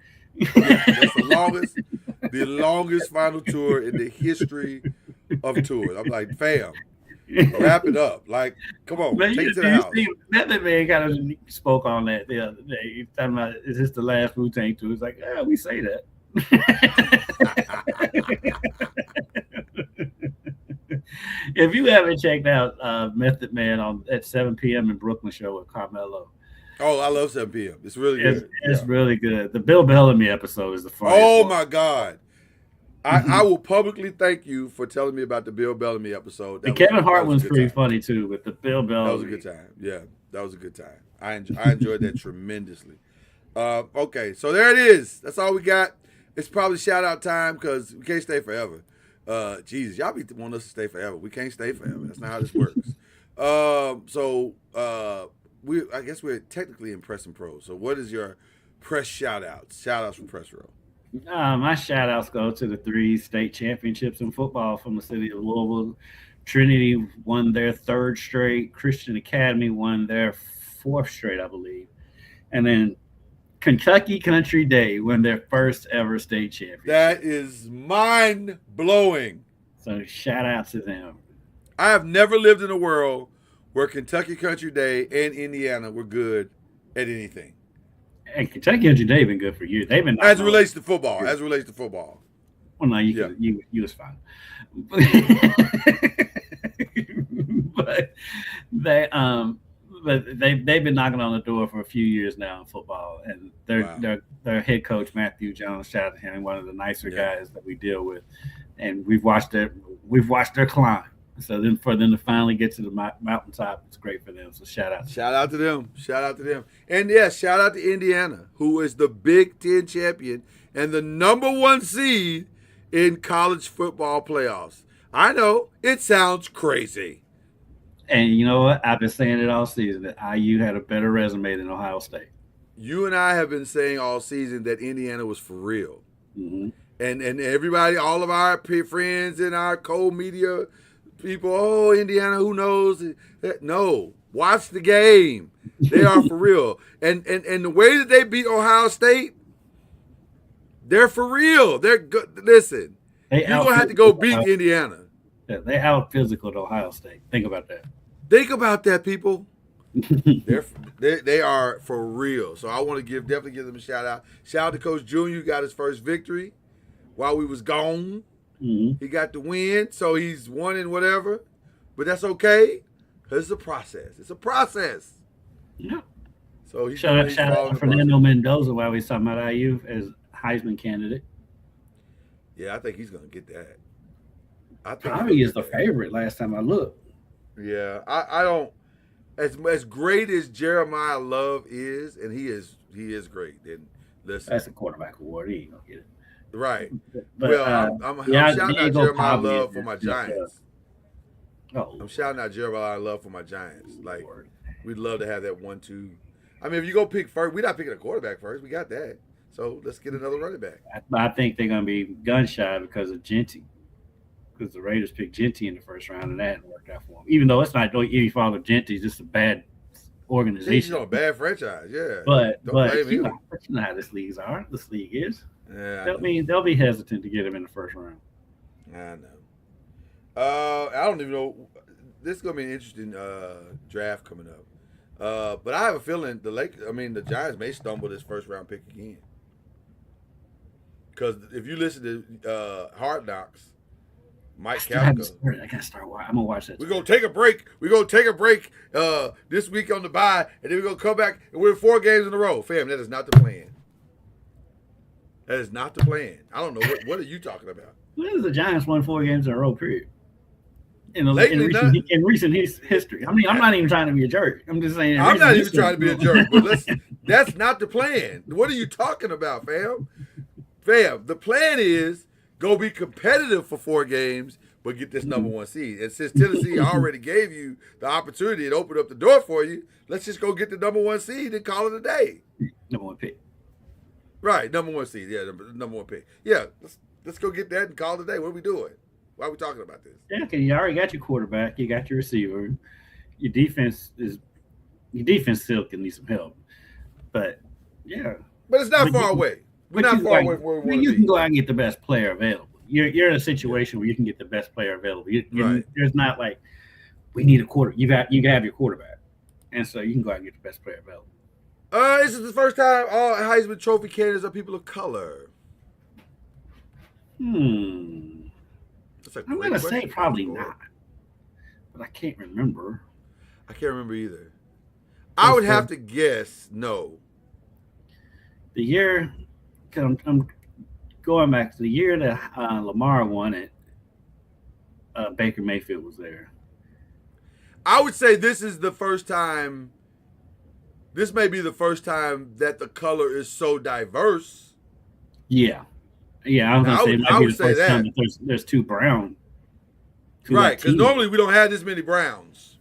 That's the longest final tour in the history of tours. I'm like, fam, wrap it up. Like, come on, man, take it to the house. That man kind of spoke on that the other day. He's talking about, is this the last Wu-Tang tour? He's like, yeah, we say that. If you haven't checked out Method Man at 7 p.m. in Brooklyn show with Carmelo. Oh, I love 7 p.m. It's really good. It's really good. The Bill Bellamy episode is the funniest. Oh my God. I will publicly thank you for telling me about the Bill Bellamy episode. And Kevin Hart was pretty funny too, with the Bill Bellamy. That was a good time. Yeah. That was a good time. I enjoyed that tremendously. Okay, so there it is. That's all we got. It's probably shout out time because we can't stay forever. Jesus, y'all be wanting us to stay forever. We can't stay forever. That's not how this works. I guess we're technically in Press and Pro. So what is your press shout outs? Shout outs from Press Row. My shout outs go to the 3 state championships in football from the city of Louisville. Trinity won their 3rd straight. Christian Academy won their 4th straight, I believe. And then Kentucky Country Day won their first ever state championship. That is mind blowing. So shout out to them. I have never lived in a world where Kentucky Country Day and Indiana were good at anything. And Kentucky Country Day been good for years. They've been as it relates to football. Well, no, you was fine. but they've been knocking on the door for a few years now in football, and their head coach Matthew Jones, shout out to him, one of the nicer guys that we deal with, and we've watched their climb. So then for them to finally get to the mountaintop, it's great for them. So shout out to them. And yes, shout out to Indiana, who is the Big Ten champion and the #1 seed in college football playoffs. I know it sounds crazy. And you know what? I've been saying it all season that IU had a better resume than Ohio State. You and I have been saying all season that Indiana was for real. Mm-hmm. And everybody, all of our friends and our co-media people, oh, Indiana, who knows? No, watch the game. They are for real. And the way that they beat Ohio State, they're for real. They're good. Listen, you're going to have to go beat Indiana. Yeah, they out physical to Ohio State. Think about that. Think about that, people. They are for real. So I want to definitely give them a shout out. Shout out to Coach Junior, got his first victory while we was gone. Mm-hmm. He got the win, so he's won in whatever. But that's okay, because it's a process. It's a process. Yeah. So shout out to Fernando Mendoza while we was talking about IU as Heisman candidate. Yeah, I think he's going to get that. I think probably is the favorite last time I looked. Yeah, I don't. As great as Jeremiah Love is, and he is great. And listen, that's a quarterback award. He ain't gonna get it. Right. But, I'm shouting out Jeremiah Love for my Giants. Oh, I'm shouting out Jeremiah Love for my Giants. Like, we'd love to have that 1-2. I mean, if you go pick first, we're not picking a quarterback first. We got that. So let's get another running back. I think they're gonna be gun shy because of Genty. Because the Raiders picked Genty in the first round, and that hadn't worked out for him. Even though it's not any fault of Genty, it's just a bad organization. He's on a bad franchise, yeah. But you know how this league is. Yeah, they'll be hesitant to get him in the first round. I know. I don't even know. This is gonna be an interesting draft coming up. But I have a feeling the Giants may stumble this first round pick again. Because if you listen to Hard Knocks, Mike Kafka. I gotta start watching. I'm gonna watch that. We're gonna take a break. This week on the bye, and then we're gonna come back and win 4 games in a row. Fam, that is not the plan. That is not the plan. I don't know what are you talking about. When has the Giants won 4 games in a row? Period. In recent history. I mean, I'm not even trying to be a jerk. I'm just saying. I'm not even trying to be a jerk. But that's not the plan. What are you talking about, fam? Fam, the plan is go be competitive for 4 games, but get this #1 seed. And since Tennessee already gave you the opportunity and opened up the door for you, let's just go get the #1 seed and call it a day. #1 pick. Right, #1 seed. Yeah, #1 pick. Yeah, let's go get that and call it a day. What are we doing? Why are we talking about this? Yeah, because you already got your quarterback, you got your receiver, your defense still can need some help. But yeah. But it's not far away. We're not far away from where we want to be. You can go out and get the best player available. You're in a situation where you can get the best player available. There's not like we need a quarter. You have your quarterback, and so you can go out and get the best player available. This is the first time all Heisman Trophy candidates are people of color. I'm gonna say probably not, but I can't remember. I can't remember either. I would have to guess no. The year. I'm going back to the year that Lamar won it. Baker Mayfield was there. I would say this is the first time this may be the first time that the color is so diverse. Yeah. I was gonna say I would say that there's two brown. Right, because normally we don't have this many browns.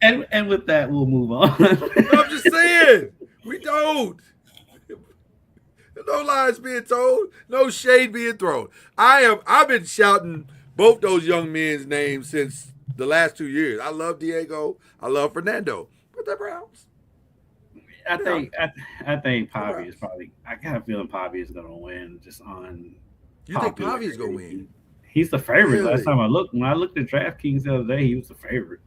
And with that, we'll move on. I'm just saying, we don't. No lies being told, no shade being thrown. I've been shouting both those young men's names since the last 2 years. I love Diego. I love Fernando. But they're Browns. I think Pavi is probably. I got a feeling Pavi is going to win. Just on. You think Pavi is going to win? He's the favorite. Really? Last time I looked, when I looked at DraftKings the other day, he was the favorite.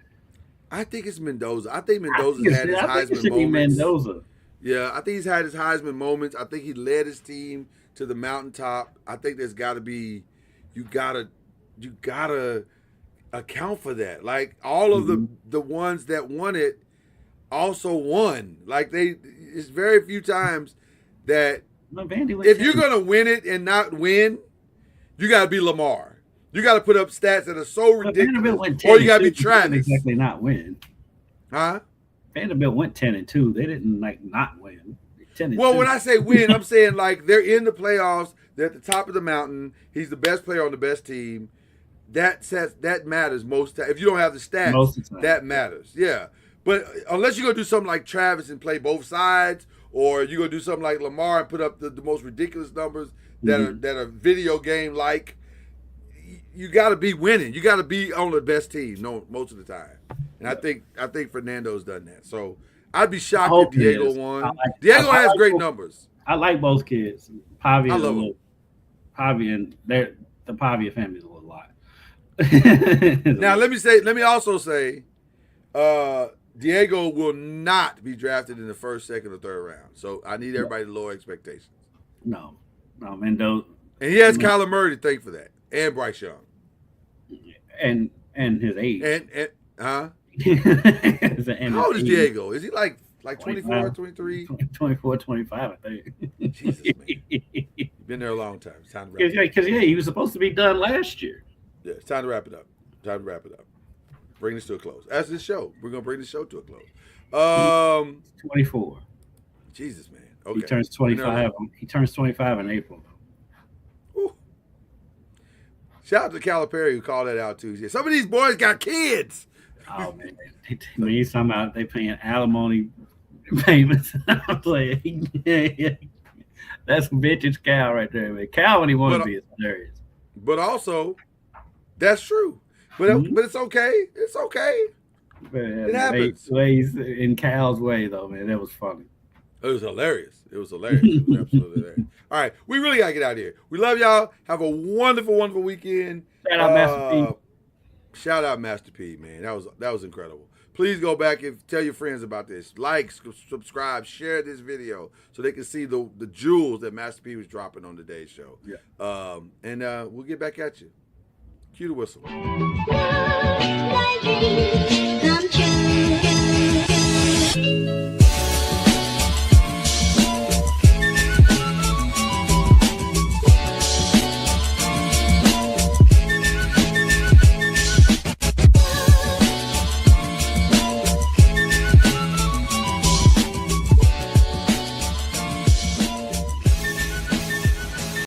I think it's Mendoza. I think Mendoza's had his Heisman moments. Mendoza. Yeah, I think he's had his Heisman moments. I think he led his team to the mountaintop. I think there's got to be, you gotta account for that. Like all of the ones that won it also won. Like it's very few times that if you're gonna win it and not win, you gotta be Lamar. You gotta put up stats that are so ridiculous, or you gotta be Travis. Exactly, not win. Huh? Vanderbilt went 10-2. They didn't not win. 10-2. Well, when I say win, I'm saying like they're in the playoffs. They're at the top of the mountain. He's the best player on the best team. That matters most times. If you don't have the stats, that matters. Yeah. But unless you're gonna do something like Travis and play both sides, or you're gonna do something like Lamar and put up the most ridiculous numbers that are video game like, you got to be winning. You got to be on the best team. No, most of the time. And I think Fernando's done that. So I'd be shocked if Diego won. Diego has great numbers. I like both kids. Pavi, I love him. Pavi and the Pavia family is a little lot. Now let me also say, Diego will not be drafted in the first, second, or third round. So I need everybody to lower expectations. No, Mendoza. And he has Kyler Murray to thank for that, and Bryce Young, and his age. And huh? And how old is Diego? Is he like 24, 23? 24, 25, I think. Jesus, man. You've been there a long time. It's time to wrap it up. Because he was supposed to be done last year. Yeah, it's time to wrap it up. Bring this to a close. That's this show. We're going to bring this show to a close. 24. Jesus, man. Okay. He turns 25. He turns 25 in April. Whew. Shout out to Calipari who called that out too. He said, some of these boys got kids. Oh man, when he's talking about they paying alimony payments, I'm like, yeah, that's vintage Cal right there, man. Cal when he wanted to be is hilarious. But also, that's true. But it's okay. It's okay. It happens. He's in Cal's way though, man. That was funny. It was hilarious. It was absolutely hilarious. All right, we really gotta get out of here. We love y'all. Have a wonderful, wonderful weekend. Shout out Master P. Shout out Master P, man. That was incredible. Please go back and tell your friends about this. Like, subscribe, share this video so they can see the jewels that Master P was dropping on today's show. Yeah. And we'll get back at you. Cue the whistle.